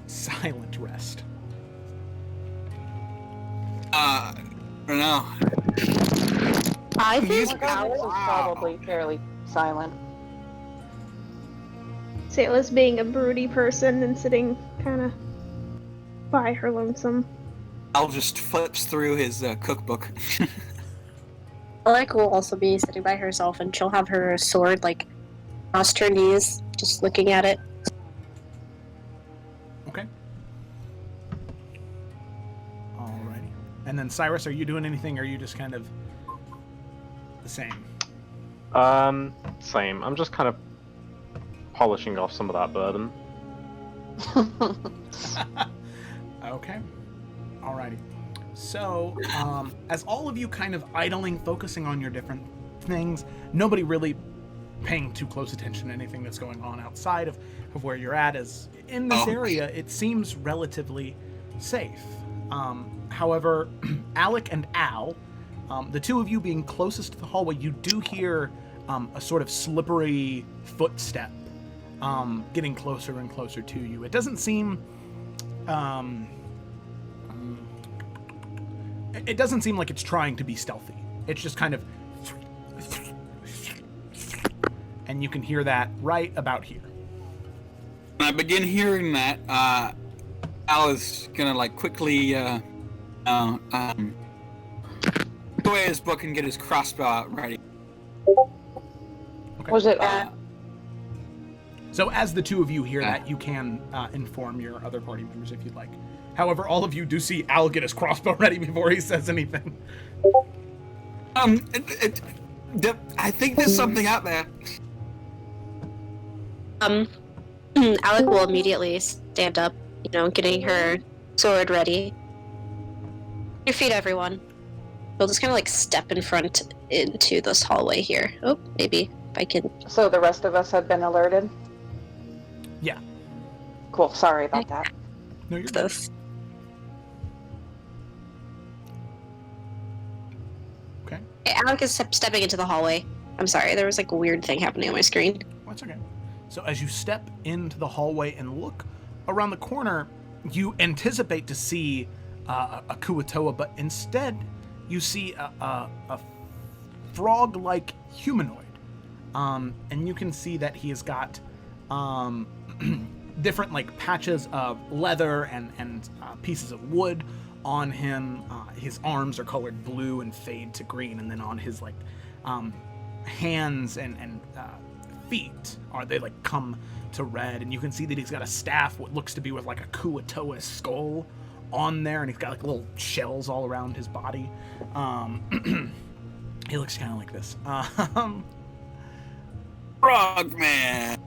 silent rest? I don't know. I Music think is Alex is Wow. probably fairly silent. Sayla's being a broody person and sitting kind of by her lonesome. Al just flips through his cookbook. Alec will also be sitting by herself, and she'll have her sword crossed her knees, just looking at it. Okay. Alrighty. And then Cyrus, are you doing anything, or are you just kind of the same? Same. I'm just kind of polishing off some of that burden. Okay. Alrighty. So, as all of you kind of idling, focusing on your different things, nobody really paying too close attention to anything that's going on outside of where you're at, as in this area, it seems relatively safe. However, Alec and Al, the 2 of you being closest to the hallway, you do hear a sort of slippery footstep getting closer and closer to you. It doesn't seem It doesn't seem like it's trying to be stealthy. It's just kind of, and you can hear that right about here. When I begin hearing that, Al is gonna like quickly put away his book and get his crossbow out ready. Okay. Was it? So as the two of you hear that, you can inform your other party members if you'd like. However, all of you do see Al get his crossbow ready before he says anything. I think there's something out there. Alec will immediately stand up, getting her sword ready. Your feet, everyone. We'll just kind of like step in front into this hallway here. Oh, maybe if I can. So the rest of us have been alerted? Yeah. Cool, sorry about that. No, you're good. This. Okay. Alec is stepping into the hallway. I'm sorry, there was like a weird thing happening on my screen. That's okay. So as you step into the hallway and look around the corner, you anticipate to see a Kuatoa, but instead you see a frog-like humanoid. And you can see that he has got different like patches of leather and pieces of wood on him. His arms are colored blue and fade to green, and then on his like hands and feet they like come to red, and you can see that he's got a staff, what looks to be with like a Kuatoa skull on there, and he's got like little shells all around his body. He looks kind of like this. Frogman.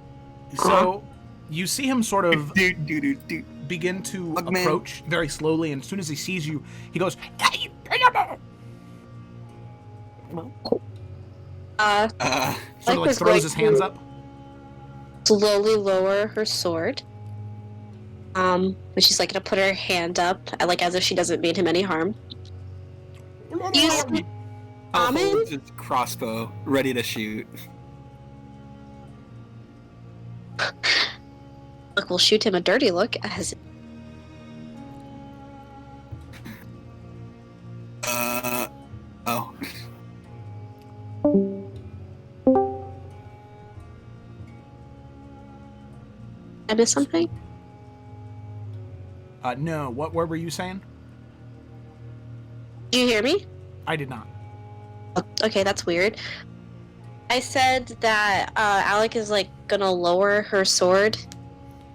So you see him sort of begin to Frogman. approach very slowly, and as soon as he sees you, he goes, sort of like throws his hands up. Slowly lower her sword. And she's like gonna put her hand up, like as if she doesn't mean him any harm. Use Al common? holds his crossbow, ready to shoot. Look, we'll shoot him a dirty look as Oh. I missed something. No, what were you saying? Did you hear me? I did not. Okay, that's weird. I said that Alec is like gonna lower her sword,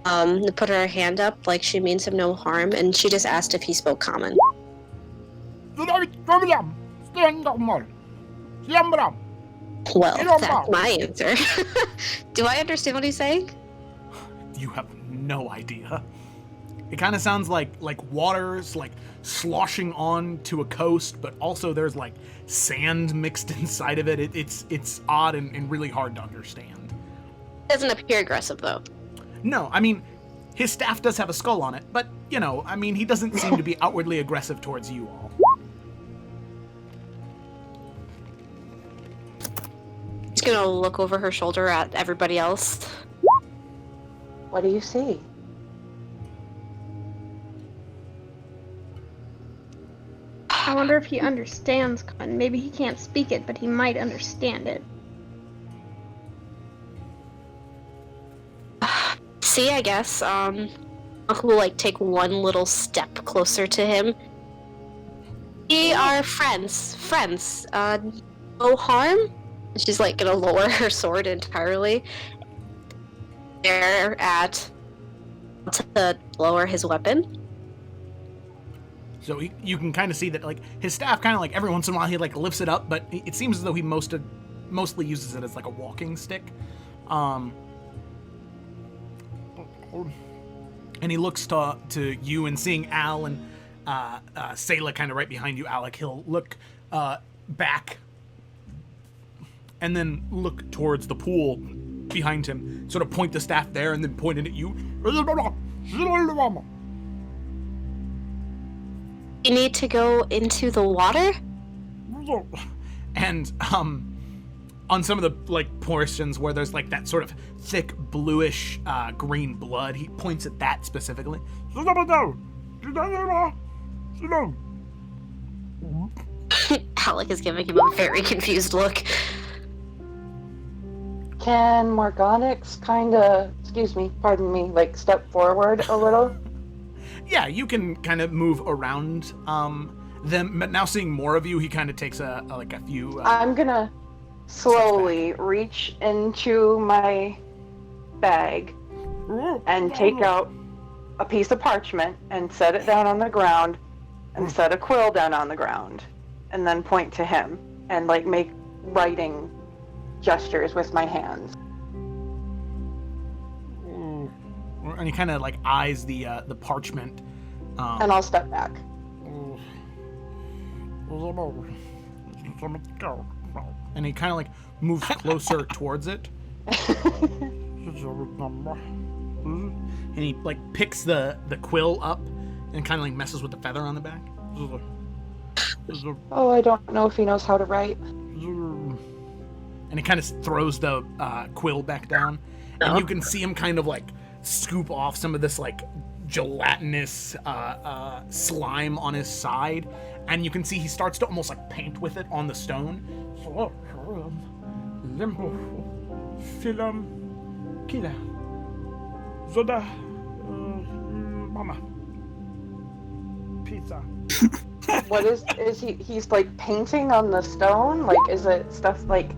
to put her hand up like she means him no harm, and she just asked if he spoke common. Well, that's my answer. Do I understand what he's saying? You have no idea. It kind of sounds like water's like sloshing on to a coast, but also there's like sand mixed inside of it. It's odd and really hard to understand. Doesn't appear aggressive though. No, I mean, his staff does have a skull on it, but I mean, he doesn't seem to be outwardly aggressive towards you all. He's gonna look over her shoulder at everybody else. What do you see? I wonder if he understands common. Maybe he can't speak it, but he might understand it. See, I guess, Uncle will like take one little step closer to him. We are friends. No harm? She's like gonna lower her sword entirely. Stare at to lower his weapon. So you can kind of see that like his staff kind of like every once in a while he like lifts it up, but it seems as though he mostly uses it as like a walking stick. And he looks to you, and seeing Al and Sayla kind of right behind you, Alec, he'll look back and then look towards the pool behind him, sort of point the staff there, and then point it at you. You need to go into the water? And on some of the like portions where there's like that sort of thick bluish green blood, he points at that specifically. Alec is giving him a very confused look. Can Morgonix pardon me, like step forward a little? Yeah, you can kind of move around them, but now seeing more of you, he kind of takes a few. I'm gonna slowly reach into my bag and take out a piece of parchment and set it down on the ground and set a quill down on the ground and then point to him and like make writing gestures with my hands. And he kind of like eyes the parchment. And I'll step back. And he kind of like moves closer towards it. And he like picks the quill up and kind of like messes with the feather on the back. Oh, I don't know if he knows how to write. And he kind of throws the quill back down. And you can see him kind of like scoop off some of this like gelatinous slime on his side. And you can see he starts to almost like paint with it on the stone. Mama. Pizza. What is he's like painting on the stone? Like, is it stuff like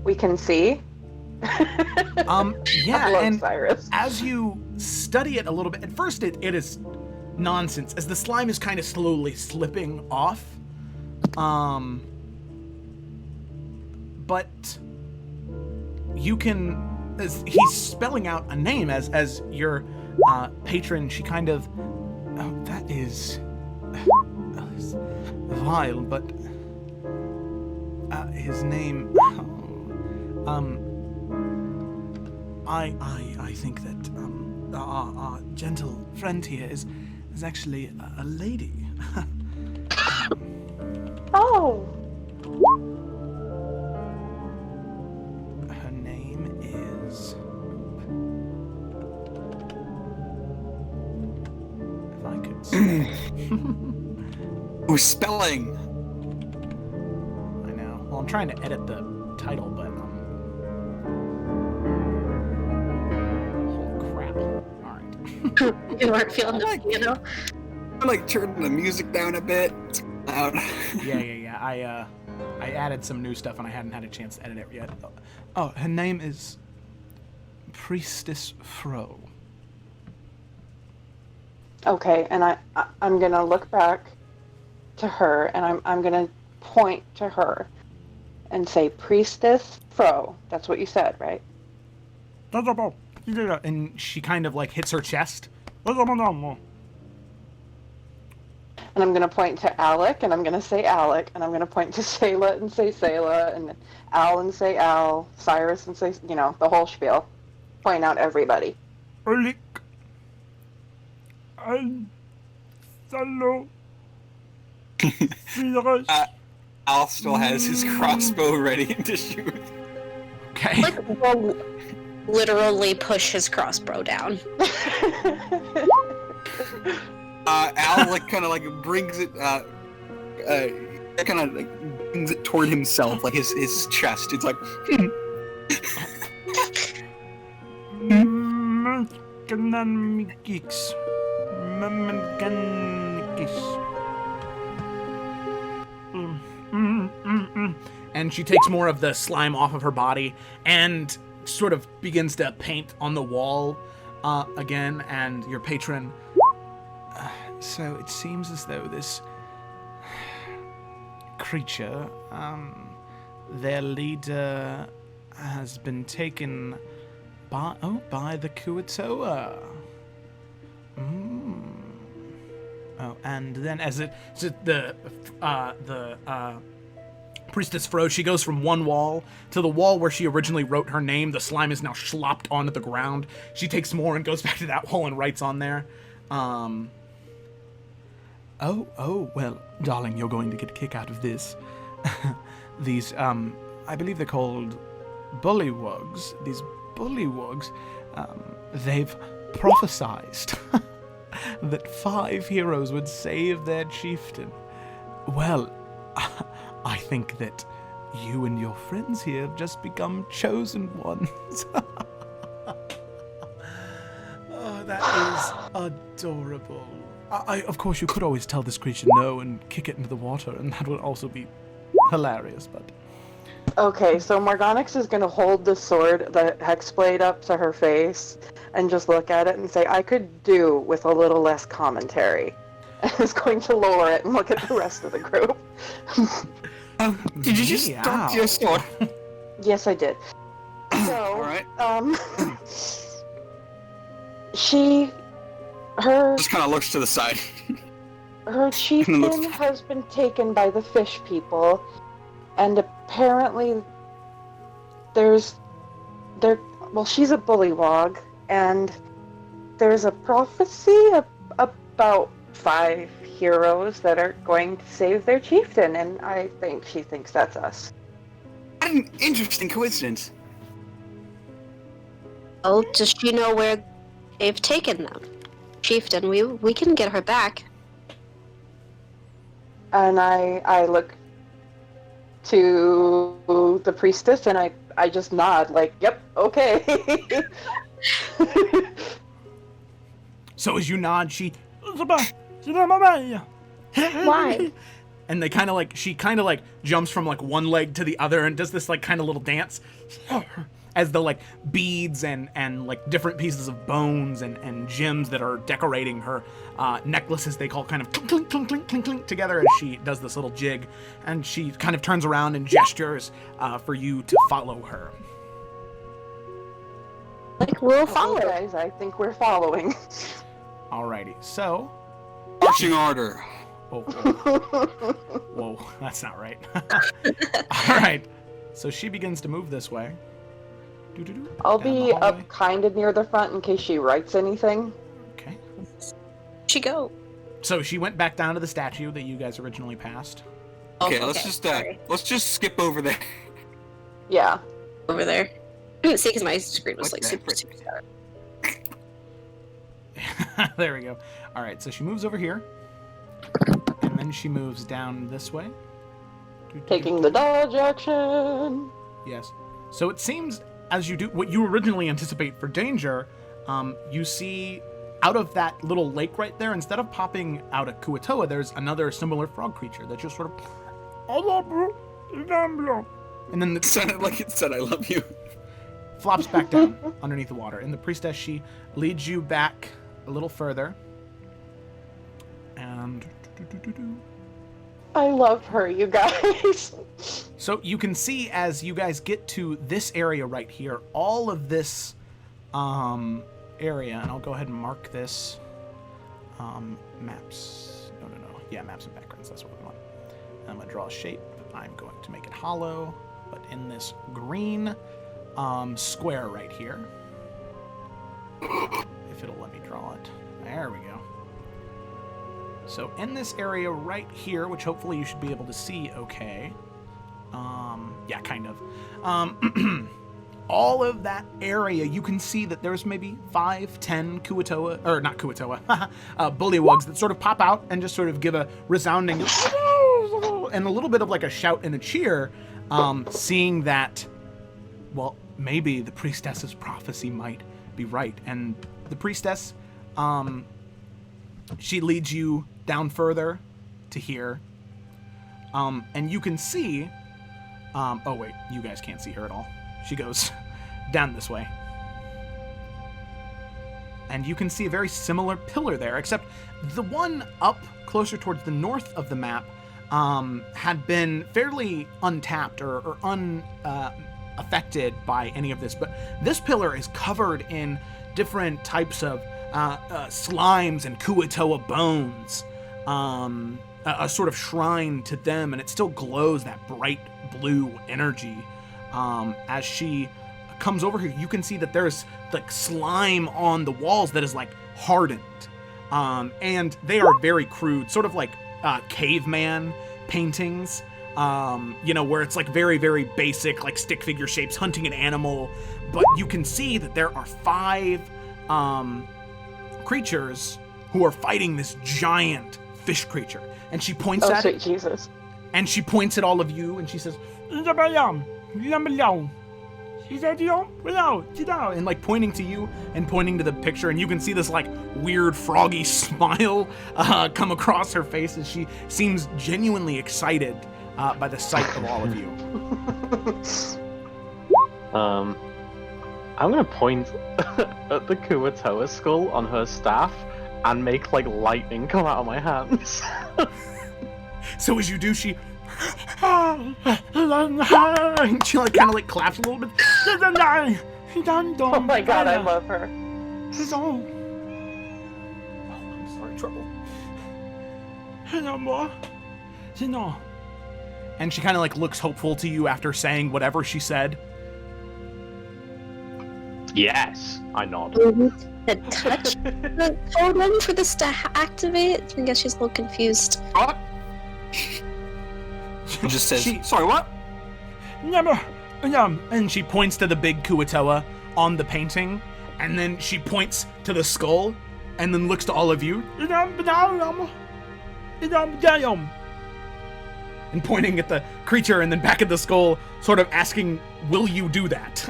we can see? Yeah, and Cyrus. as you study it a little bit, at first it is nonsense, as the slime is kind of slowly slipping off. But you can, as he's spelling out a name as your patron, she kind of, oh, that is vile, but his name, I think that our gentle friend here is actually a lady. Oh. Her name is. If I could spell. Ooh, spelling. I know. Well, I'm trying to edit the title, but holy crap! All right. You weren't feeling the piano. I like turning the music down a bit. It's loud. Yeah. I added some new stuff and I hadn't had a chance to edit it yet. Oh, her name is Priestess Fro. Okay, and I'm gonna look back to her and I'm gonna point to her and say, Priestess Fro. That's what you said, right? And she kind of like hits her chest. And I'm gonna point to Alec and I'm gonna say Alec, and I'm gonna point to Selah and say Selah, and Al and say Al, Cyrus and say, the whole spiel. Point out everybody. Erlich. Al. Salo. Al still has his crossbow ready to shoot. Okay. Like, will literally push his crossbow down. Al like kind of like brings it, kind of like brings it toward himself, like his chest. It's like. And she takes more of the slime off of her body and sort of begins to paint on the wall again. And your patron. So it seems as though this creature, their leader, has been taken by the Kuatoa. Oh, and then as the Priestess Fro, she goes from one wall to the wall where she originally wrote her name. The slime is now slopped onto the ground. She takes more and goes back to that wall and writes on there. Oh, well, darling, you're going to get a kick out of this. These, I believe they're called bullywugs. These bullywugs, they've prophesized that 5 heroes would save their chieftain. Well, I think that you and your friends here have just become chosen ones. Oh, that is adorable. Of course, you could always tell this creature no and kick it into the water, and that would also be hilarious, but... Okay, so Morgonix is going to hold the sword, the hexblade, up to her face and just look at it and say, I could do with a little less commentary. And is going to lower it and look at the rest of the group. Did you just drop your sword? Yes, I did. So, Alright. Her Just kind of looks to the side. chieftain has been taken by the fish people, and apparently she's a bullywog, and there's a prophecy about 5 heroes that are going to save their chieftain, and I think she thinks that's us. What an interesting coincidence. Oh, does she know where they've taken them? Chieftain, we can get her back. And I look to the priestess and I just nod like, yep, okay. So as you nod, she... Why? And they kind of like... She kind of like jumps from like one leg to the other and does this like kind of little dance. As the like beads and like different pieces of bones and gems that are decorating her necklaces, they call kind of clink, clink, clink, clink, clink, clink together as she does this little jig. And she kind of turns around and gestures for you to follow her. Like, we'll follow. Okay, guys, I think we're following. Alrighty, so... Marching order. Oh, whoa, that's not right. Alright, so she begins to move this way. Doo-doo-doo, I'll down the be hallway. up kind of near the front in case she writes anything. Okay. She go. So she went back down to the statue that you guys originally passed. Okay, Oh, let's just skip over there. Yeah. over there. I couldn't see because my screen was What like the super, frick? super dark. There we go. Alright, so she moves over here. And then she moves down this way. Doo-doo-doo. Taking the dodge action. Yes. So it seems as you do what you originally anticipate for danger, you see out of that little lake right there, instead of popping out a Kuatoa, there's another similar frog creature that just sort of... And then It sounded like it said, I love you. flops back down underneath the water. And the priestess, she leads you back a little further. And... I love her, you guys. So you can see as you guys get to this area right here, all of this area, and I'll go ahead and mark this. Maps. No. Yeah, maps and backgrounds. That's what we want. I'm going to draw a shape. I'm going to make it hollow, but in this green square right here. If it'll let me draw it. There we go. So in this area right here, which hopefully you should be able to see okay. Yeah, kind of. All of that area, you can see that there's maybe 5, 10 Kuatoa, or not Kuatoa, bullywugs that sort of pop out and just sort of give a resounding and a little bit of like a shout and a cheer, seeing that, well, maybe the priestess's prophecy might be right. And the priestess, she leads you down further to here. And you can see, oh wait, you guys can't see her at all. She goes down this way. And you can see a very similar pillar there, except the one up closer towards the north of the map had been fairly untapped or unaffected by any of this. But this pillar is covered in different types of slimes and Kuatoa bones, a sort of shrine to them, and it still glows that bright blue energy. As she comes over here, you can see that there's like slime on the walls that is like hardened, and they are very crude, sort of like caveman paintings, where it's like very, very basic, like stick figure shapes, hunting an animal. But you can see that there are 5 creatures who are fighting this giant fish creature. And she points at sweet it. Jesus. And she points at all of you and she says, and like pointing to you and pointing to the picture, and you can see this like weird froggy smile come across her face as she seems genuinely excited by the sight of all of you. I'm gonna point at the Kuatoa skull on her staff and make like lightning come out of my hands. So as you do, she she like kind of like claps a little bit. Oh my god, I love her. Oh, I'm sorry, trouble. And she kind of like looks hopeful to you after saying whatever she said. Yes, I nod. The touch the totem for this to activate? I guess she's a little confused. What? It just says, sorry, what? And she points to the big Kuatoa on the painting, and then she points to the skull, and then looks to all of you. And pointing at the creature and then back at the skull, sort of asking, will you do that?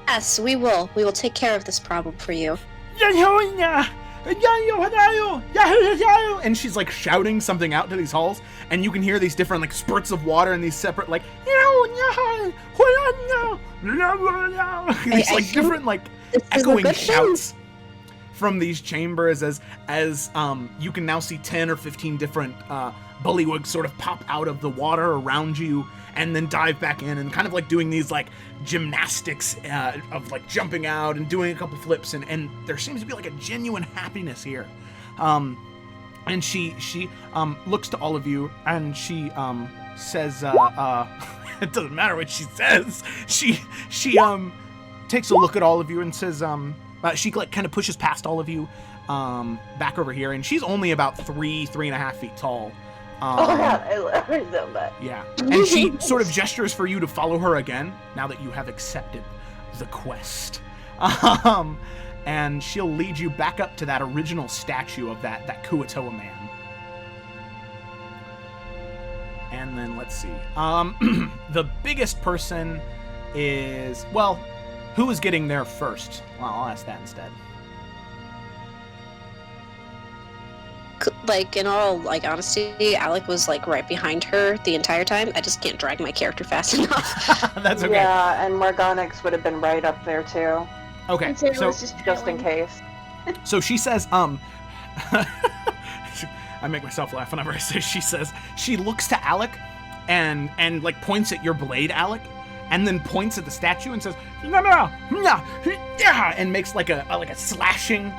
Yes, we will. We will take care of this problem for you. And she's like shouting something out to these halls, and you can hear these different like spurts of water and these separate like these like different like echoing shouts from these chambers as you can now see 10 or 15 different bullywugs sort of pop out of the water around you and then dive back in and kind of like doing these like gymnastics of like jumping out and doing a couple flips, and there seems to be like a genuine happiness here. And she looks to all of you and she says it doesn't matter what she says. She takes a look at all of you and says she like kind of pushes past all of you back over here, and she's only about 3.5 feet tall. Oh my god, I love her so much. Yeah, and she sort of gestures for you to follow her again, now that you have accepted the quest. And she'll lead you back up to that original statue of that Kuatoa man. And then, let's see. The biggest person is, well, who is getting there first? Well, I'll ask that instead. Like, in all like honesty, Alec was like right behind her the entire time. I just can't drag my character fast enough. That's okay. Yeah, and Morgonix would have been right up there too. Okay, I'd say it so was Just in case. so she says, I make myself laugh whenever I say she says. She looks to Alec and like points at your blade, Alec, and then points at the statue and says, and makes like a slashing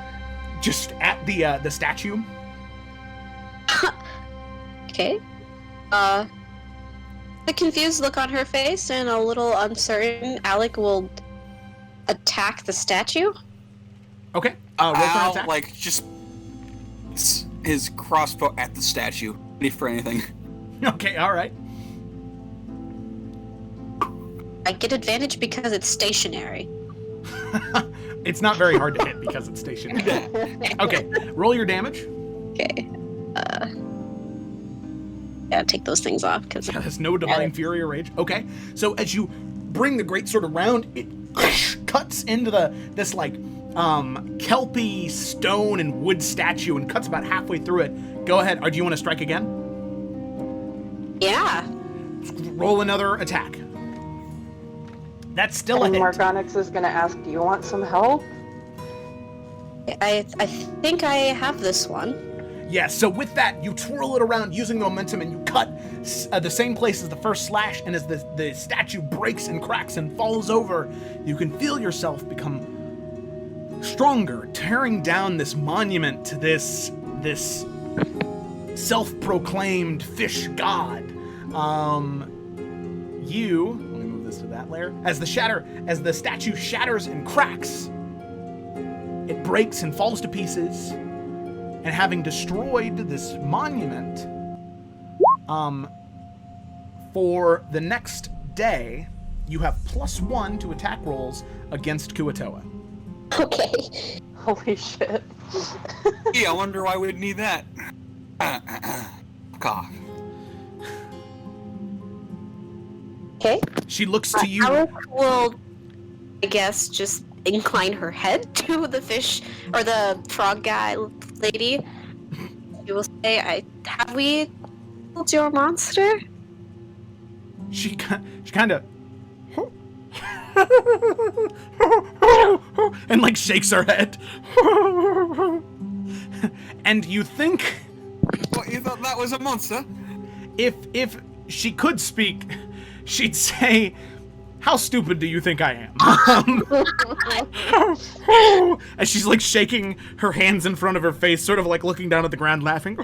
just at the statue. Okay. A confused look on her face and a little uncertain, Alec will attack the statue. Okay. Roll for an Al, attack. like, just his crossbow at the statue, ready for anything. Okay, all right. I get advantage because it's stationary. It's not very hard to hit because it's stationary. Okay, roll your damage. Okay. Yeah, take those things off because There's no divine fury or rage. Okay, so as you bring the great sword around, it cuts into this like kelpy stone and wood statue and cuts about halfway through it. Go ahead. Or do you want to strike again? yeah. Roll another attack. That's still a And hit. Morgonix is gonna ask, do you want some help? I think I have this one. Yeah, so with that, you twirl it around using the momentum and you cut the same place as the first slash, and as the statue breaks and cracks and falls over, you can feel yourself become stronger, tearing down this monument to this self-proclaimed fish god. Let me move this to that layer. As the statue shatters and cracks, it breaks and falls to pieces. And having destroyed this monument, For the next day, you have +1 to attack rolls against Kuatoa. Okay. Holy shit. Gee, I wonder why we'd need that. Cough. Okay. She looks to you. Alec will, I guess, just incline her head to the fish or the frog guy lady. She will say, have we killed your monster? She kind of and like shakes her head. And you think, What, you thought that was a monster? if she could speak, she'd say, "How stupid do you think I am?" As she's like shaking her hands in front of her face, sort of like looking down at the ground, laughing.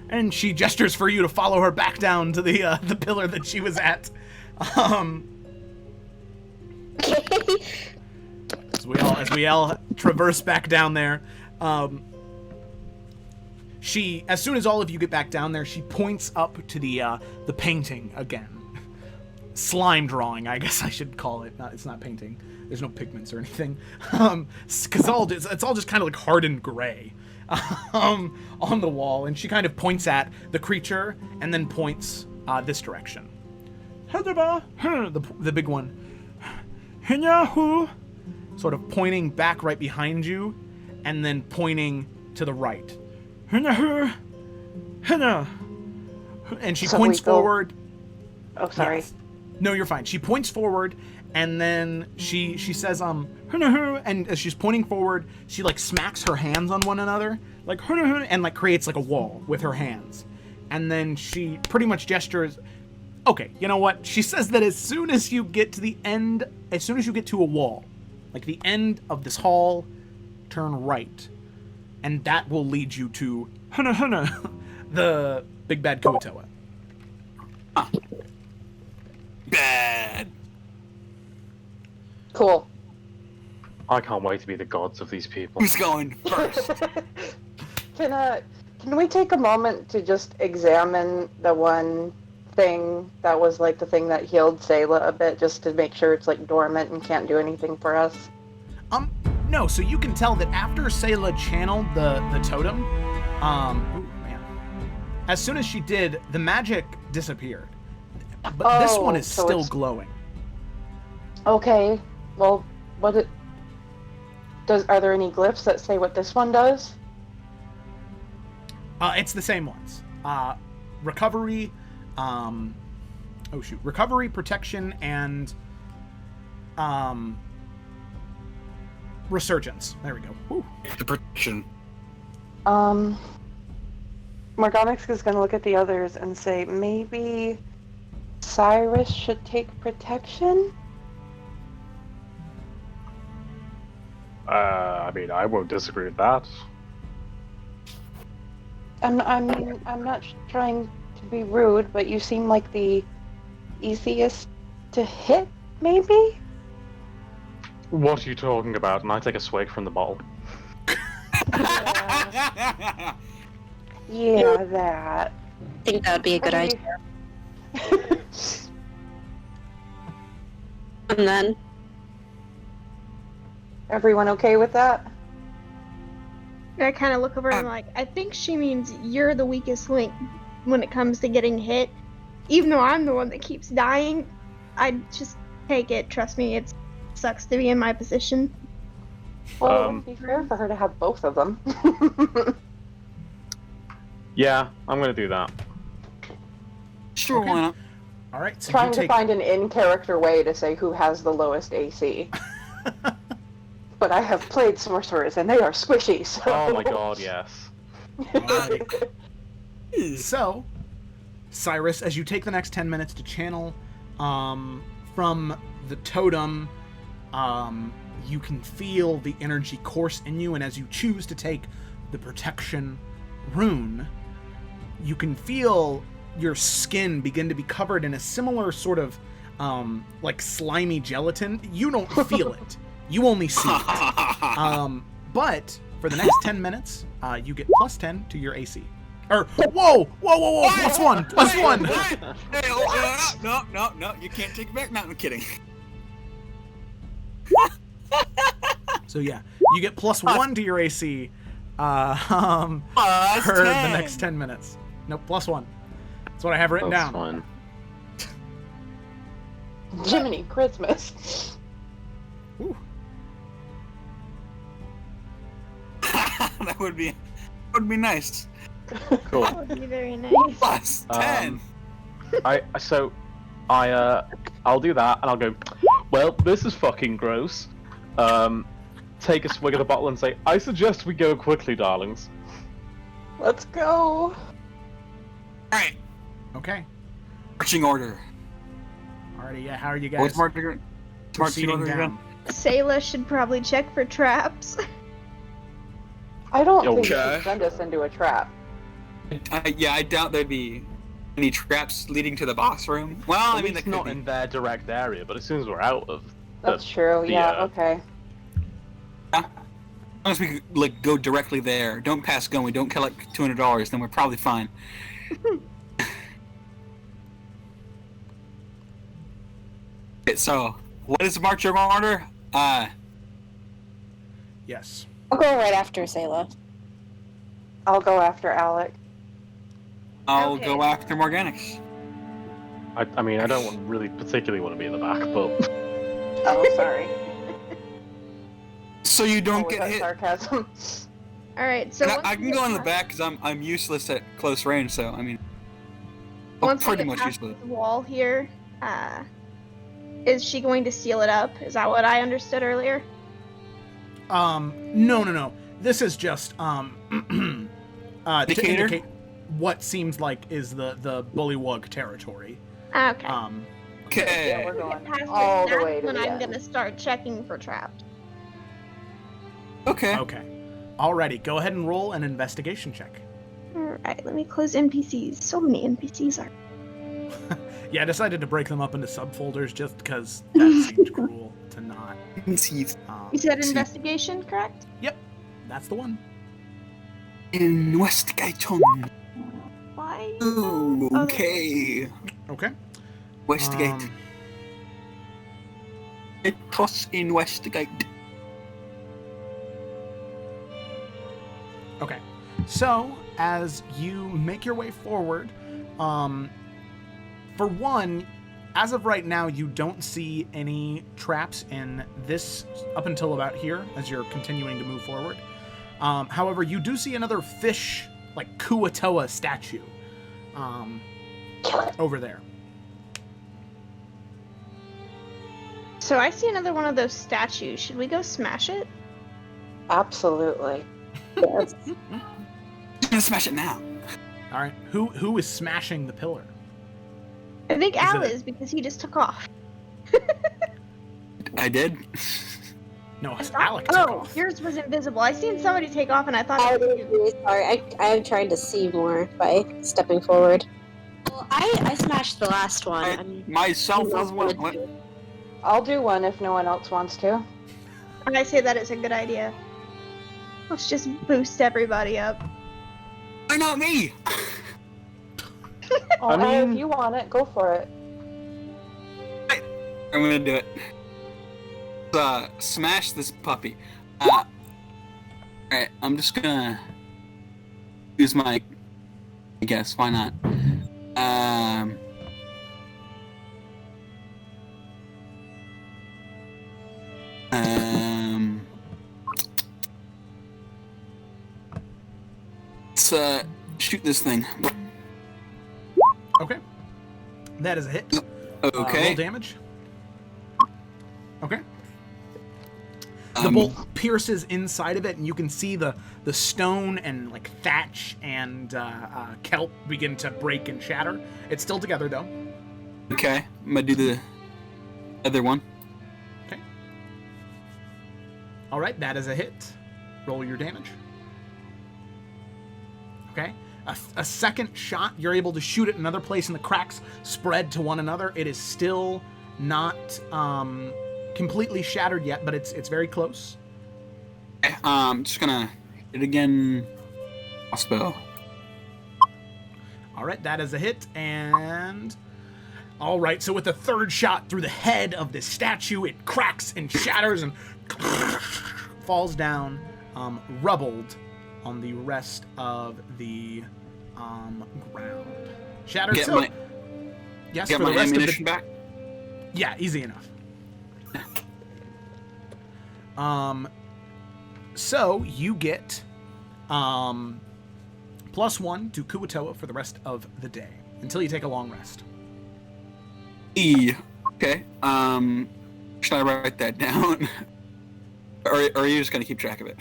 And she gestures for you to follow her back down to the pillar that she was at. As we all traverse back down there, she, as soon as all of you get back down there, she points up to the painting again. Slime drawing, I guess I should call it. It's not painting. There's no pigments or anything. Because it's all just kind of like hardened gray on the wall. And she kind of points at the creature and then points this direction. The big one. Sort of pointing back right behind you and then pointing to the right. And she points forward. Oh, sorry. Yes. No, you're fine. She points forward, and then she says, and as she's pointing forward, she like smacks her hands on one another, like, and like creates like a wall with her hands. And then she pretty much gestures, okay, you know what? She says that as soon as you get to the end, as soon as you get to a wall, like the end of this hall, turn right. And that will lead you to the big bad Kuatoa. Bad. Cool. I can't wait to be the gods of these people. Who's going first? Can we take a moment to just examine the one thing that was like the thing that healed Sayla a bit, just to make sure it's like dormant and can't do anything for us? No, so you can tell that after Sayla channeled the totem, as soon as she did, the magic disappeared. But this one is so still it's glowing. Okay. Well, are there any glyphs that say what this one does? It's the same ones. Recovery, recovery, protection, and resurgence. There we go. Woo. The protection. Morgonix is going to look at the others and say, maybe Cyrus should take protection? I mean, I won't disagree with that. I'm not trying to be rude, but you seem like the easiest to hit, maybe? What are you talking about? And I take a swig from the bottle. Yeah, that. I think that would be a good idea. And then? Everyone okay with that? I kind of look over and I'm like, I think she means you're the weakest link when it comes to getting hit. Even though I'm the one that keeps dying, I just take it. Trust me, it sucks to be in my position. Well, it would be fair for her to have both of them. Yeah, I'm gonna do that. Sure, why not? All right. So Trying to find an in-character way to say who has the lowest AC. But I have played sorcerers, and they are squishy, so... Oh my god, yes. So, Cyrus, as you take the next 10 minutes to channel from the totem, you can feel the energy course in you, and as you choose to take the protection rune, you can feel your skin begin to be covered in a similar sort of like slimy gelatin. You don't feel it. You only see it. But For the next 10 minutes, you get plus 10 to your AC. Or, whoa! Plus 1! Plus 1! Hey, no, you can't take it back. No, I'm kidding. So yeah, you get plus 1 to your AC Plus for 10. the next 10 minutes. Nope, plus 1. That's what I have written That's down. fine. Jiminy Christmas. Ooh. That would be nice. Cool. That would be very nice. Plus 10. I'll do that, and I'll go, well, this is fucking gross. Take a swig of the bottle and say, I suggest we go quickly, darlings. Let's go. Alright, Okay. marching order. Alrighty, yeah, how are you guys What's marching proceeding order down? again? Sayla should probably check for traps. I don't think you Okay. should send us into a trap. I doubt there'd be any traps leading to the boss room. Well, I mean, it's that not could be. in their direct area, but as soon as we're out of That's true. Yeah. the, Okay. As long as we could, like, go directly there, don't pass go, we don't collect $200, then we're probably fine. Okay, so, what is the marching order? Yes. I'll go right after Sayla. I'll go after Alec. I'll Okay. go after Morganix. I mean, I don't really particularly want to be in the back, but Oh, sorry. So you don't Oh, was get that hit. sarcasm? Alright, so And once I we can get go in the past- back because I'm useless at close range, so I mean, I'm Once we pretty get much past useless. the wall here, is she going to seal it up? Is that what I understood earlier? No. This is just to Indicator? indicate what seems like is the Bullywug territory. Okay. Yeah, Okay. we're Get going past all it, the that's way to when the I'm end. gonna start checking for traps. Okay. Okay. Alrighty, go ahead and roll an investigation check. Alright, let me close NPCs. So many NPCs are. Yeah, I decided to break them up into subfolders just because that seemed cruel to not. NPCs. You said See. investigation, correct? That's the one. Investigation. Why? Ooh, Oh, okay. Okay. Investigate. Um, Let us investigate. Okay. So, as you make your way forward, for one, as of right now, you don't see any traps in this up until about here as you're continuing to move forward. However, you do see another fish, like Kuatoa statue, over there. So I see another one of those statues. Should we go smash it? Absolutely. Yes. I'm gonna smash it now. All right. Who is smashing the pillar? I think Is Al it- is because he just took off. I did. No, I thought- Alec took oh, off. yours was invisible. I seen somebody take off and I thought I it was would you. be sorry. I'm trying to see more by stepping forward. Well, I smashed the last one. I'm Myself who as knows well. what What? it's- I'll do one if no one else wants to. And I say that is a good idea. Let's just boost everybody up. Why not me? Oh, I Al, mean- if you want it, go for it. I'm gonna do it. Smash this puppy. Alright, I'm just gonna use my. I guess why not? Let's shoot this thing. Okay. That is a hit. Roll Okay. damage. Okay. The Um, bolt pierces inside of it, and you can see the stone and like thatch and kelp begin to break and shatter. It's still together though. Okay, I'm gonna do the other one. Okay. All right, that is a hit. Roll your damage. Okay. A second shot, you're able to shoot it in another place, and the cracks spread to one another. It is still not completely shattered yet, but it's very close. Okay, just gonna It again. Crossbow. All right, that is a hit, and all right. So with the third shot through the head of this statue, it cracks and shatters and falls down, rubbled on the rest of the ground. Shattered. Get so, my yes, get for my the rest of ammunition the back. yeah, easy enough. So you get +1 to Kuwatoa for the rest of the day until you take a long rest. Okay. Should I write that down, or are you just gonna keep track of it?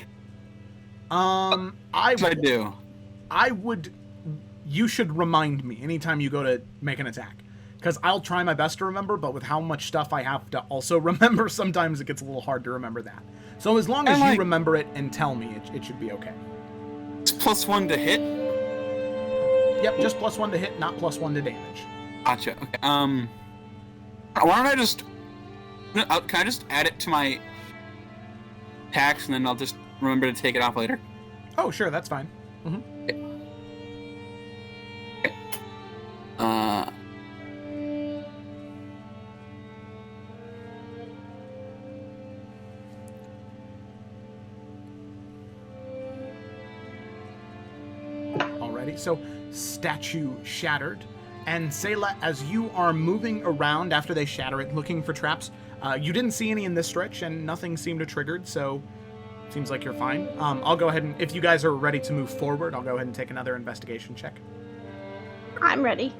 I What should I do? I would. You should remind me anytime you go to make an attack, because I'll try my best to remember. But with how much stuff I have to also remember, sometimes it gets a little hard to remember that. So as long as you remember it and tell me, it should be okay. It's +1 to hit. Yep, just +1 to hit, not +1 to damage. Gotcha. Okay. Why don't I just? Can I just add it to my attacks, and then I'll just remember to take it off later? Oh, sure, that's fine. Okay. Alrighty, so statue shattered. And Selah, as you are moving around after they shatter it, looking for traps, you didn't see any in this stretch, and nothing seemed to triggered, so seems like you're fine. I'll go ahead and, if you guys are ready to move forward, I'll go ahead and take another investigation check. I'm ready.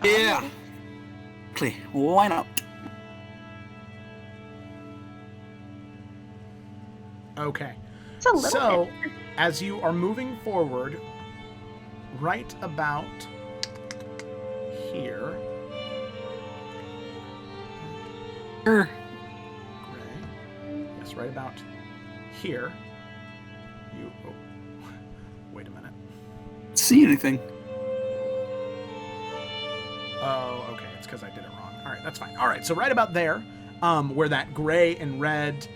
Yeah. Why not? Okay. It's a little So, bit. as you are moving forward, right about here, Sure. Gray, yes, right about here, you, oh, wait a minute. See anything? Oh, okay, it's because I did it wrong. All right, that's fine. All right, so right about there, where that gray and red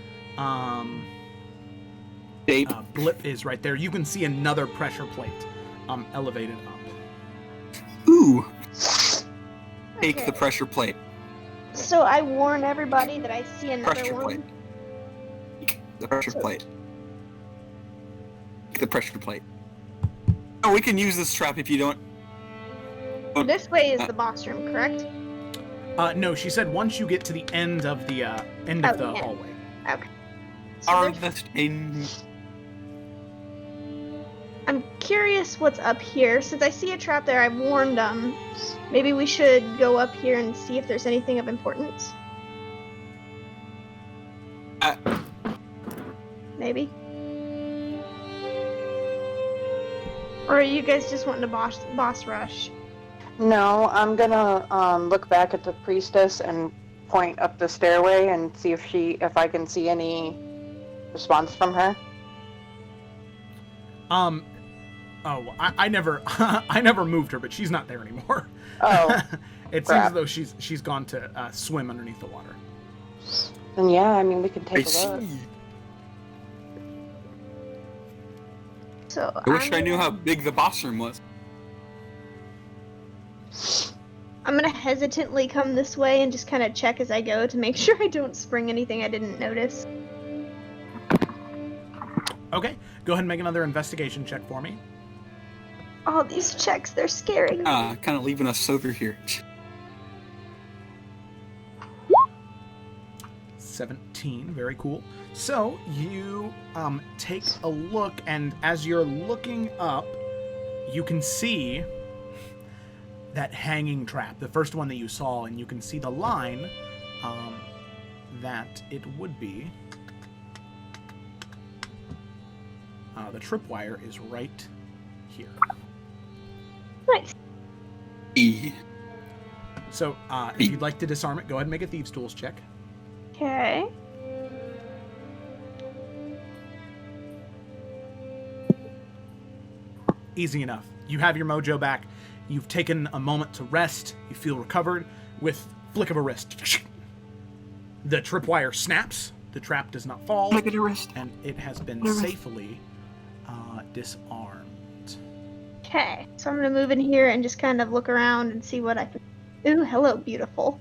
Shape. blip is right there, you can see another pressure plate elevated up. Ooh. Take Okay. the pressure plate. So I warn everybody that I see another Pressure one. plate. The pressure plate. The pressure plate. Oh, we can use this trap if you don't. This way is the boss room, correct? No, she said once you get to the end of the Oh, yeah. hallway. Okay. So Are there's- the in? I'm curious what's up here. Since I see a trap there, I've warned them. Maybe we should go up here and see if there's anything of importance. Maybe. Or are you guys just wanting to boss rush? No, I'm gonna look back at the priestess and point up the stairway and see if I can see any response from her. I never I never moved her, but she's not there anymore. Oh, It seems crap. as though she's gone to swim underneath the water. then yeah, I mean we can take a look. So I wish I knew how big the boss room was. I'm gonna hesitantly come this way and just kind of check as I go to make sure I don't spring anything I didn't notice. Okay, go ahead and make another investigation check for me. All these checks, they're scaring me. Kind of leaving us over here. 17, very cool. So you take a look, and as you're looking up, you can see that hanging trap, the first one that you saw, and you can see the line that it would be. The tripwire is right here. Nice. E. So if you'd like to disarm it, go ahead and make a Thieves' Tools check. Okay. Easy enough. You have your mojo back. You've taken a moment to rest. You feel recovered. With flick of a wrist, the tripwire snaps, The trap does not fall, Can I get a wrist? and it has been Wrist. safely disarmed. Okay, so I'm gonna move in here and just kind of look around and see what I can. Ooh, hello, beautiful.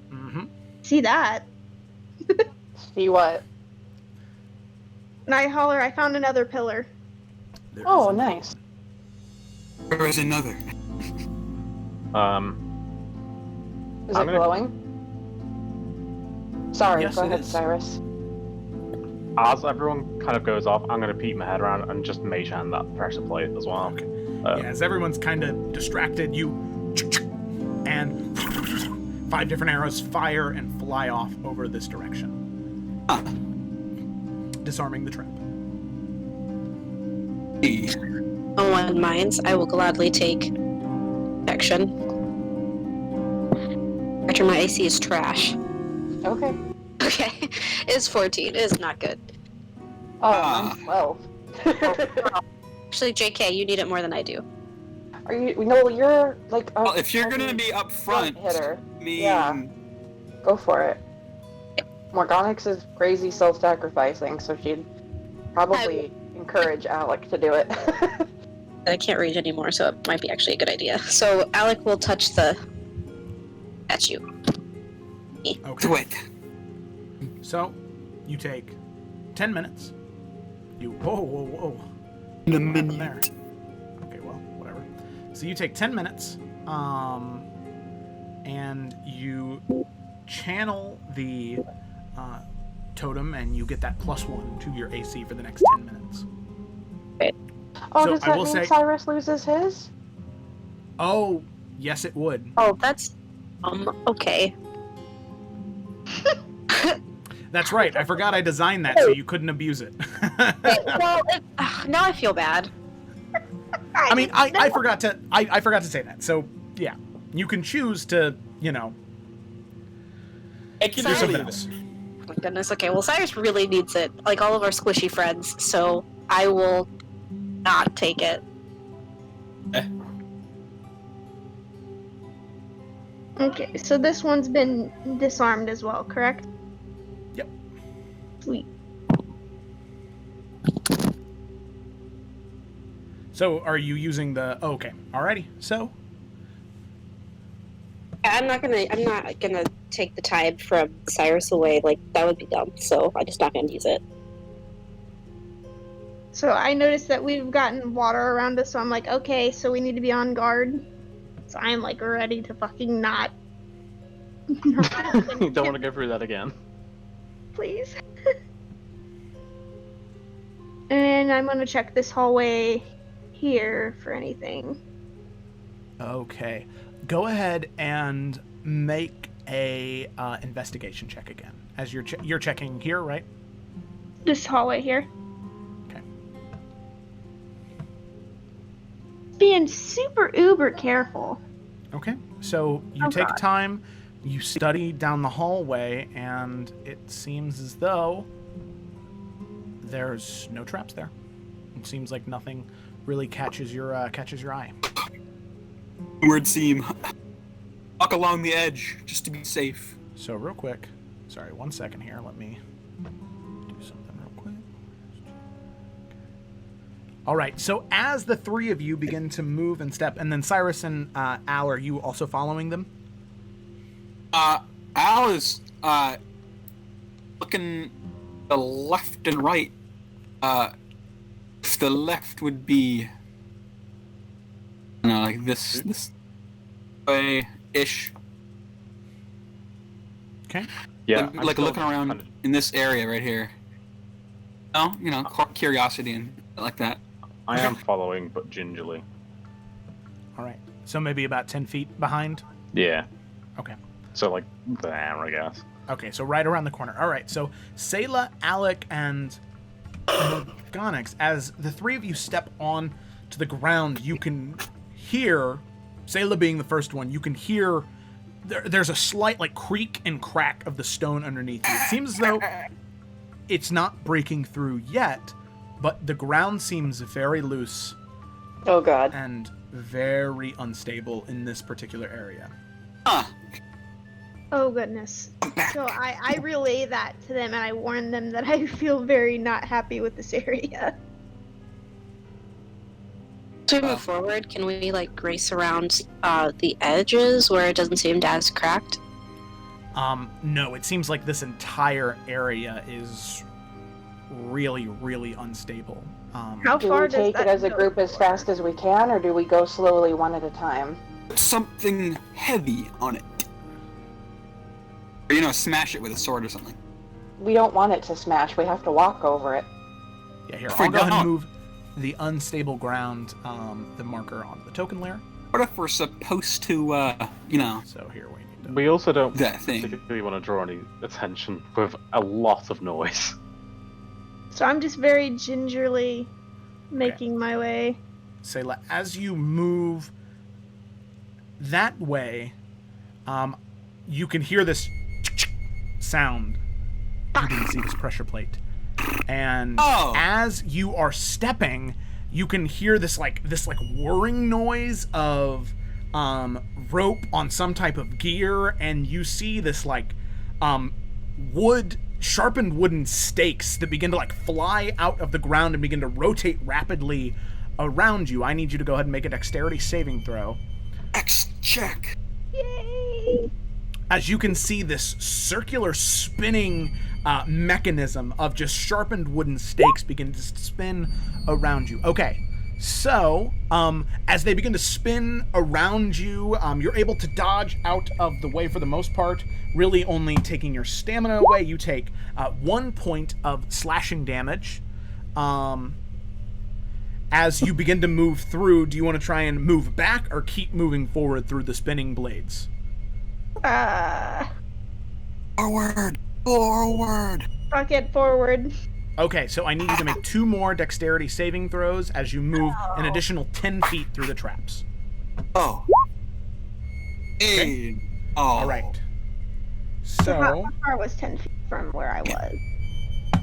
Mm-hmm. See that? See what? And I holler, I found another pillar. There Oh, is another nice. one. There is another. Is I'm it gonna- glowing? Sorry, Yes, go it ahead, is. Cyrus. As everyone kind of goes off, I'm going to peek my head around and just mage hand that pressure plate as well. Okay. Yeah, as everyone's kind of distracted, you and 5 different arrows fire and fly off over this direction, disarming the trap. No one minds. I will gladly take action. After my AC is trash. Okay. Okay, it's 14. It is not good. Oh, Ah. mine's 12. Actually, JK, you need it more than I do. Are you? No, you're like. Well, if you're gonna be up front, hitter, I mean, Yeah. go for it. Morganix is crazy self-sacrificing, so she'd probably encourage Alec to do it. I can't reach anymore, so it might be actually a good idea. So Alec will touch the statue. Okay. do it. So, you take 10 minutes. You whoa. In a What happened there? minute. Okay, well, whatever. So you take 10 minutes, and you channel the totem, and you get that +1 to your AC for the next 10 minutes. Oh, So does I that will mean say- Cyrus loses his? Oh, yes, it would. Oh, that's okay. That's right. I forgot I designed that so you couldn't abuse it. Well, now I feel bad. I mean, I forgot to I forgot to say that. So yeah, you can choose to I can do Sorry. something leave else. Oh my goodness. Okay, well, Cyrus really needs it, like all of our squishy friends. So I will not take it. Okay, so this one's been disarmed as well, correct? Yep. Sweet. So are you using the? Oh, okay, alrighty. So I'm not gonna take the tide from Cyrus away. Like that would be dumb. So I'm just not gonna use it. So I noticed that we've gotten water around us, so I'm like, okay, so we need to be on guard. So I'm like ready to fucking not. You don't want to go through that again. Please. And I'm gonna check this hallway here for anything. okay, go ahead and make a investigation check again. As you're checking here, right? This hallway here. Okay. Being super uber careful. Okay. So you Oh, take God. time, you study down the hallway, and it seems as though there's no traps there. It seems like nothing really catches your eye. Word seam. Walk along the edge just to be safe. So real quick, sorry, 1 second here. Let me do something real quick. All right. So as the three of you begin to move and step, and then Cyrus and Al, are you also following them? Al is looking the left and right. If the left would be, I don't know, like this way ish. Okay. Yeah. like, I'm like still looking around kind of- in this area right here. No, curiosity and like that. I am following, but gingerly. All right. So maybe about 10 feet behind. Yeah. Okay. So like there, I guess. Okay, so right around the corner. All right, so Sayla, Alec, and Morganix, as the three of you step on to the ground, you can hear, Sayla being the first one, you can hear there's a slight like creak and crack of the stone underneath you. It seems as though it's not breaking through yet, but the ground seems very loose Oh god. and very unstable in this particular area. Huh. Oh goodness. Come back. So I relay that to them and I warn them that I feel very not happy with this area. To move forward, can we like race around the edges where it doesn't seem as cracked? No, it seems like this entire area is really, really unstable. How Do far we does take that it as a go group as for? fast as we can, or do we go slowly one at a time? Put something heavy on it. Or, you know, smash it with a sword or something. We don't want it to smash. We have to walk over it. Yeah, here, If we I'll go ahead and don't- move the unstable ground, the marker onto the token layer. What if we're supposed to, you know, So here we need to... We also don't that thing? particularly want to draw any attention with a lot of noise. So I'm just very gingerly making my way. Sayla, as you move that way, you can hear this sound. You didn't see this pressure plate. And Oh. as you are stepping, you can hear this whirring noise of rope on some type of gear, and you see this sharpened wooden stakes that begin to fly out of the ground and begin to rotate rapidly around you. I need you to go ahead and make a dexterity saving throw. X check. Yay! As you can see this circular spinning mechanism of just sharpened wooden stakes begin to spin around you. Okay, so as they begin to spin around you, you're able to dodge out of the way for the most part, really only taking your stamina away. You take 1 point of slashing damage. As you begin to move through, do you want to try and move back or keep moving forward through the spinning blades? Forward. Forward. Fuck it, forward. Okay, so I need you to make 2 more dexterity saving throws as you move an additional 10 feet through the traps. Oh. Hey. Oh. All right. So, How far was 10 feet from where I was?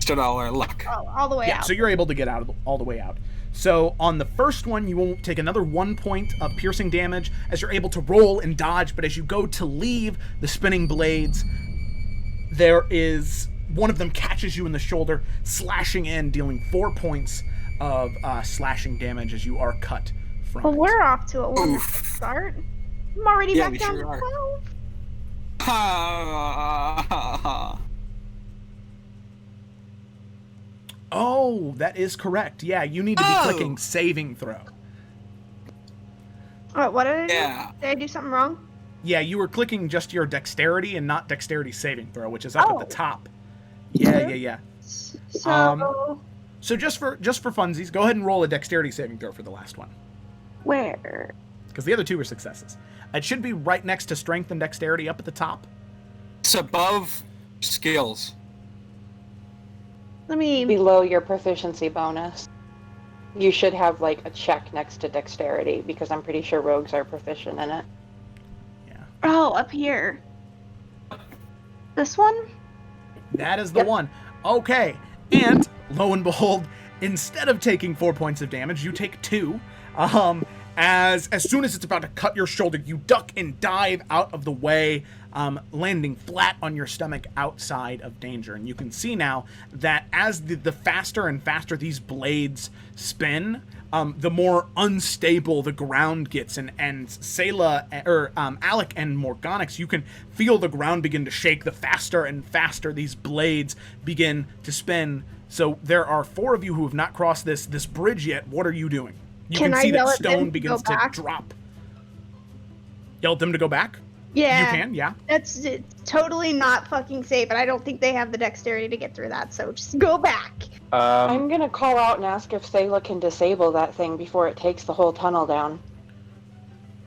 Stood all our luck. Oh, all the way yeah, out. so you're able to get out all the way out. So on the first one, you will take another 1 point of piercing damage as you're able to roll and dodge, but as you go to leave the spinning blades, there is one of them catches you in the shoulder, slashing in, dealing 4 points of slashing damage as you are cut from Well, it. we're off to a wonderful Oof. start. I'm already Yeah, back we down sure to are. 12. Ha. Oh, that is correct. Yeah, you need to be Oh. clicking saving throw. What did I do? Yeah. Did I do something wrong? Yeah, you were clicking just your dexterity and not dexterity saving throw, which is up at Oh. the top. Yeah. So, So just for funsies, go ahead and roll a dexterity saving throw for the last one, where? because the other 2 were successes. It should be right next to strength and dexterity up at the top. It's above skills. Let me. Below your proficiency bonus. You should have a check next to dexterity, because I'm pretty sure rogues are proficient in it. Oh, up here. This one? That is the Yep. one. Okay, and lo and behold, instead of taking 4 points of damage, you take 2. As soon as it's about to cut your shoulder, you duck and dive out of the way, landing flat on your stomach outside of danger. And you can see now that as the faster and faster these blades spin, the more unstable the ground gets. And Sayla, Alec and Morganix, you can feel the ground begin to shake the faster and faster these blades begin to spin. So there are 4 of you who have not crossed this bridge yet. What are you doing? You Can can I see that yell at them stone to begins go to back? drop. Yell at them to go back? Yeah. You can, yeah. It's totally not fucking safe, and I don't think they have the dexterity to get through that, so just go back. I'm gonna call out and ask if Sayla can disable that thing before it takes the whole tunnel down.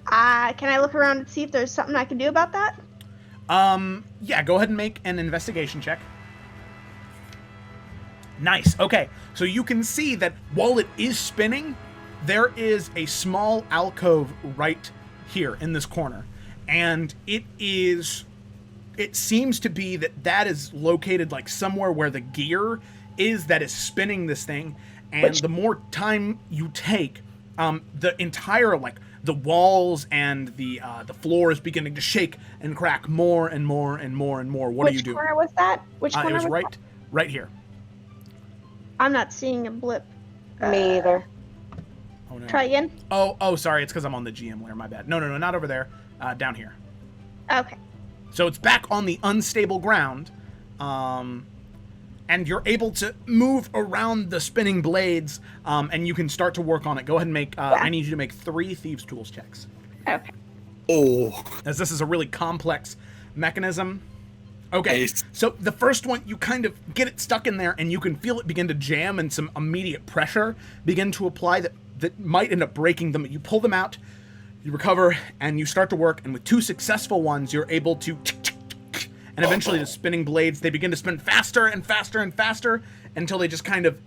Can I look around and see if there's something I can do about that? Yeah, go ahead and make an investigation check. Nice. Okay, so you can see that while it is spinning, there is a small alcove right here in this corner. And it seems to be that is located somewhere where the gear is that is spinning this thing. And the more time you take, the entire the walls and the floor is beginning to shake and crack more and more and more and more. What are you doing? Which corner was that? Which corner It was was that? right here. I'm not seeing a blip. Me either. Oh no. Try again. Oh, sorry. It's because I'm on the GM layer. My bad. No, not over there. Down here. Okay. So it's back on the unstable ground, and you're able to move around the spinning blades, and you can start to work on it. Go ahead and make. I need you to make 3 Thieves' Tools checks, Okay. Oh. as this is a really complex mechanism. Okay, Nice. so the first one, you kind of get it stuck in there, and you can feel it begin to jam, and some immediate pressure begin to apply that might end up breaking them. You pull them out, you recover, and you start to work, and with 2 successful ones, you're able to... And eventually the spinning blades, they begin to spin faster and faster and faster until they just kind of...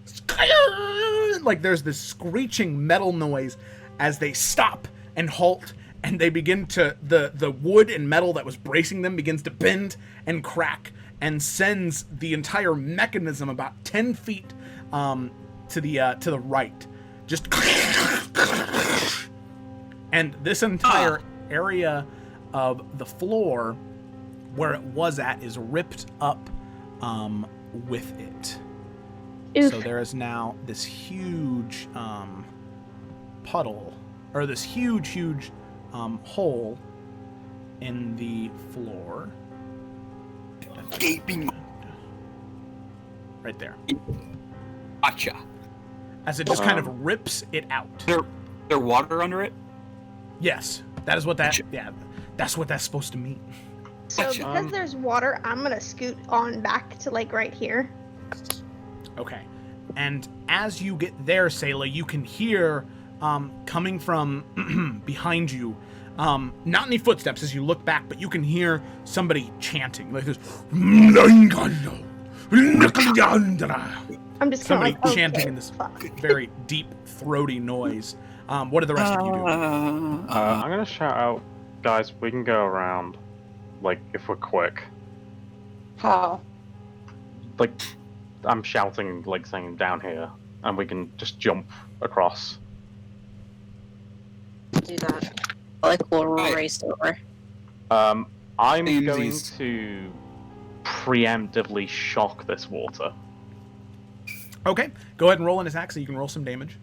Like there's this screeching metal noise as they stop and halt, and they begin to... The wood and metal that was bracing them begins to bend and crack and sends the entire mechanism about 10 feet to the right. Just... And this entire area of the floor where it was at is ripped up with it. Oof. So there is now this huge puddle, or this huge hole in the floor. Gaping. Right there. Gotcha. As it just kind of rips it out. There water under it? Yes, that is what that. Gotcha. Yeah, that's what that's supposed to mean. So Gotcha. because there's water, I'm gonna scoot on back to like right here. Okay, and as you get there, Sayla, you can hear coming from behind you. Not any footsteps as you look back, but you can hear somebody chanting like this. I'm just kind Somebody of like, chanting okay, in this fuck. very deep, throaty noise. What are the rest of you doing? I'm gonna shout out, guys. We can go around, like if we're quick. How? Like, I'm shouting, like saying down here, and we can just jump across. Do that. Like we'll Right. race over. I'm Samesies. going to preemptively shock this water. Okay, go ahead and roll an attack so you can roll some damage.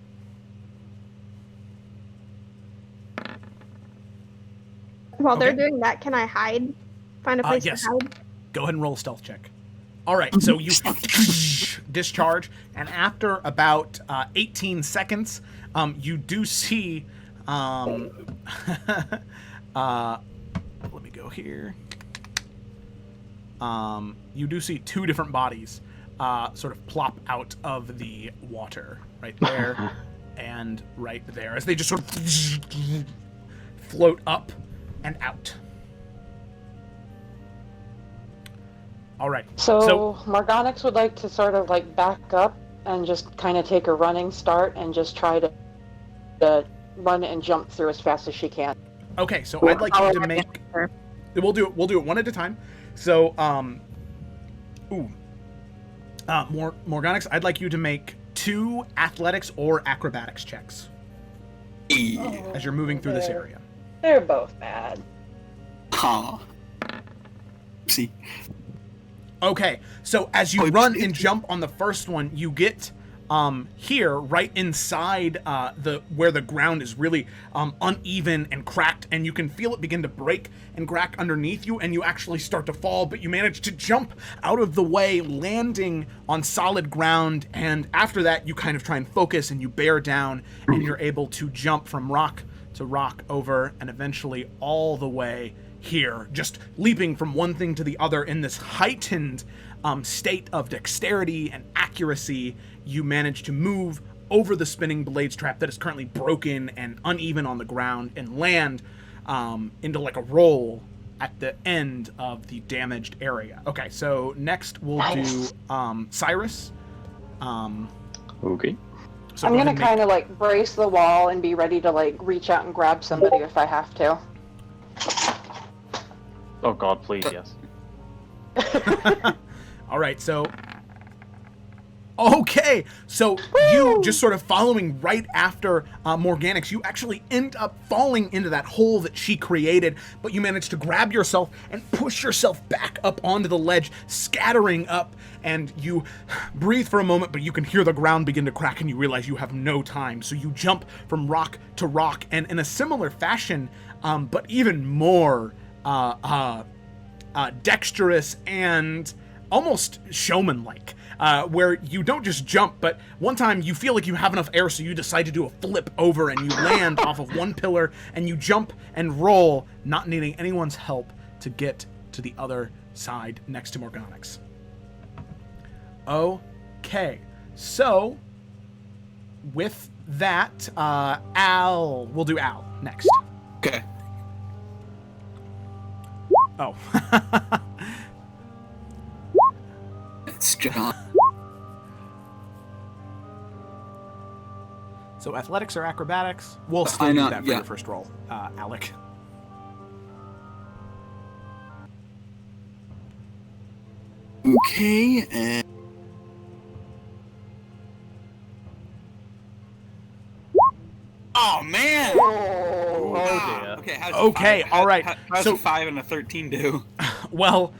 While they're Okay. doing that, can I hide? Find a place Yes. to hide? Go ahead and roll a stealth check. All right, so you discharge, and after about 18 seconds, you do see. Let me go here. You do see 2 different bodies sort of plop out of the water right there and right there as they just sort of float up and out. All right. So Morgonix would like to sort of like back up and just kind of take a running start and just try to run and jump through as fast as she can. Okay, so I'd like you to make. We'll do it one at a time. So, Morgonix, I'd like you to make 2 athletics or acrobatics checks as you're moving through this area. They're both bad. Huh. See. Okay, so as you run and jump on the first one, you get here right inside where the ground is really uneven and cracked, and you can feel it begin to break and crack underneath you, and you actually start to fall, but you manage to jump out of the way, landing on solid ground, and after that you kind of try and focus and you bear down, and you're able to jump from rock to rock over and eventually all the way here, just leaping from one thing to the other in this heightened state of dexterity and accuracy. You manage to move over the spinning blades trap that is currently broken and uneven on the ground and land into like a roll at the end of the damaged area. Okay, so next we'll do Cyrus. Okay. So I'm go gonna ahead and kind of like brace the wall and be ready to like reach out and grab somebody if I have to. Oh God, please, yes. All right, so Okay, so you just sort of following right after Morganix, you actually end up falling into that hole that she created, but you manage to grab yourself and push yourself back up onto the ledge, scattering up, and you breathe for a moment, but you can hear the ground begin to crack and you realize you have no time. So you jump from rock to rock, and in a similar fashion, but even more dexterous and almost showman-like. Where you don't just jump, but one time you feel like you have enough air, so you decide to do a flip over and you land off of one pillar and you jump and roll, not needing anyone's help to get to the other side next to Morganix. Okay, so with that, we'll do Al next. Okay. Oh. It's John. So athletics or acrobatics? We'll I still know, do that for yeah. your first roll, Alec. Okay. Oh man! Oh dear. Okay. How's Okay, five? all right. How's So- a 5 and a 13 do? Well,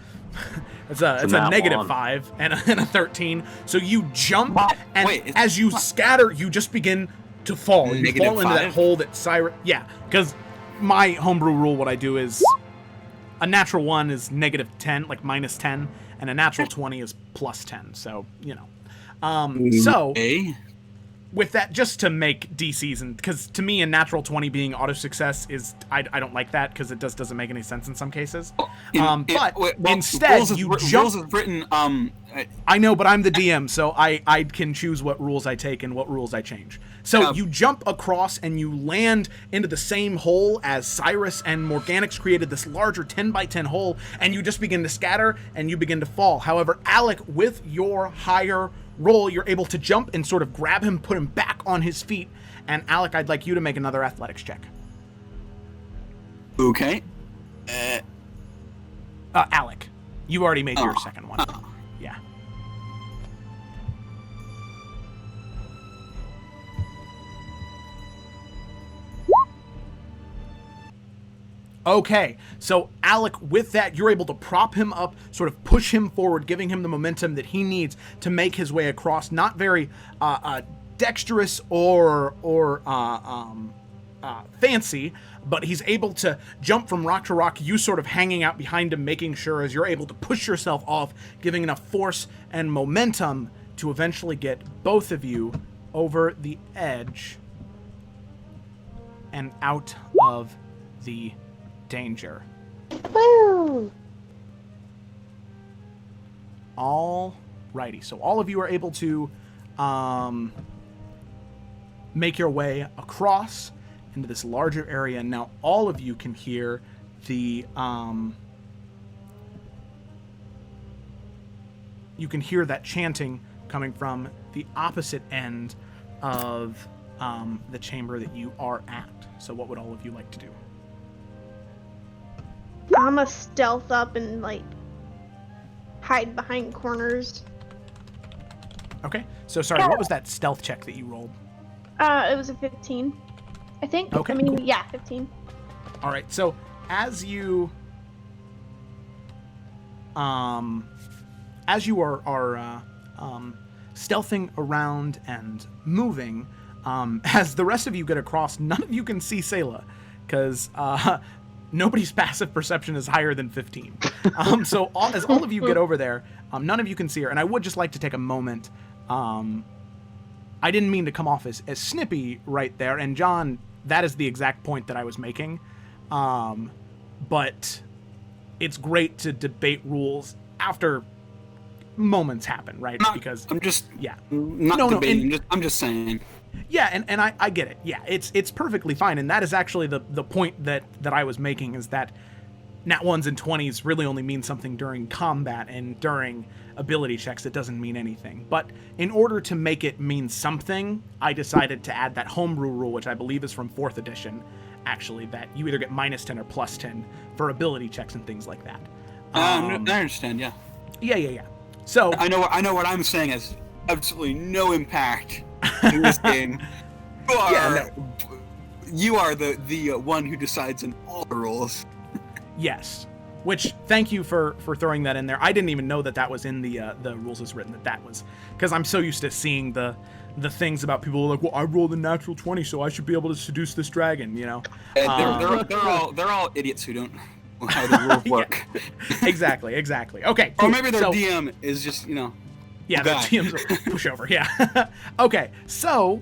it's a nat negative one. 5 and a 13. So you jump, What? and Wait, it's- as you scatter, you just begin to fall. You Negative fall into that 5? hole that Cyrus... Yeah, because my homebrew rule, what I do is a natural 1 is negative 10, like minus 10, and a natural 20 is plus 10. So, you know. So... Okay. With that, just to make DCs, and because to me a natural 20 being auto success is I don't like that because it doesn't make any sense in some cases. Instead you jump. Rules is written. I know, but I'm the DM, so I can choose what rules I take and what rules I change. So you jump across and you land into the same hole as Cyrus and Morganix created, this larger 10 by 10 hole, and you just begin to scatter and you begin to fall. However, Alec, with your higher roll, you're able to jump and sort of grab him, put him back on his feet. And Alec, I'd like you to make another athletics check. Okay. Alec, you already made your Oh. second one. Oh. Yeah. Okay, so Alec, with that, you're able to prop him up, sort of push him forward, giving him the momentum that he needs to make his way across. Not very dexterous or fancy, but he's able to jump from rock to rock, you sort of hanging out behind him, making sure as you're able to push yourself off, giving enough force and momentum to eventually get both of you over the edge and out of the danger. Woo! Alrighty, so all of you are able to make your way across into this larger area. Now all of you can hear the you can hear that chanting coming from the opposite end of the chamber that you are at. So what would all of you like to do? I'ma stealth up and like hide behind corners. Okay, so sorry, what was that stealth check that you rolled? It was a 15, I think. Okay, I mean, cool. yeah, 15. All right, so as you are stealthing around and moving, as the rest of you get across, none of you can see Sayla, because nobody's passive perception is higher than 15. So as all of you get over there, none of you can see her, and I would just like to take a moment. I didn't mean to come off as snippy right there, and John, that is the exact point that I was making. But it's great to debate rules after moments happen, right? Because I'm just yeah, not No, debating. I'm just saying. yeah, and I get it. Yeah, it's perfectly fine, and that is actually the point that I was making, is that nat 1s and 20s really only mean something during combat, and during ability checks it doesn't mean anything. But in order to make it mean something, I decided to add that homebrew rule, which I believe is from 4th edition, actually, that you either get minus 10 or plus 10 for ability checks and things like that. I understand. Yeah. Yeah. So I know what I'm saying is absolutely no impact in this game. You are the one who decides in all the rules. Yes. Which, thank you for throwing that in there. I didn't even know that was in the rules as written, that was... Because I'm so used to seeing the things about people like, well, I rolled a natural 20, so I should be able to seduce this dragon, you know? They're all idiots who don't know how the rules work. Exactly. Okay, Or cool. maybe their DM is just, Yeah, the DM's a pushover, yeah. Okay, so,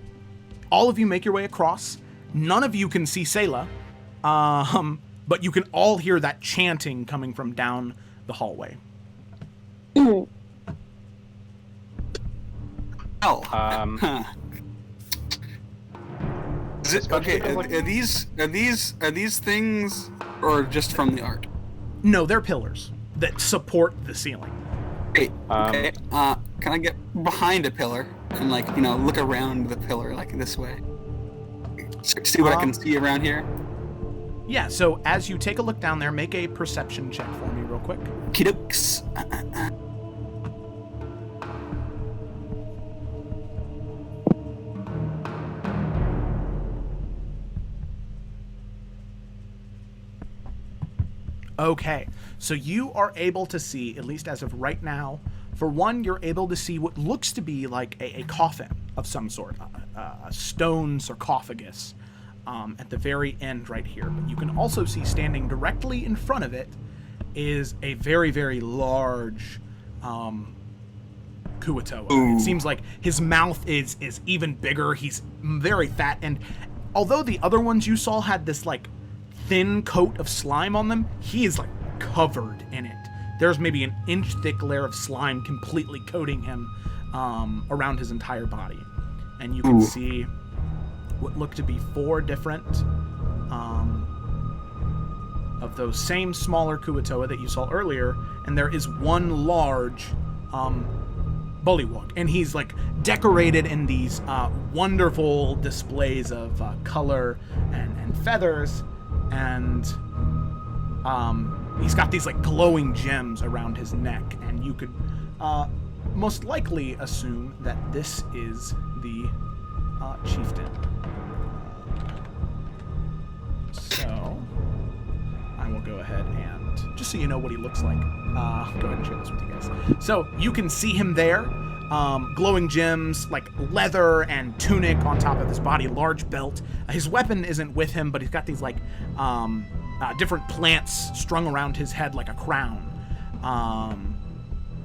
all of you make your way across. None of you can see Sayla, but you can all hear that chanting coming from down the hallway. Is it okay? Are these things, or just from the art? No, they're pillars that support the ceiling. Hey, okay. Can I get behind a pillar and look around the pillar this way? See what I can see around here. Yeah. So as you take a look down there, make a perception check for me, real quick. Kidooks. Okay, so you are able to see, at least as of right now, for one, you're able to see what looks to be like a coffin of some sort, a stone sarcophagus at the very end right here. But you can also see standing directly in front of it is a very, very large Kuatoa. It seems like his mouth is even bigger. He's very fat, and although the other ones you saw had this thin coat of slime on them, he is covered in it. There's maybe an inch thick layer of slime completely coating him around his entire body. And you can see what look to be 4 different of those same smaller Kuatoa that you saw earlier, and there is one large bullywug, and he's decorated in these wonderful displays of color and feathers, and he's got these glowing gems around his neck, and you could most likely assume that this is the chieftain. So I will go ahead and, just so you know what he looks like, go ahead and share this with you guys. So you can see him there, glowing gems, leather and tunic on top of his body, large belt. His weapon isn't with him, but he's got these different plants strung around his head like a crown.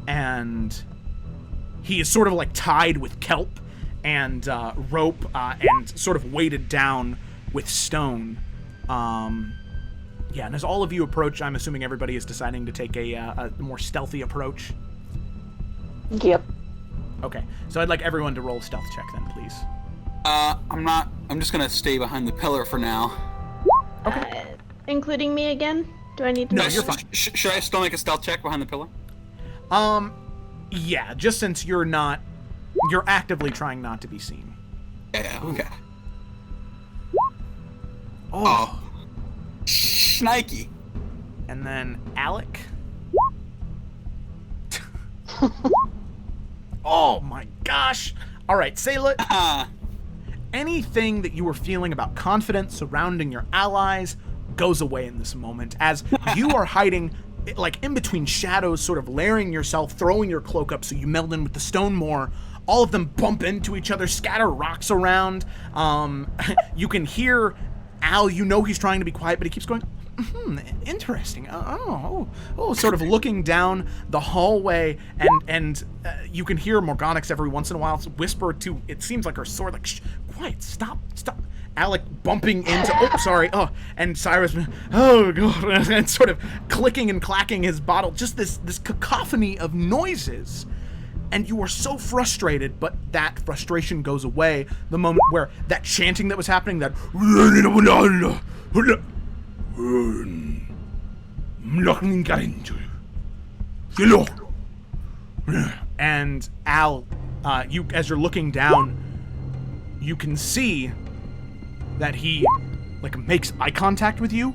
And he is sort of tied with kelp and rope and sort of weighted down with stone. Yeah, and as all of you approach, I'm assuming everybody is deciding to take a more stealthy approach. Yep. Okay, so I'd like everyone to roll a stealth check then, please. I'm just gonna stay behind the pillar for now. Okay. Including me again? Do I need to? No, you're fine. Should I still make a stealth check behind the pillar? Yeah, just since you're actively trying not to be seen. Yeah, okay. Oh. Schnikey. And then Alec. Oh my gosh. All right, Sayla. Anything that you were feeling about confidence surrounding your allies goes away in this moment as you are hiding in between shadows, sort of layering yourself, throwing your cloak up so you meld in with the stone more. All of them bump into each other, scatter rocks around. You can hear Al, he's trying to be quiet, but he keeps going, interesting. Sort of looking down the hallway, and you can hear Morgonix every once in a while whisper to, it seems like her sword, shh, quiet, stop. Alec bumping into, and Cyrus, oh god, and sort of clicking and clacking his bottle, just this cacophony of noises. And you are so frustrated, but that frustration goes away the moment where that chanting that was happening, that and Al, you, as you're looking down, you can see that he makes eye contact with you.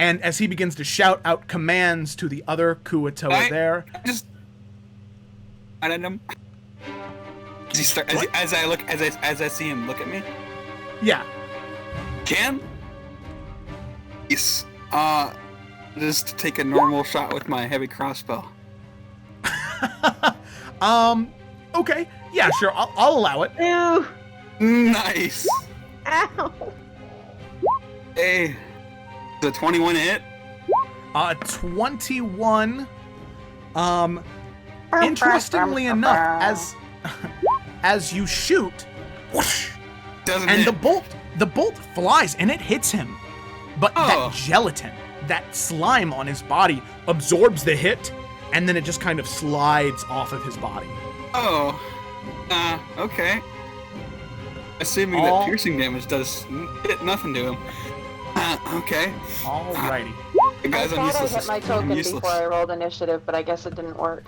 And as he begins to shout out commands to the other Kuatoa there. I just at him. Does he start as I see him look at me? Yeah. Can? Yes. Just take a normal shot with my heavy crossbow. Okay. Yeah, sure. I'll allow it. Ew. Nice. Ow. Hey. The 21 hit? 21. Interestingly enough, as you shoot, whoosh, Doesn't and hit. the bolt flies and it hits him. But Oh. that gelatin, that slime on his body absorbs the hit, and then it just kind of slides off of his body. Oh. Okay. Assuming that piercing damage does nothing to him. Okay. Alrighty. Guys, I I'm thought I useless. hit my I'm token useless. before I rolled initiative, but I guess it didn't work.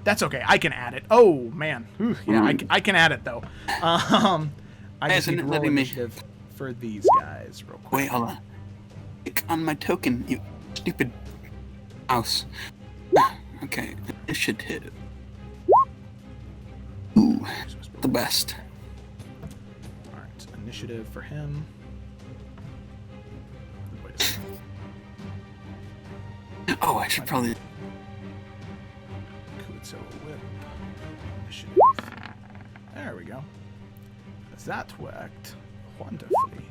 That's okay. I can add it. Oh man. Ooh, yeah, I can add it though. I just Isn't need to it roll letting me- initiative for these guys real quick. Wait, hold on. Click on my token, you stupid mouse. Okay, initiative. Ooh, the best. All right, initiative for him. Wait a second. Oh, I should probably. Kuatsoa whip. Initiative. There we go. That worked wonderfully.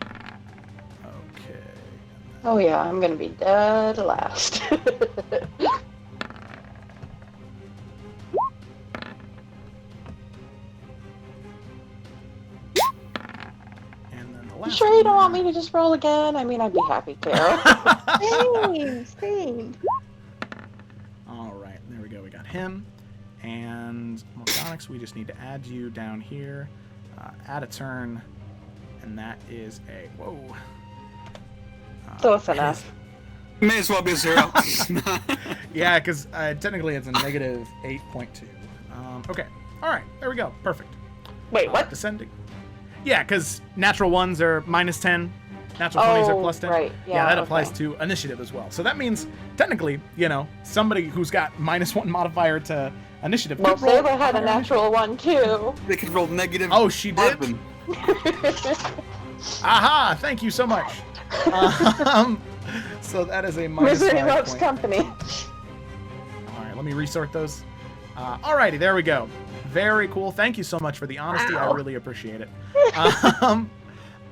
Okay. Oh yeah, I'm gonna be dead last. And then the You last sure you don't one. want me to just roll again? I mean, I'd be happy to. Same. All right, there we go. We got him. And Morganax, we just need to add you down here. Add a turn. And that is a... Whoa. So it's enough. May as well be 0. Yeah, because technically it's a negative 8.2. Okay. All right. There we go. Perfect. Wait, what? Descending. Yeah, because natural ones are minus 10. Natural 20s are plus 10. Right. Yeah, that okay. applies to initiative as well. So that means, technically, somebody who's got -1 modifier to initiative Well, could roll Saber had a higher natural one too. They could roll negative. Oh, she did? 11. Aha! Thank you so much. So that is a -5 Misery loves point. company. All right, let me resort those. Alrighty, there we go. Very cool. Thank you so much for the honesty. I Wow. really appreciate it.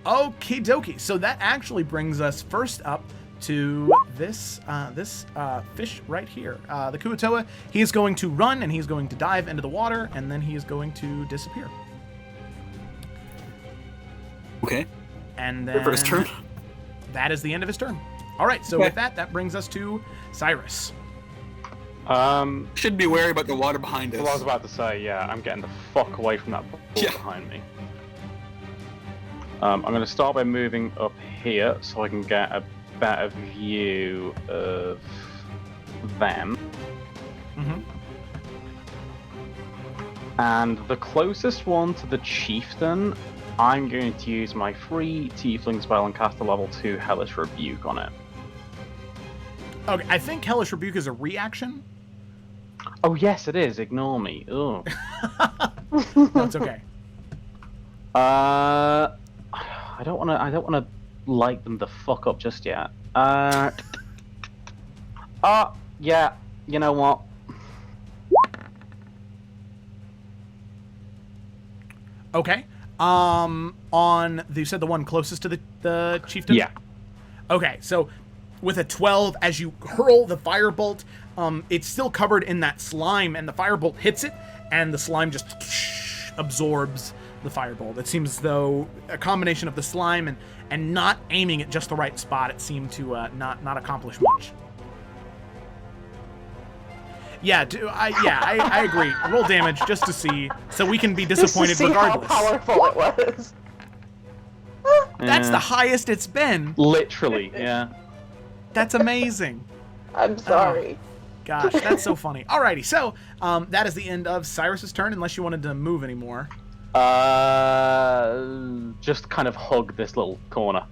Okie dokie. So that actually brings us first up to this fish right here. The Kuatoa. He is going to run and he's going to dive into the water and then he is going to disappear. Okay. And then For his turn. that is the end of his turn. All right. So with that brings us to Cyrus. Should be wary about the water behind us. Well, I was about to say, yeah, I'm getting the fuck away from that ball Yeah. behind me. I'm going to start by moving up here so I can get a better view of them. Mm-hmm. And the closest one to the chieftain, I'm going to use my free tiefling spell and cast a level 2 Hellish Rebuke on it. Okay. I think Hellish Rebuke is a reaction. Oh yes, it is. Ignore me. Ugh. That's okay. I don't want to light them the fuck up just yet. Yeah. You know what? Okay. You said the one closest to the chieftain? Yeah. Okay, so with a 12, as you hurl the firebolt, it's still covered in that slime, and the firebolt hits it, and the slime just absorbs the firebolt. It seems as though a combination of the slime and not aiming at just the right spot, it seemed to not accomplish much. Yeah, I agree. Roll damage just to see, so we can be disappointed Just to see regardless. how powerful it was. That's Yeah. the highest it's been. Literally, yeah. That's amazing. I'm sorry. Gosh, that's so funny. Alrighty, so that is the end of Cyrus's turn, unless you wanted to move anymore. Just kind of hug this little corner.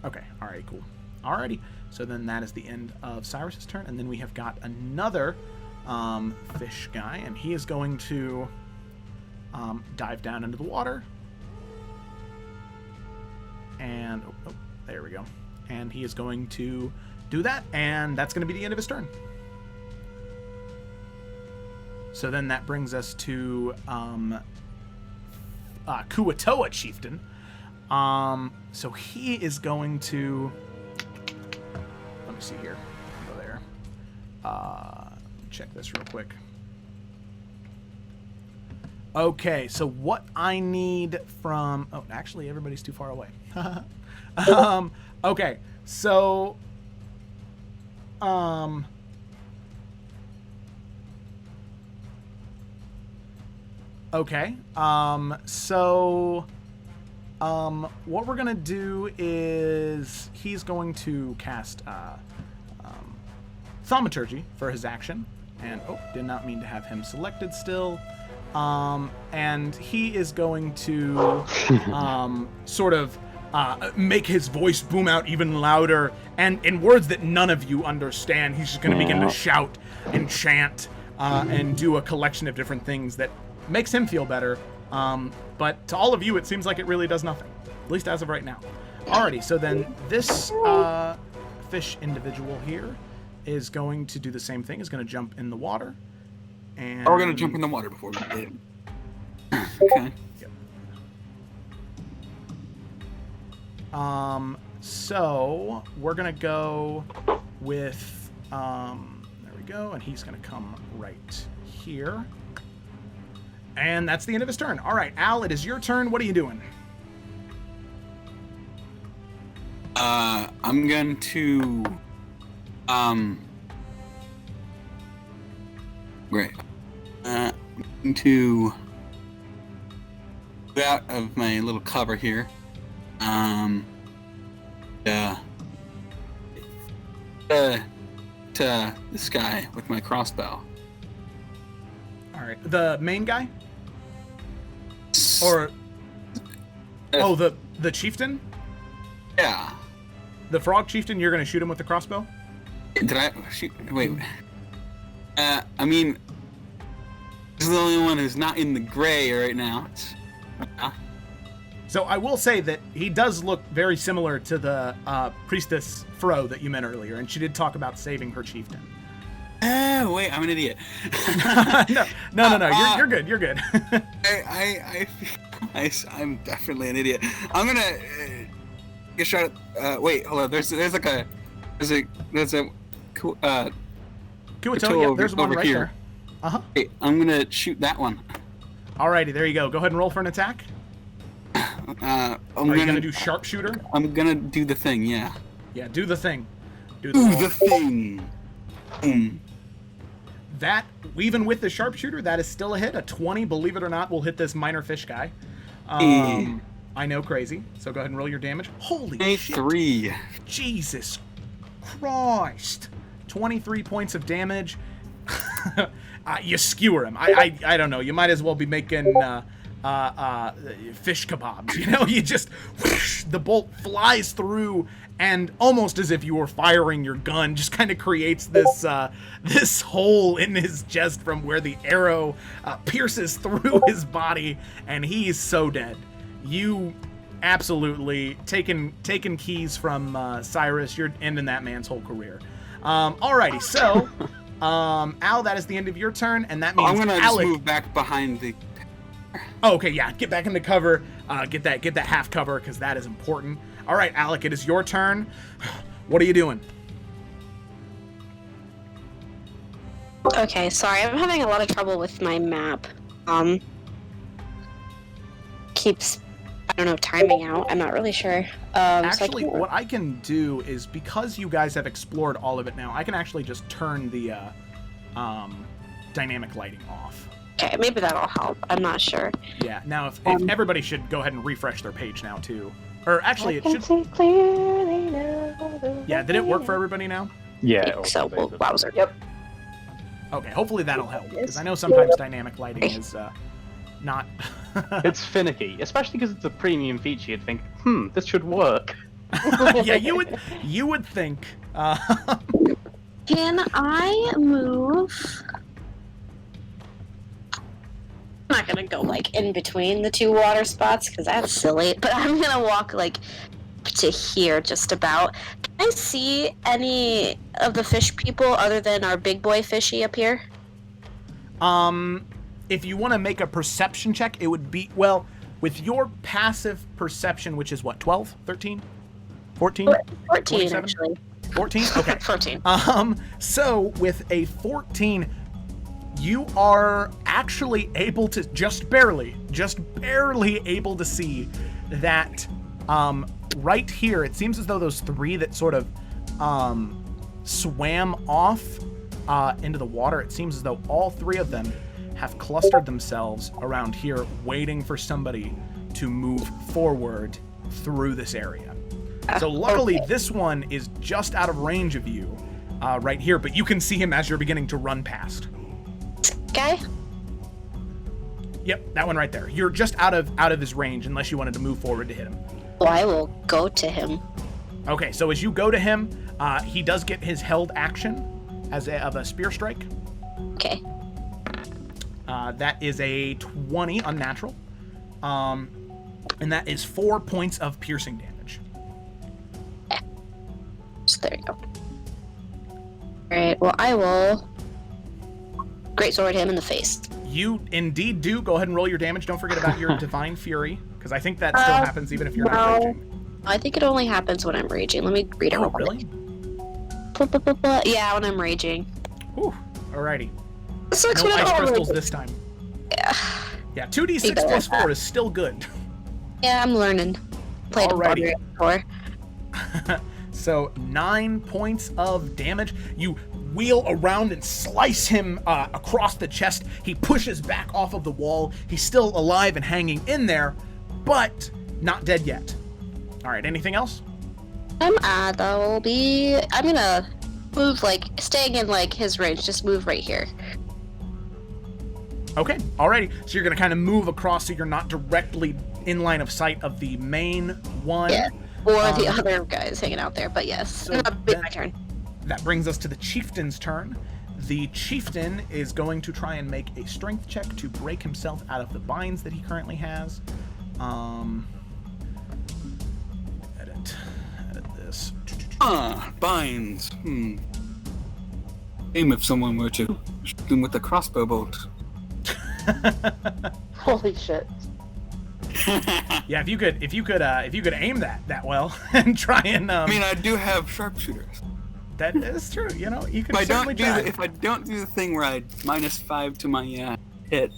Okay, alright, cool. Alrighty, So then that is the end of Cyrus's turn, and then we have got another fish guy, and he is going to dive down into the water. And oh, there we go. And he is going to do that, and that's going to be the end of his turn. So then that brings us to Kuatoa Chieftain. So he is going to... Let me see here. Go there. Check this real quick. Okay, so what I need from... Oh, actually, everybody's too far away. Okay, so... Okay, what we're gonna do is he's going to cast Thaumaturgy for his action, and oh, did not mean to have him selected still. And he is going to sort of make his voice boom out even louder, and in words that none of you understand, he's just going to begin to shout and chant and do a collection of different things that makes him feel better. But to all of you, it seems like it really does nothing, at least as of right now. Alrighty, so then this fish individual here is going to do the same thing. Is going to jump in the water. And... Oh, we're going to jump in the water before we hit him. Okay. Yep. So we're going to go with, there we go, and he's going to come right here. And that's the end of his turn. All right, Al, it is your turn. What are you doing? I'm going to, great. I'm going to get out of my little cover here. To this guy with my crossbow. All right, the main guy? Or the chieftain? Yeah. The frog chieftain, you're going to shoot him with the crossbow? Did I shoot? Wait. I mean, this is the only one who's not in the gray right now. So I will say that he does look very similar to the priestess Fro that you met earlier, and she did talk about saving her chieftain. Oh, wait, I'm an idiot. No. You're good. You're good. I'm definitely an idiot. I'm gonna get shot at. Wait, hold on. There's a Kuatoa, yeah, there's one right here. there. Uh-huh. Hey, I'm gonna shoot that one. Alrighty, there you go. Go ahead and roll for an attack. Are you gonna do sharpshooter? I'm gonna do the thing, yeah. Yeah, do the thing. Do the thing. That, even with the sharpshooter, that is still a hit. A 20, believe it or not, will hit this minor fish guy. I know, crazy. So go ahead and roll your damage. Holy shit. 3. Jesus Christ. 23 points of damage. You skewer him. I don't know. You might as well be making fish kebabs. You know, you just whoosh, the bolt flies through, and almost as if you were firing your gun, just kind of creates this this hole in his chest from where the arrow pierces through his body, and he's so dead. You absolutely taking keys from Cyrus. You're ending that man's whole career. Alrighty, so Al, that is the end of your turn, and that means I'm gonna Alec... just move back behind the. Oh, okay, yeah, get back into cover. Get that half cover, because that is important. All right, Alec, it is your turn. What are you doing? Okay, sorry, I'm having a lot of trouble with my map. Keeps, I don't know, timing out. I'm not really sure. Actually, what I can do is, because you guys have explored all of it now, I can actually just turn the dynamic lighting off. Okay, maybe that'll help. I'm not sure. Yeah. Now, if everybody should go ahead and refresh their page now too, or actually, it should. See clearly now. Yeah. Did it work for everybody now? Yeah. So, Wowzer. Yep. Okay. Hopefully that'll help, because I know sometimes dynamic lighting is not. It's finicky, especially because it's a premium feature. You'd think, this should work. Yeah, you would think. Can I move? I'm not gonna go like in between the two water spots because that's silly. But I'm gonna walk like to here, just about. Can I see any of the fish people other than our big boy fishy up here? If you want to make a perception check, it would be, well, with your passive perception, which is what, 12, 13, 14, 14 27? actually. 14? Okay. 14. So with a 14, you are actually able to just barely able to see that right here, it seems as though those three that sort of swam off into the water, it seems as though all three of them have clustered themselves around here waiting for somebody to move forward through this area. So luckily this one is just out of range of you right here, but you can see him as you're beginning to run past. Okay. Yep, that one right there. You're just out of his range unless you wanted to move forward to hit him. Well, I will go to him. Okay, so as you go to him, he does get his held action of a spear strike. Okay. That is a 20 unnatural. And that is 4 points of piercing damage. Yeah. So there you go. Alright, well I will greatsword him in the face. You indeed do. Go ahead and roll your damage. Don't forget about your Divine Fury, because I think that still happens even if you're not raging. I think it only happens when I'm raging. Let me read it real quick. Really? Yeah, when I'm raging. Whew. Alrighty. Sucks No when I'm ice crystals raging. this time. Yeah. Yeah, 2d6 plus 4 is still good. Yeah, I'm learning. Played Alrighty. before. So 9 points of damage. You wheel around and slice him across the chest. He pushes back off of the wall. He's still alive and hanging in there, but not dead yet. All right, anything else? I'm gonna move, like, staying in, like, his range. Just move right here. Okay, alrighty. So you're gonna kind of move across so you're not directly in line of sight of the main one. Yeah. Or the other guys hanging out there, but yes. So That'll be my turn. That brings us to the chieftain's turn. The chieftain is going to try and make a strength check to break himself out of the binds that he currently has. Edit this. Binds. Aim if someone were to shoot them with a crossbow bolt. Holy shit. Yeah, if you could aim that well and try and I mean, I do have sharpshooters. that is true. You know, you can If I certainly try. if I don't do the thing where I -5 to my hit.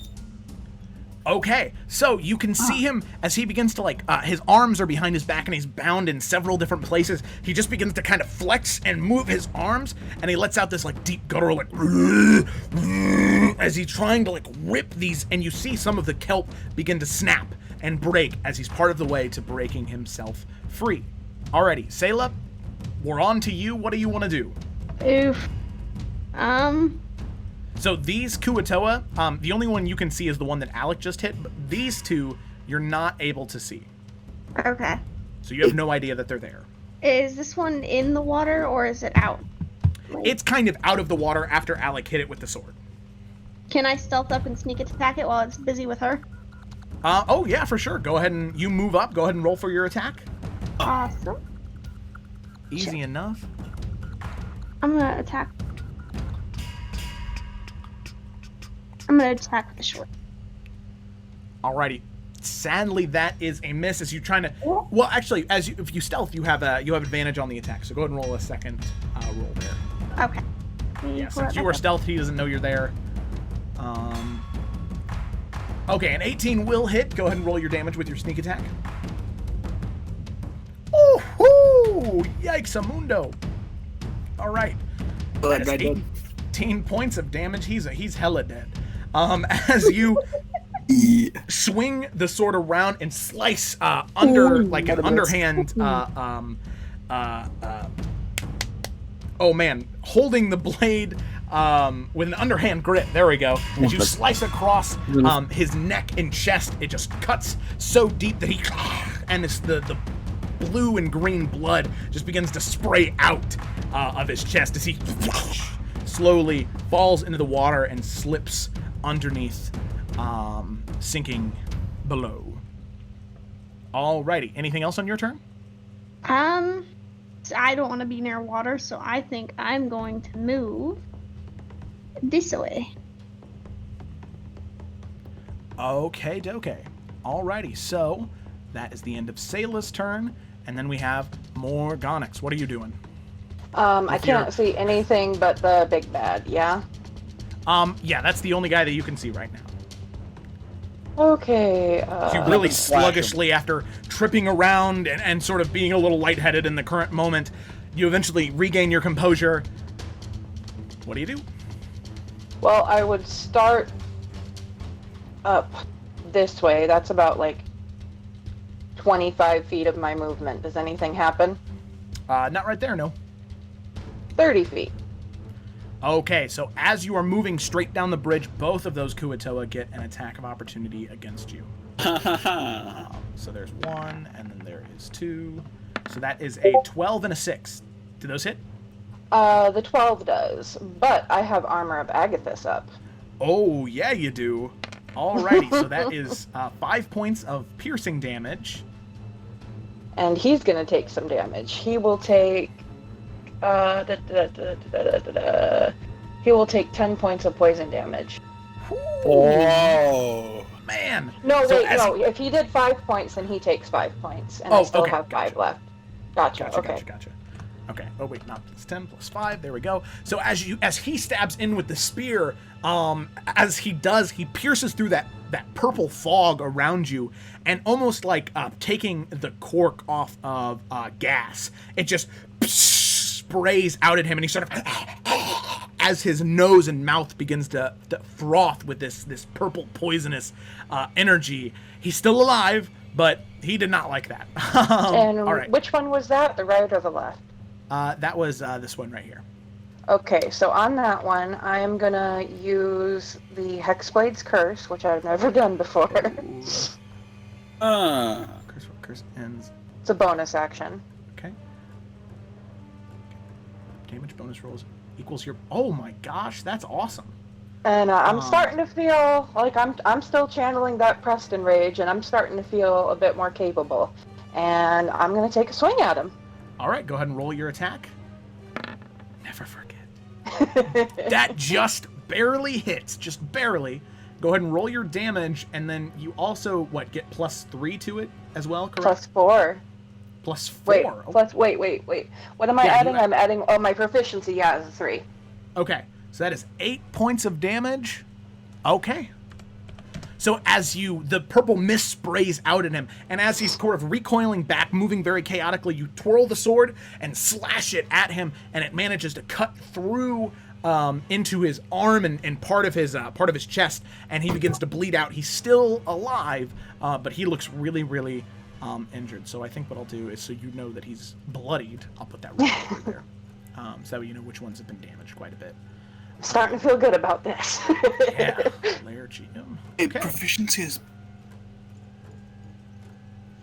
Okay, so you can see him as he begins to his arms are behind his back and he's bound in several different places. He just begins to kind of flex and move his arms, and he lets out this deep guttural as he's trying to rip these, and you see some of the kelp begin to snap and break as he's part of the way to breaking himself free. Alrighty, Sayla, we're on to you. What do you want to do? Oof. So these Kuatoa, the only one you can see is the one that Alec just hit, but these two you're not able to see. Okay. So you have no idea that they're there. Is this one in the water or is it out? It's kind of out of the water after Alec hit it with the sword. Can I stealth up and sneak attack it while it's busy with her? Oh yeah, for sure. Go ahead and you move up. Go ahead and roll for your attack. Awesome. Easy enough. I'm gonna attack. I'm gonna attack the short. Alrighty. Sadly, that is a miss. As you trying to, well, actually, if you stealth, you have advantage on the attack. So go ahead and roll a second roll there. Okay. Yeah, since you are stealth, he doesn't know you're there. Okay, an 18 will hit. Go ahead and roll your damage with your sneak attack. Oh, yikes, amundo. All right. That guy did. 18 points of damage. He's hella dead. As you swing the sword around and slice under an underhand. Oh man, holding the blade with an underhand grip. There we go. As you slice across his neck and chest, it just cuts so deep that he and it's the blue and green blood just begins to spray out of his chest as he slowly falls into the water and slips underneath, sinking below. Alrighty, anything else on your turn? I don't want to be near water, so I think I'm going to move this way. Okay, doke. Alrighty, so that is the end of Sayla's turn, and then we have Morgonix. What are you doing? I can't see anything but the big bad, yeah? Yeah, that's the only guy that you can see right now. Okay, You really sluggishly, after tripping around and sort of being a little lightheaded in the current moment, you eventually regain your composure. What do you do? well, I would start up this way. That's about, like, 25 feet of my movement. Does anything happen? Not right there, no. 30 feet. Okay, so as you are moving straight down the bridge, both of those Kuatoa get an attack of opportunity against you. So there's 1, and then there is 2. So that is a 12 and a 6. Do those hit? The 12 does, but I have Armor of Agathis up. Oh, yeah, you do. Alrighty, so that is 5 points of piercing damage. And he's gonna take some damage. He will take... He will take 10 points of poison damage. Oh. Man. No, So wait, no. If he did 5 points, then he takes 5 points. And I Oh, still okay, have 5 gotcha. left. Gotcha, okay. Gotcha. Okay. Oh wait, not it's 10 plus 5. There we go. So as he stabs in with the spear, as he does, he pierces through that purple fog around you, and almost like taking the cork off of gas, it just sprays out at him, and he sort of, as his nose and mouth begins to froth with this purple poisonous energy. He's still alive, but he did not like that. And all right. which one was that? The right or the left? That was this one right here. Okay, so on that one, I am gonna use the Hexblade's Curse, which I've never done before. Curse ends. It's a bonus action. Okay. Damage bonus rolls equals your. Oh my gosh, that's awesome. And I'm starting to feel like I'm still channeling that Preston rage, and I'm starting to feel a bit more capable. And I'm gonna take a swing at him. All right, go ahead and roll your attack. Never forget. That just barely hits, just barely. Go ahead and roll your damage, and then you also get +3 to it as well, correct? +4. +4. Wait, Oh, wait. What am I Yeah, adding? I'm adding. Oh, my proficiency. Yeah, is 3. okay, so that is 8 points of damage. Okay. So as the purple mist sprays out at him, and as he's sort of recoiling back, moving very chaotically, you twirl the sword and slash it at him, and it manages to cut through into his arm and part of his chest, and he begins to bleed out. He's still alive, but he looks really, really injured. So I think what I'll do is, so you know that he's bloodied, I'll put that right over there, so you know which ones have been damaged quite a bit. Starting to feel good about this. Yeah, layer GM. Okay. Proficiency is.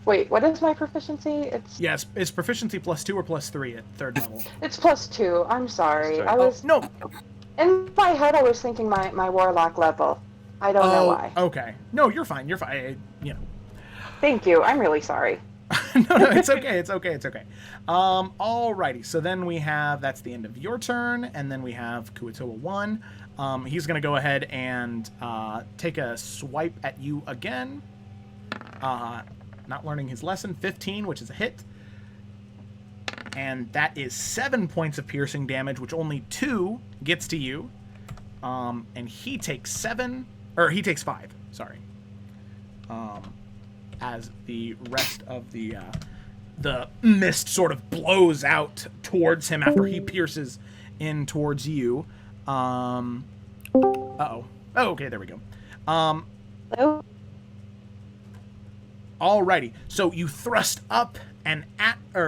Wait, what is my proficiency? Yes, it's proficiency +2 or +3 at 3rd level. It's +2. I'm sorry. Sorry. I was No. in my head. I was thinking my warlock level. I don't know why. Okay. No, you're fine. You're fine. Thank you. I'm really sorry. No, it's okay. It's okay. Alrighty. So then we have, that's the end of your turn, and then we have Kuatoa 1. He's going to go ahead and take a swipe at you again. Not learning his lesson. 15, which is a hit. And that is 7 points of piercing damage, which only 2 gets to you. And he takes 5, sorry. As the rest of the mist sort of blows out towards him after he pierces in towards you. Uh-oh. Oh, okay, there we go. Hello? Alrighty, so you thrust up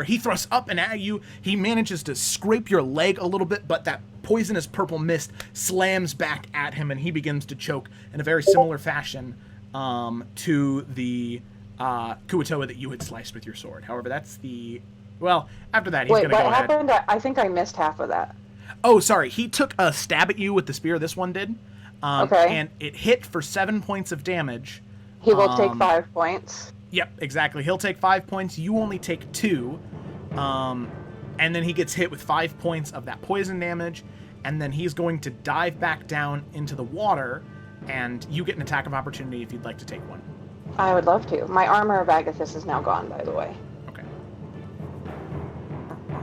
he thrusts up and at you. He manages to scrape your leg a little bit, but that poisonous purple mist slams back at him, and he begins to choke in a very similar fashion to the Kuatoa that you had sliced with your sword. However, that's the... Well, after that, he's Wait, going to what go ahead. happened? I think I missed half of that. Oh, sorry. He took a stab at you with the spear. This one did. Okay. And it hit for 7 points of damage. He will take 5 points. Yep, exactly. He'll take 5 points. You only take 2. And then he gets hit with 5 points of that poison damage. And then he's going to dive back down into the water. And you get an attack of opportunity if you'd like to take one. I would love to. My armor of Agathis is now gone, by the way. Okay.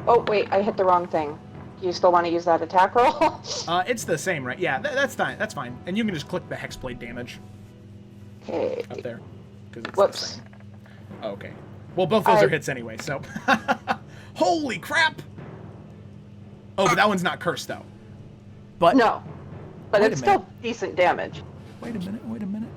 Oh, wait, I hit the wrong thing. Do you still want to use that attack roll? It's the same, right? Yeah, that's fine. That's fine. And you can just click the hexblade damage Okay. up there. Because it's Whoops. the same. Oh, okay. Well, both those are hits anyway, so... Holy crap! Oh, but that one's not cursed, though. But No. But Wait it's a minute. still decent damage. Wait a minute.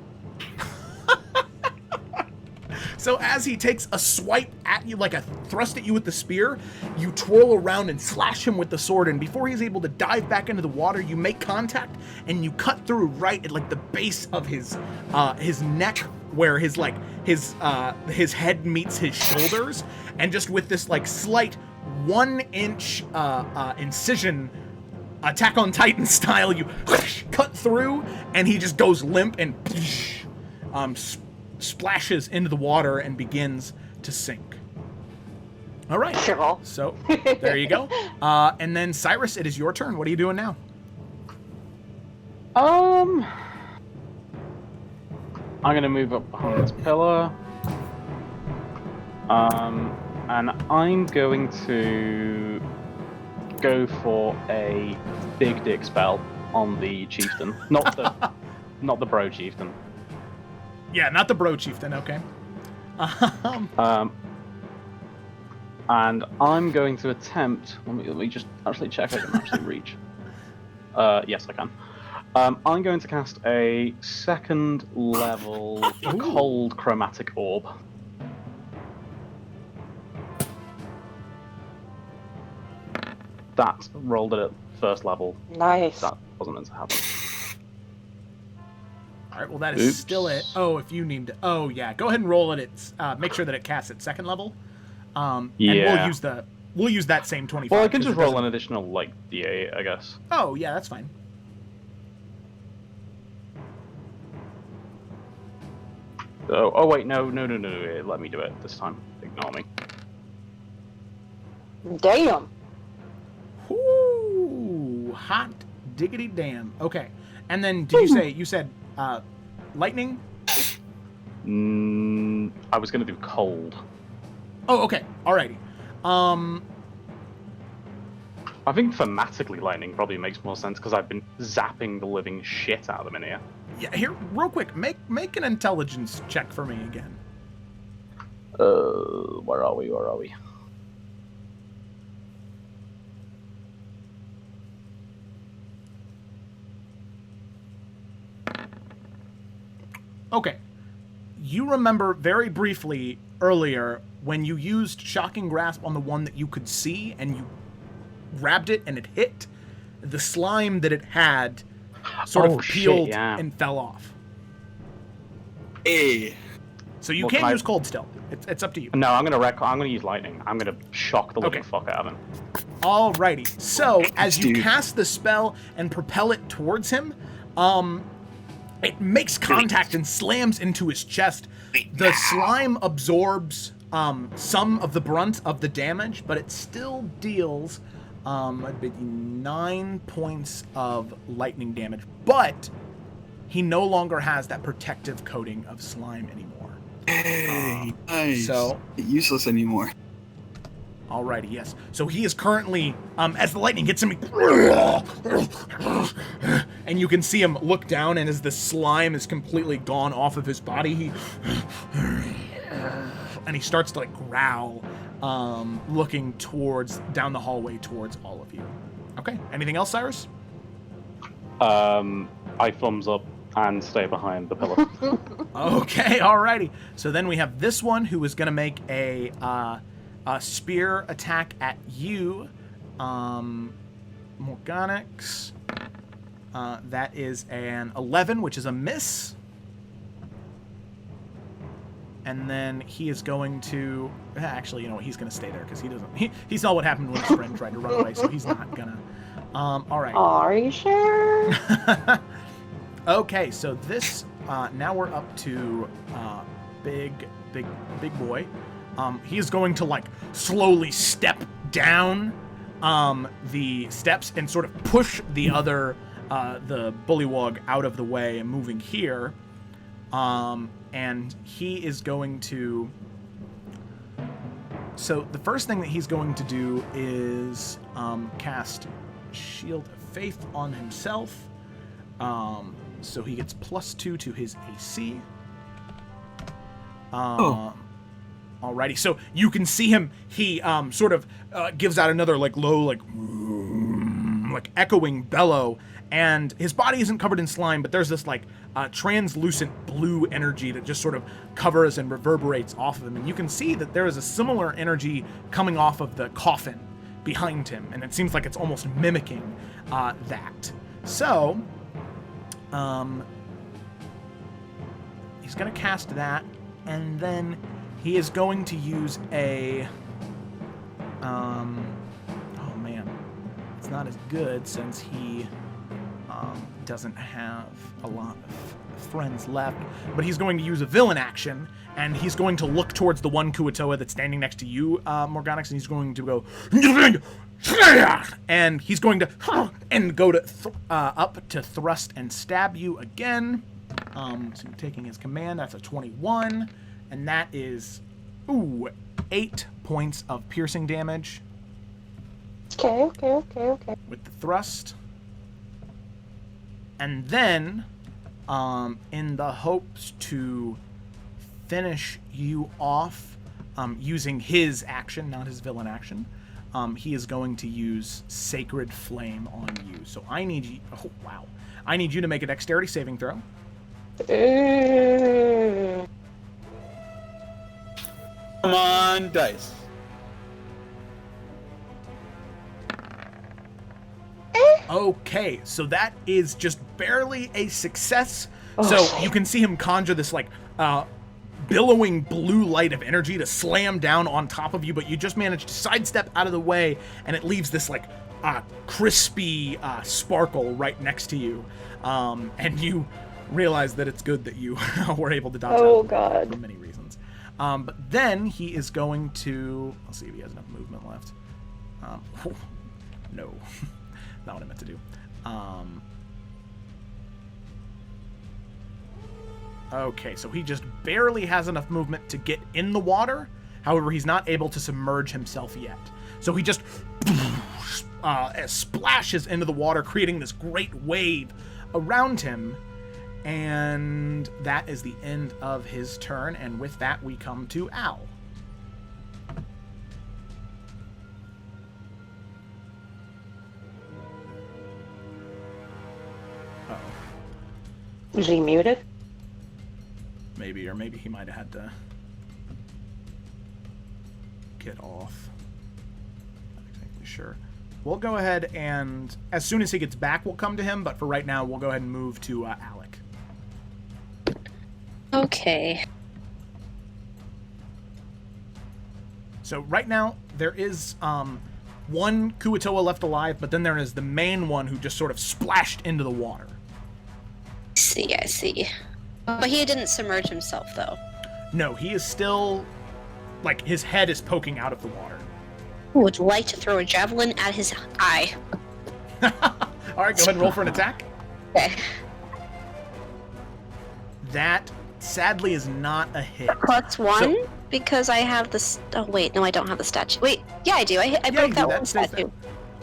So as he takes a swipe at you, like a thrust at you with the spear, you twirl around and slash him with the sword, and before he's able to dive back into the water, you make contact, and you cut through right at like the base of his neck, where his head meets his shoulders, and just with this like slight 1-inch incision, Attack on Titan style, you cut through, and he just goes limp and splashes into the water and begins to sink. All right. Sure. So there you go. And then Cyrus, it is your turn. What are you doing now? I'm gonna move up behind this pillar. And I'm going to go for a big dick spell on the chieftain, not the bro chieftain. Yeah, not the bro chieftain. Okay. And I'm going to attempt. Let me just actually check I can actually reach. Yes, I can. I'm going to cast a 2nd level cold chromatic orb. That rolled it at 1st level. Nice. That wasn't meant to happen. All right. Well, that is still it. Oh, if you need to. Oh, yeah. Go ahead and roll it. It's make sure that it casts at 2nd level. And Yeah. we'll use that same 25. Well, I can 'cause just it roll doesn't- an additional like D8, I guess. Oh, yeah, that's fine. Oh wait, no. Let me do it this time. Ignore me. Damn. Ooh, hot diggity damn. Okay. And then you said lightning? I was gonna do cold. Oh, okay. Alrighty. I think thematically lightning probably makes more sense because I've been zapping the living shit out of them in here. Yeah, here, real quick, make an intelligence check for me again. Where are we? Okay. You remember very briefly earlier when you used Shocking Grasp on the one that you could see and you grabbed it and it hit, the slime that it had sort of peeled and fell off. Hey. So you can't use cold still. It's up to you. No, I'm gonna use lightning. I'm gonna shock the living fuck out of him. Alrighty. So as you cast the spell and propel it towards him, it makes contact and slams into his chest. The slime absorbs some of the brunt of the damage, but it still deals 9 points of lightning damage. But he no longer has that protective coating of slime anymore. Hey, nice. So useless anymore. Alrighty, yes. So he is currently, as the lightning hits him, and you can see him look down, and as the slime is completely gone off of his body, and he starts to like growl, looking down the hallway towards all of you. Okay. Anything else, Cyrus? I thumbs up and stay behind the pillar. Okay. Alrighty. So then we have this one who is going to make a spear attack at you, Morganix. That is an 11, which is a miss. And then he is going to... Actually, you know what? He's going to stay there because he doesn't... He saw what happened when his friend tried to run away, so he's not going to... all right. Are you sure? Okay, so this... now we're up to big boy. He is going to, like, slowly step down the steps and sort of push the other... the bullywug out of the way and moving here. And he is going to... So the first thing that he's going to do is cast Shield of Faith on himself. So he gets +2 to his AC. Alrighty, so you can see him. He sort of gives out another like low, like echoing bellow, and his body isn't covered in slime, but there's this like translucent blue energy that just sort of covers and reverberates off of him, and you can see that there is a similar energy coming off of the coffin behind him, and it seems like it's almost mimicking that. So, he's gonna cast that, and then he is going to use a, oh man, it's not as good since he doesn't have a lot of friends left, but he's going to use a villain action, and he's going to look towards the one Kuatoa that's standing next to you, Morganix, and he's going to go, and he's going to, and go to, up to thrust and stab you again. So taking his command, that's a 21. And that is, 8 points of piercing damage. Okay. With the thrust. And then, in the hopes to finish you off, using his action, not his villain action, he is going to use Sacred Flame on you. So I need you, I need you to make a dexterity saving throw. Come on, dice. Okay, so that is just barely a success. So you can see him conjure this like billowing blue light of energy to slam down on top of you, but you just manage to sidestep out of the way, and it leaves this like crispy sparkle right next to you, and you realize that it's good that you were able to dodge out God. for many reasons. But then he is going to... Let's see if he has enough movement left. No. Not what I meant to do. Okay, so he just barely has enough movement to get in the water. However, he's not able to submerge himself yet. So he just splashes into the water, creating this great wave around him. And that is the end of his turn, and with that we come to Al. Uh-oh. Is he muted? Maybe, or maybe he might have had to get off. Not exactly sure. We'll go ahead and, as soon as he gets back, we'll come to him, but for right now, we'll go ahead and move to Alec. Okay. So right now, there is one Kuatoa left alive, but then there is the main one who just sort of splashed into the water. I see. But he didn't submerge himself, though. No, he is still, like, his head is poking out of the water. Would like to throw a javelin at his eye. All right, go ahead and roll for an attack. Okay. That, sadly, is not a hit. +1? Because I have the... Oh, wait. No, I don't have the statue. Wait. Yeah, I do. I broke that one statue.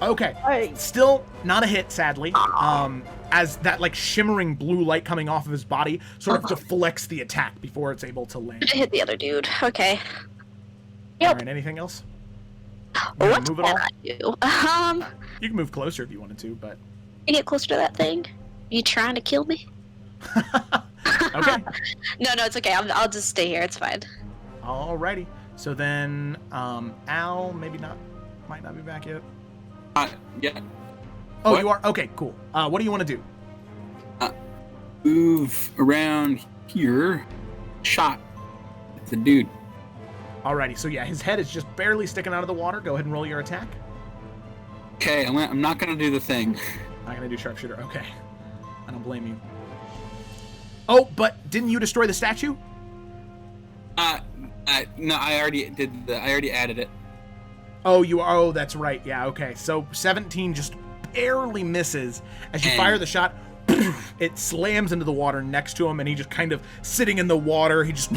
Okay. Still not a hit, sadly. As that, like, shimmering blue light coming off of his body sort of deflects the attack before it's able to land. I hit the other dude. Okay. Yep. All right, anything else? What move can at all? I do? You can move closer if you wanted to, but... You get closer to that thing? You trying to kill me? Okay. No, it's okay. I'll just stay here. It's fine. Alrighty. So then, Al might not be back yet. Yeah. Oh, What? you are? Okay, cool. What do you want to do? Move around here. Shot the dude. Alrighty, so yeah, his head is just barely sticking out of the water. Go ahead and roll your attack. Okay, I'm not gonna do the thing. Not gonna do sharpshooter. Okay, I don't blame you. Oh, but didn't you destroy the statue? No, I already did. I already added it. Oh, oh, that's right. Yeah, okay. So 17 just barely misses as you fire the shot. It slams into the water next to him, and he just kind of sitting in the water. He just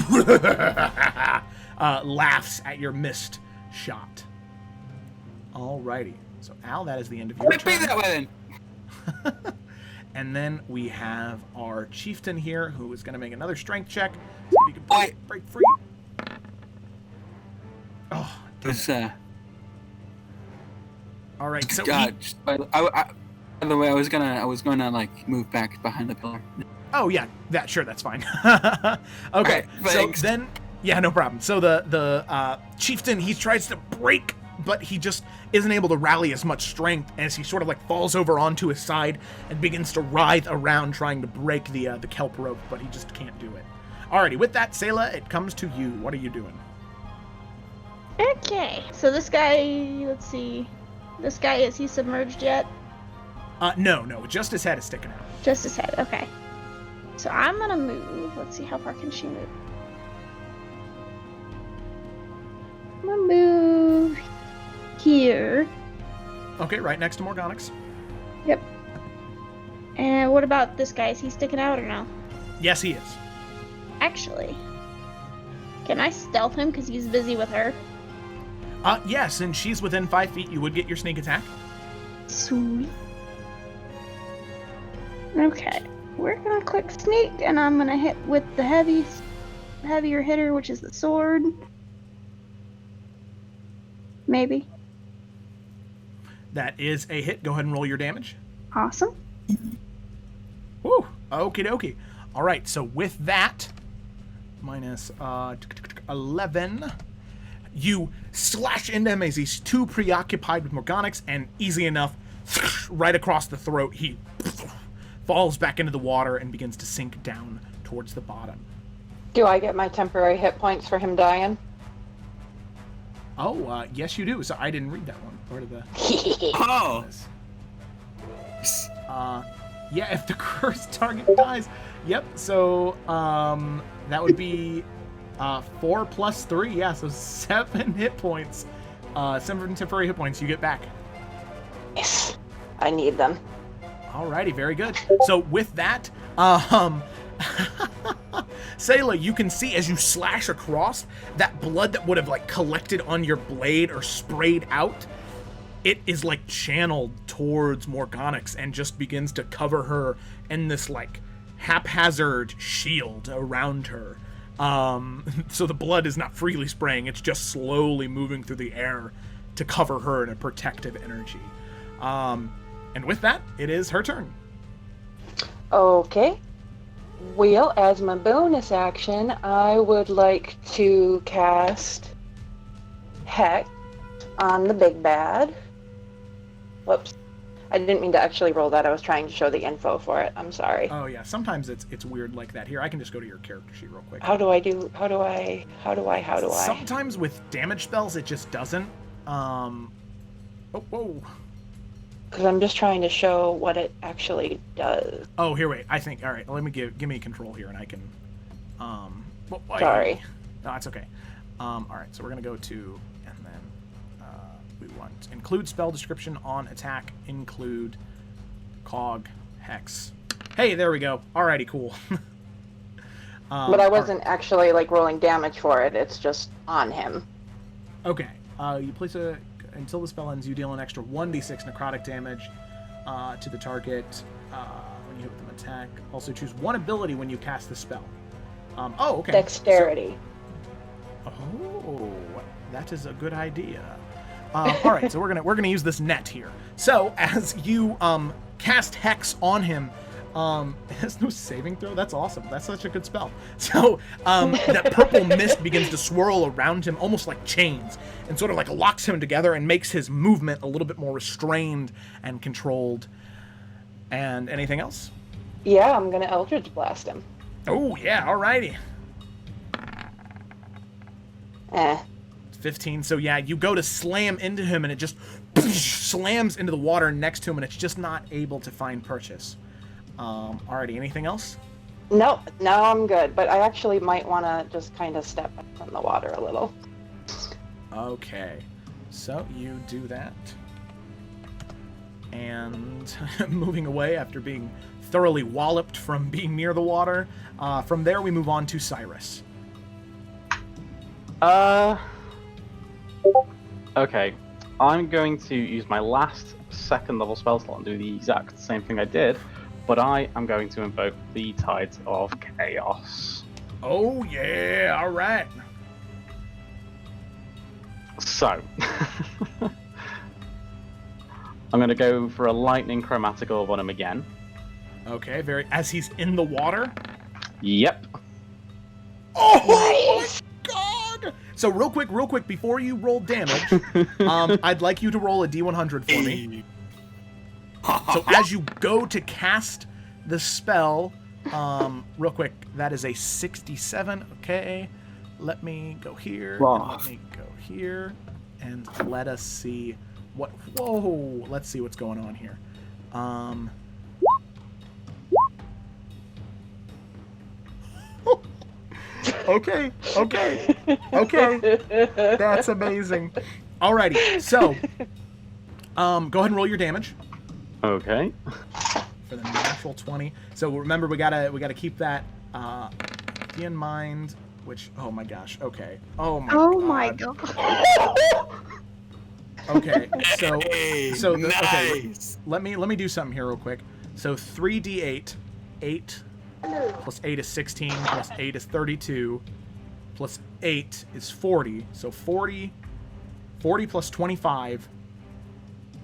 laughs at your missed shot. Alrighty. So Al, that is the end of your Let it be turn. that way then. And then we have our chieftain here, who is going to make another strength check. So if you can break free. Oh, damn. All right. So by the way, I was gonna like move back behind the pillar. oh yeah, that's fine. Okay. Right, So thanks. then, yeah, no problem. So the chieftain, he tries to break, but he just isn't able to rally as much strength as he sort of like falls over onto his side and begins to writhe around trying to break the kelp rope, but he just can't do it. Alrighty, with that, Sayla, it comes to you. What are you doing? Okay, so this guy, let's see. This guy, is he submerged yet? No, just his head is sticking out. Just his head, okay. So I'm gonna move. Let's see, how far can she move? I'm gonna move here. Okay, right next to Morgonix. Yep. And what about this guy? Is he sticking out or no? Yes, he is. Actually, can I stealth him because he's busy with her? Yes, and she's within 5 feet. You would get your sneak attack. Sweet. Okay, we're gonna click sneak, and I'm gonna hit with the heavier hitter, which is the sword. Maybe. That is a hit. Go ahead and roll your damage. Awesome. Woo! Okie dokie. All right, so with that, minus 11, you slash into him as he's too preoccupied with Morgonix, and easy enough, right across the throat, he falls back into the water and begins to sink down towards the bottom. Do I get my temporary hit points for him dying? Oh, yes, you do. So I didn't read that one. Where did the... Oh. Yeah, if the cursed target dies. Yep, so that would be 4 plus 3. Yeah, so 7 hit points. 7 temporary hit points you get back. Yes, I need them. Alrighty, very good. So with that, Sayla, you can see as you slash across, that blood that would have like collected on your blade or sprayed out, it is like channeled towards Morgonix and just begins to cover her in this like haphazard shield around her. So the blood is not freely spraying, it's just slowly moving through the air to cover her in a protective energy. And with that, it is her turn. Okay. Well, as my bonus action, I would like to cast Hex on the big bad. Whoops. I didn't mean to actually roll that. I was trying to show the info for it. I'm sorry. Oh yeah, sometimes it's weird like that. Here, I can just go to your character sheet real quick. How do I? Sometimes with damage spells, it just doesn't. Oh, whoa. Because I'm just trying to show what it actually does. Oh, here, wait. I think. All right, let me give me control here, and I can. Sorry. No, it's okay. All right, so we're gonna go to, and then we want include spell description on attack, include cog hex. Hey, there we go. Alrighty, cool. But I wasn't actually like rolling damage for it. It's just on him. Okay. You place until the spell ends, you deal an extra 1d6 necrotic damage to the target when you hit with an attack. Also choose one ability when you cast the spell. Oh, okay. Dexterity. Oh, that is a good idea. All right, so we're gonna use this net here. So as you cast hex on him, it has no saving throw. That's awesome. That's such a good spell. So that purple mist begins to swirl around him, almost like chains, and sort of like locks him together and makes his movement a little bit more restrained and controlled. And anything else? Yeah, I'm gonna Eldritch Blast him. Oh yeah, alrighty. Eh. 15. So yeah, you go to slam into him, and it just slams into the water next to him, and it's just not able to find purchase. Alrighty, anything else? Nope, now I'm good, but I actually might want to just kind of step back from the water a little. Okay, so you do that. And moving away after being thoroughly walloped from being near the water. From there, we move on to Cyrus. Okay. I'm going to use my last second level spell slot and do the exact same thing I did, but I am going to invoke the Tides of Chaos. Oh yeah, alright. So, I'm going to go for a lightning chromatic orb on him again. Okay, as he's in the water? Yep. Oh my god! So real quick, before you roll damage, I'd like you to roll a D100 for me. So as you go to cast the spell, real quick, that is a 67. Okay, let me go here. And let me go here, and let us see what. Whoa! Let's see what's going on here. Okay. That's amazing. Alrighty, so go ahead and roll your damage. Okay. For the natural 20. So remember, we gotta keep that in mind. Which, oh my gosh. Okay. Oh my god. Okay. So okay. Nice. Let me do something here real quick. So 3d8, 8 plus 8 is 16, plus 8 is 32, plus 8 is 40. So 40 plus 25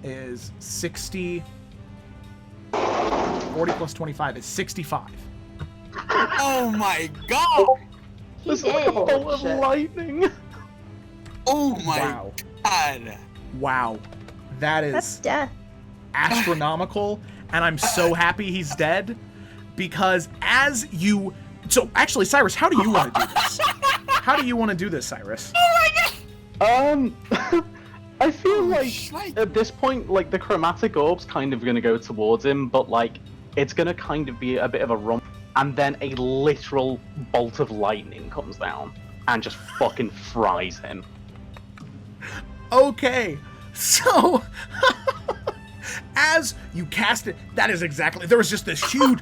is 60. 40 plus 25 is 65. Oh my god! He It's did. like a bolt of lightning. Oh my Wow. god! Wow. That That's is death. astronomical, and I'm so happy he's dead, because as you... So, actually, Cyrus, how do you want to do this? How do you want to do this, Cyrus? I feel like shite. at this point, like the chromatic orb's kind of gonna go towards him, but like it's gonna kind of be a bit of a rump, and then a literal bolt of lightning comes down and just fucking fries him. Okay, so... as you cast it, that is exactly... There was just this huge...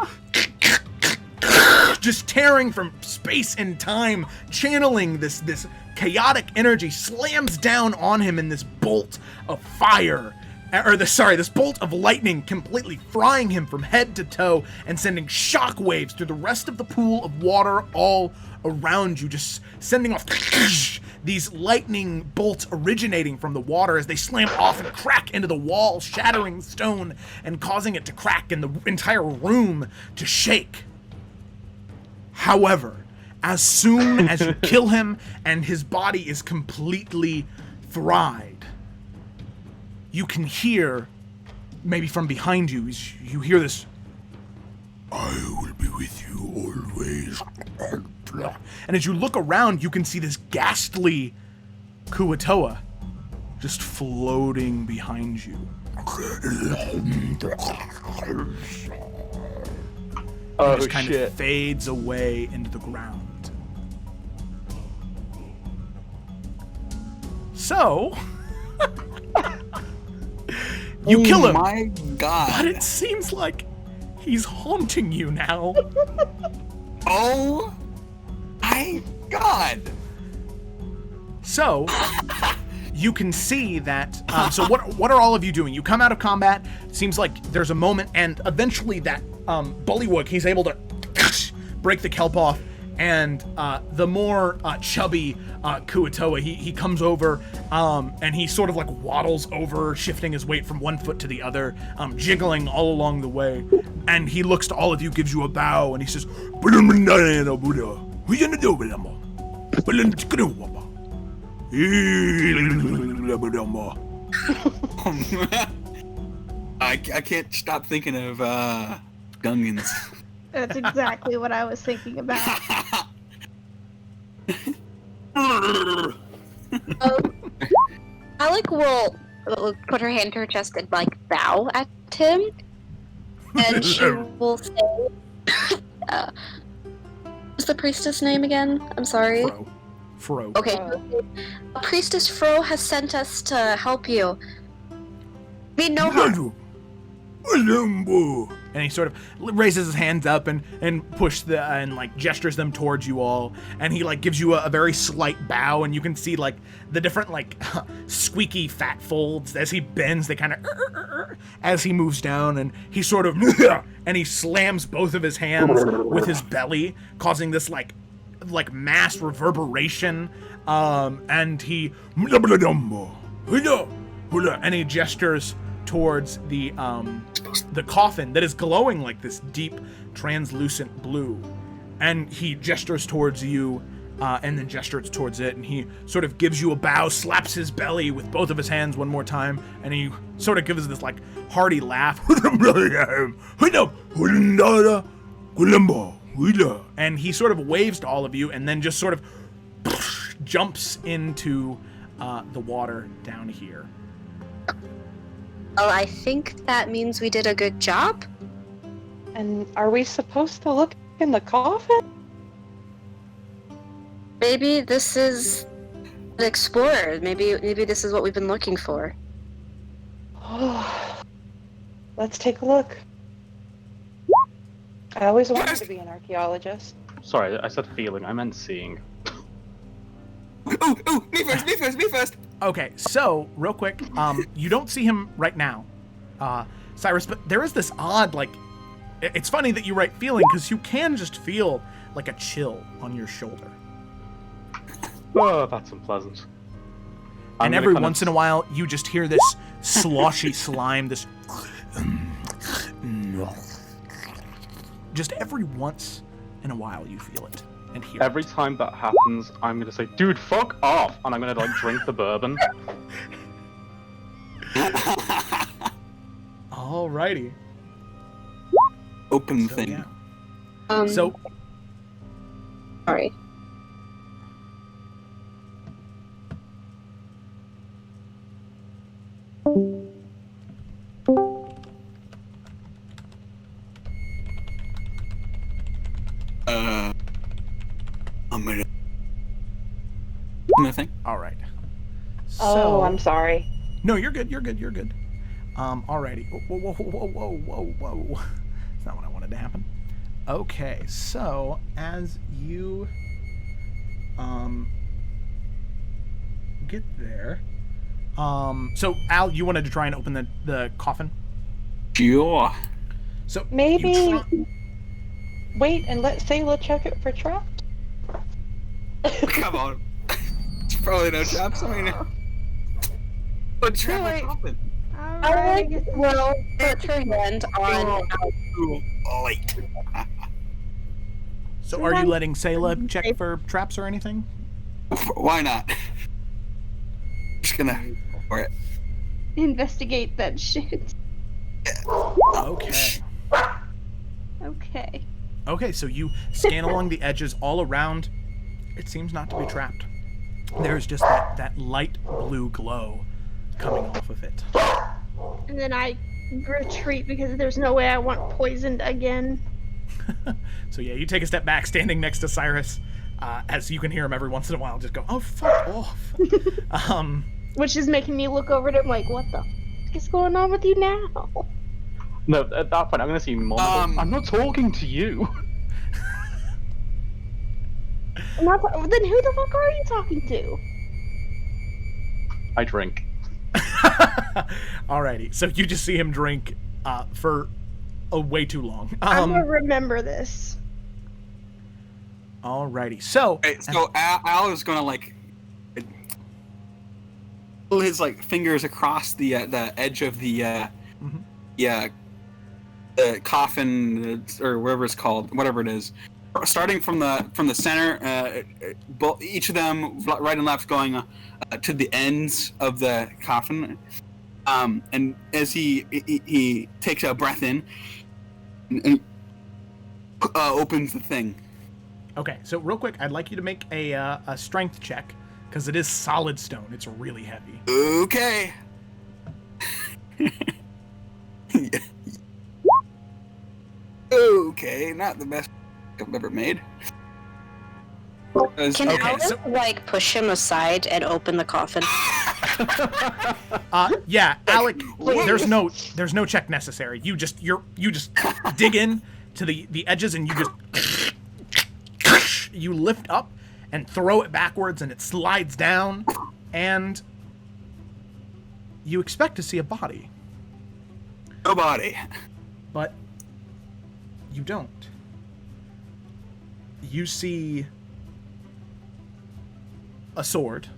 just tearing from space and time, channeling this chaotic energy, slams down on him in this bolt of fire, this bolt of lightning, completely frying him from head to toe and sending shockwaves through the rest of the pool of water all around you, just sending off these lightning bolts originating from the water as they slam off and crack into the wall, shattering stone and causing it to crack and the entire room to shake. However, as soon as you kill him and his body is completely fried, you can hear, maybe from behind you, you hear this, "I will be with you always." And as you look around, you can see this ghastly Kuatoa just floating behind you. Oh Just kind shit. of fades away into the ground. So, you kill him, My god. but it seems like he's haunting you now. Oh my god. So, you can see that. So, what are all of you doing? You come out of combat. It seems like there's a moment, and eventually that Bullywug, he's able to break the kelp off, and the more chubby Kuatoa, he comes over, and he sort of like waddles over, shifting his weight from one foot to the other, jiggling all along the way. And he looks to all of you, gives you a bow, and he says, I can't stop thinking of Gungans. That's exactly what I was thinking about. Alec will put her hand to her chest and like bow at him, and she will say, "What's the priestess name again? I'm sorry." Fro. Okay. Priestess Fro has sent us to help you. We know her. And he sort of raises his hands up and like gestures them towards you all, and he like gives you a very slight bow, and you can see like the different like squeaky fat folds as he bends. They kind of as he moves down, and he sort of and he slams both of his hands with his belly, causing this like mass reverberation. And he gestures towards the coffin that is glowing like this deep translucent blue, and he gestures towards you, and then gestures towards it, and he sort of gives you a bow, slaps his belly with both of his hands one more time, and he sort of gives this like hearty laugh, and he sort of waves to all of you, and then just sort of jumps into the water down here. Well, I think that means we did a good job. And are we supposed to look in the coffin? Maybe this is an explorer. Maybe this is what we've been looking for. Oh, let's take a look. I always wanted to be an archaeologist. Sorry, I said feeling. I meant seeing. Ooh, me first. Okay, so real quick, you don't see him right now, Cyrus, but there is this odd, like, it's funny that you write feeling, because you can just feel like a chill on your shoulder. Oh, that's unpleasant. And every once in a while, you just hear this sloshy slime, this just every once in a while you feel it. And hear Every time that happens, I'm gonna say, "Dude, fuck off!" and I'm gonna like drink the bourbon. Alrighty. Open thing. Yeah. So, sorry. I'm gonna. Nothing. all right. Oh, I'm sorry. No, you're good. Alrighty. Whoa. That's not what I wanted to happen. Okay, so as you get there, so Al, you wanted to try and open the coffin? Sure. So Maybe wait and let Sayla check it for traps. Come on. It's probably no traps. I mean, what trap Wait. would happen? Alec will put her hand on. Oh, wait. So are you letting Sayla check for traps or anything? Why not? Just gonna go for it. Investigate that shit. Okay. Okay. Okay, so you scan along the edges all around. It seems not to be trapped. There's just that light blue glow coming off of it. And then I retreat because there's no way I want poisoned again. So yeah, you take a step back, standing next to Cyrus, as you can hear him every once in a while just go, "Oh, fuck off." Which is making me look over at him like, what the fuck is going on with you now? No, at that point, I'm gonna see Mom. I'm not talking to you. Then who the fuck are you talking to? I drink. Alrighty, so you just see him drink for way too long. I'm gonna remember this. Alrighty, so Al is gonna like pull his like fingers across the edge of the the coffin or whatever it's called, whatever it is, starting from the center, each of them right and left going to the ends of the coffin, and as he takes a breath in and opens the thing. Okay, so real quick, I'd like you to make a strength check because it is solid stone. It's really heavy. Okay. Okay, not the best I've ever made. Can Okay, Alice so- like push him aside and open the coffin? Yeah, Alec. Wait. There's no check necessary. You just dig in to the edges and you lift up and throw it backwards and it slides down, and you expect to see a body, Nobody. but you don't. You see a sword,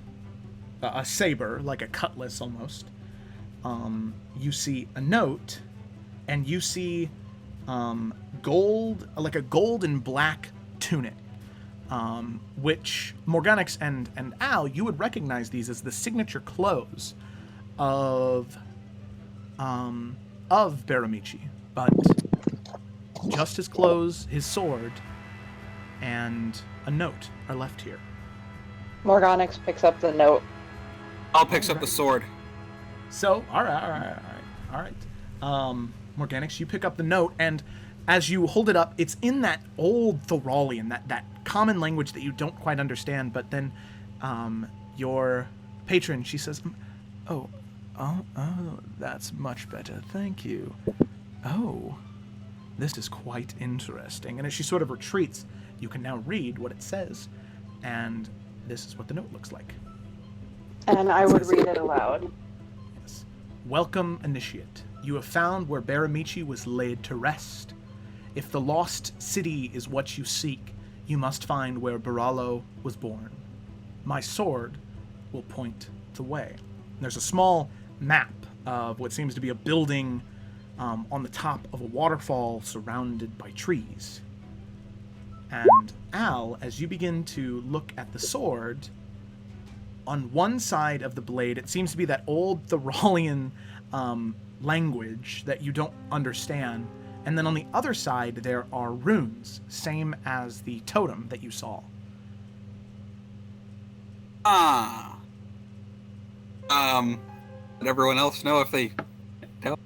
a saber, like a cutlass almost. You see a note, and you see gold, like a gold and black tunic, which Morganix and Al, you would recognize these as the signature clothes of Berrimichi, but just his clothes, his sword, and a note are left here. Morganix picks up the note. I'll picks up the sword. So, all right. Morganix, you pick up the note, and as you hold it up, it's in that old Thoralian, that common language that you don't quite understand. But then, your patron, she says, "Oh, that's much better, thank you. Oh, this is quite interesting." And as she sort of retreats, you can now read what it says, and this is what the note looks like. And I would read it aloud. Yes. Welcome, initiate. You have found where Berrimichi was laid to rest. If the lost city is what you seek, you must find where Baralo was born. My sword will point the way. And there's a small map of what seems to be a building on the top of a waterfall surrounded by trees. And Al, as you begin to look at the sword, on one side of the blade, it seems to be that old Thoralian language that you don't understand. And then on the other side, there are runes, same as the totem that you saw. Let everyone else know if they tell.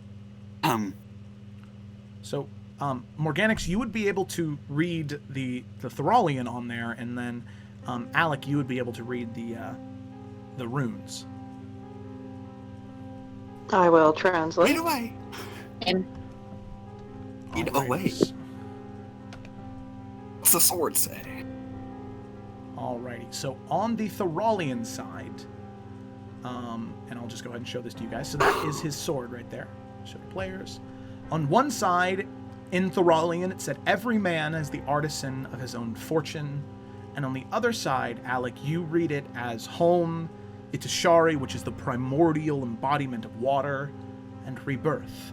So, Morganix, you would be able to read the Thoralian on there, and then Alec, you would be able to read the runes. I will translate. Read away. And Read Alright. away. What's the sword say? Alrighty, so on the Thoralian side, and I'll just go ahead and show this to you guys. So that is his sword right there. Show the players. On one side, in Thoralian, it said, "Every man is the artisan of his own fortune." And on the other side, Alec, you read it as home, Itashari, which is the primordial embodiment of water, and rebirth.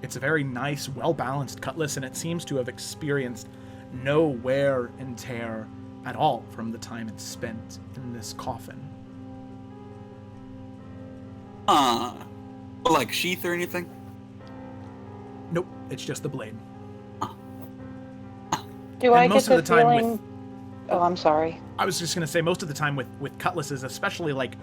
It's a very nice, well-balanced cutlass, and it seems to have experienced no wear and tear at all from the time it's spent in this coffin. Like sheath or anything? Nope, it's just the blade. Do I And get most the of the time feeling? with- Oh, I'm sorry. I was just going to say, most of the time with cutlasses, especially like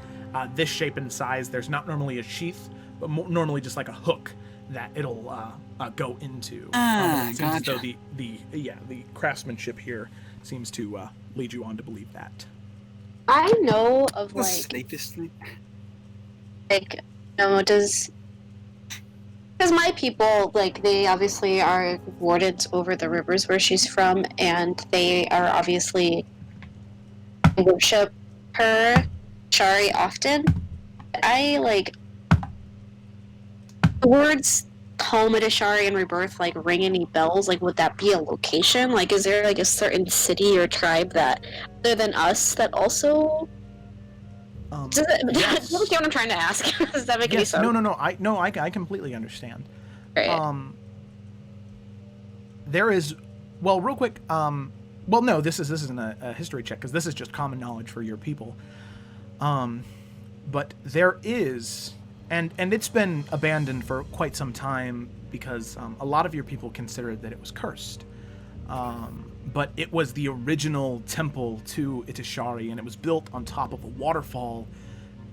this shape and size, there's not normally a sheath, but normally just like a hook that it'll go into. It seems as though Gotcha. the craftsmanship here seems to lead you on to believe that. I know of The like safest thing. does because my people, like, they obviously are wardens over the rivers where she's from, and they are obviously worship her, Shari, often. I like the words home at Ashari and rebirth like ring any bells. Like, would that be a location? Like, is there like a certain city or tribe that other than us that also does it, Yes. do you get what I'm trying to ask? Does that make any Yes, sense? no, I completely understand. Right. There is, well, real quick, well, no, this isn't a history check, because this is just common knowledge for your people. But there is, and it's been abandoned for quite some time, because a lot of your people considered that it was cursed. But it was the original temple to Itashari, and it was built on top of a waterfall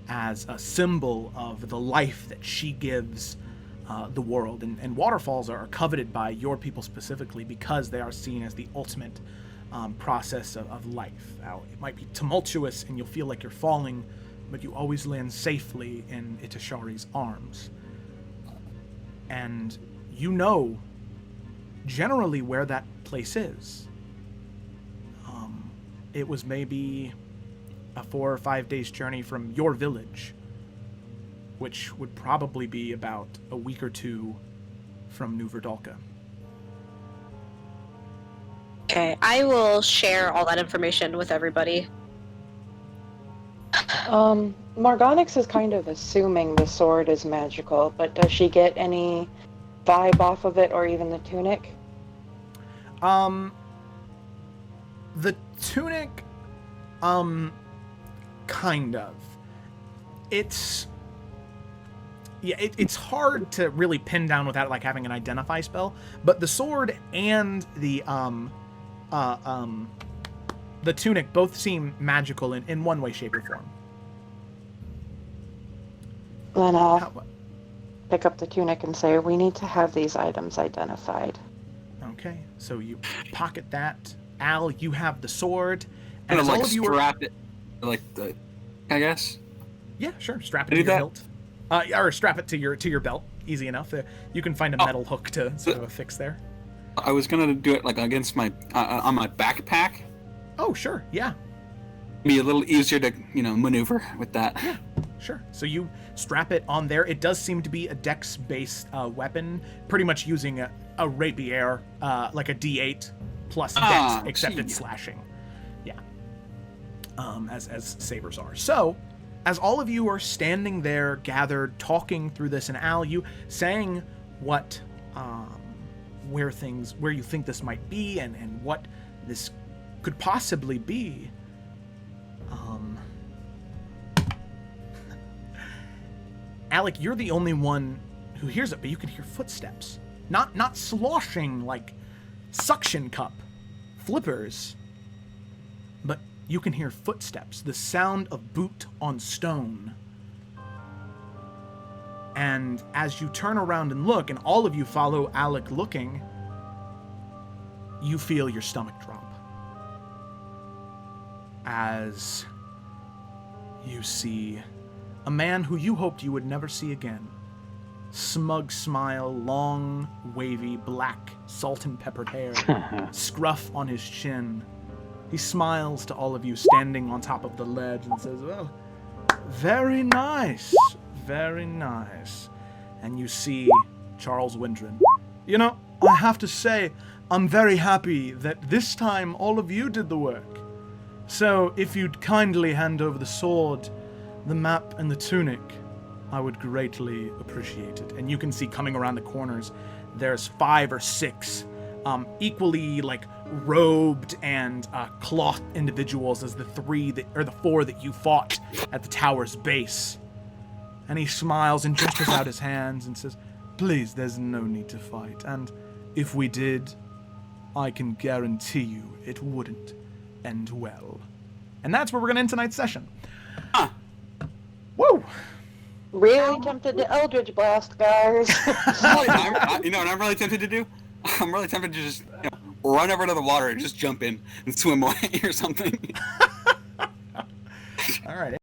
as a symbol of the life that she gives the world. And waterfalls are coveted by your people specifically because they are seen as the ultimate process of life. Now, it might be tumultuous and you'll feel like you're falling, but you always land safely in Itashari's arms. And you know generally where that place is. It was maybe a 4 or 5 days journey from your village, which would probably be about a week or two from New Verdalka. Okay, I will share all that information with everybody. Morgonix is kind of assuming the sword is magical, but does she get any vibe off of it, or even the tunic? The tunic, kind of. It's hard to really pin down without like having an identify spell, but the sword and the tunic both seem magical in one way, shape, or form. Then I'll pick up the tunic and say, we need to have these items identified. Okay, so you pocket that. Al, you have the sword. And as like all of you strap it, like the, I guess. Yeah, sure. Strap it to your belt. Or strap it to your belt. Easy enough. You can find a metal hook to sort of affix there. I was gonna do it like against my on my backpack. Oh, sure. Yeah. Be a little easier to maneuver with that. Yeah, sure. So you strap it on there. It does seem to be a dex-based weapon, pretty much using a rapier, like a D8 plus dex, except it's slashing. Yeah. As sabers are. So, as all of you are standing there, gathered, talking through this, and Al, you saying what, where you think this might be, and what this could possibly be. Alec, you're the only one who hears it, but you can hear footsteps. Not sloshing like suction cup flippers, but you can hear footsteps, the sound of boot on stone. And as you turn around and look, and all of you follow Alec looking, you feel your stomach drop. As you see a man who you hoped you would never see again. Smug smile, long, wavy, black, salt and peppered hair, scruff on his chin. He smiles to all of you standing on top of the ledge and says, well, very nice, very nice. And you see Charles Windren. You know, I have to say, I'm very happy that this time all of you did the work. So if you'd kindly hand over the sword, the map, and the tunic, I would greatly appreciate it. And you can see coming around the corners, there's 5 or 6 equally like robed and cloth individuals as the 4 that you fought at the tower's base. And he smiles and gestures out his hands and says, please, there's no need to fight. And if we did, I can guarantee you it wouldn't end well. And that's where we're going to end tonight's session. Woo! Really tempted to Eldritch Blast, guys. You know what I'm really tempted to do? I'm really tempted to just run over to the water and just jump in and swim away or something. All right.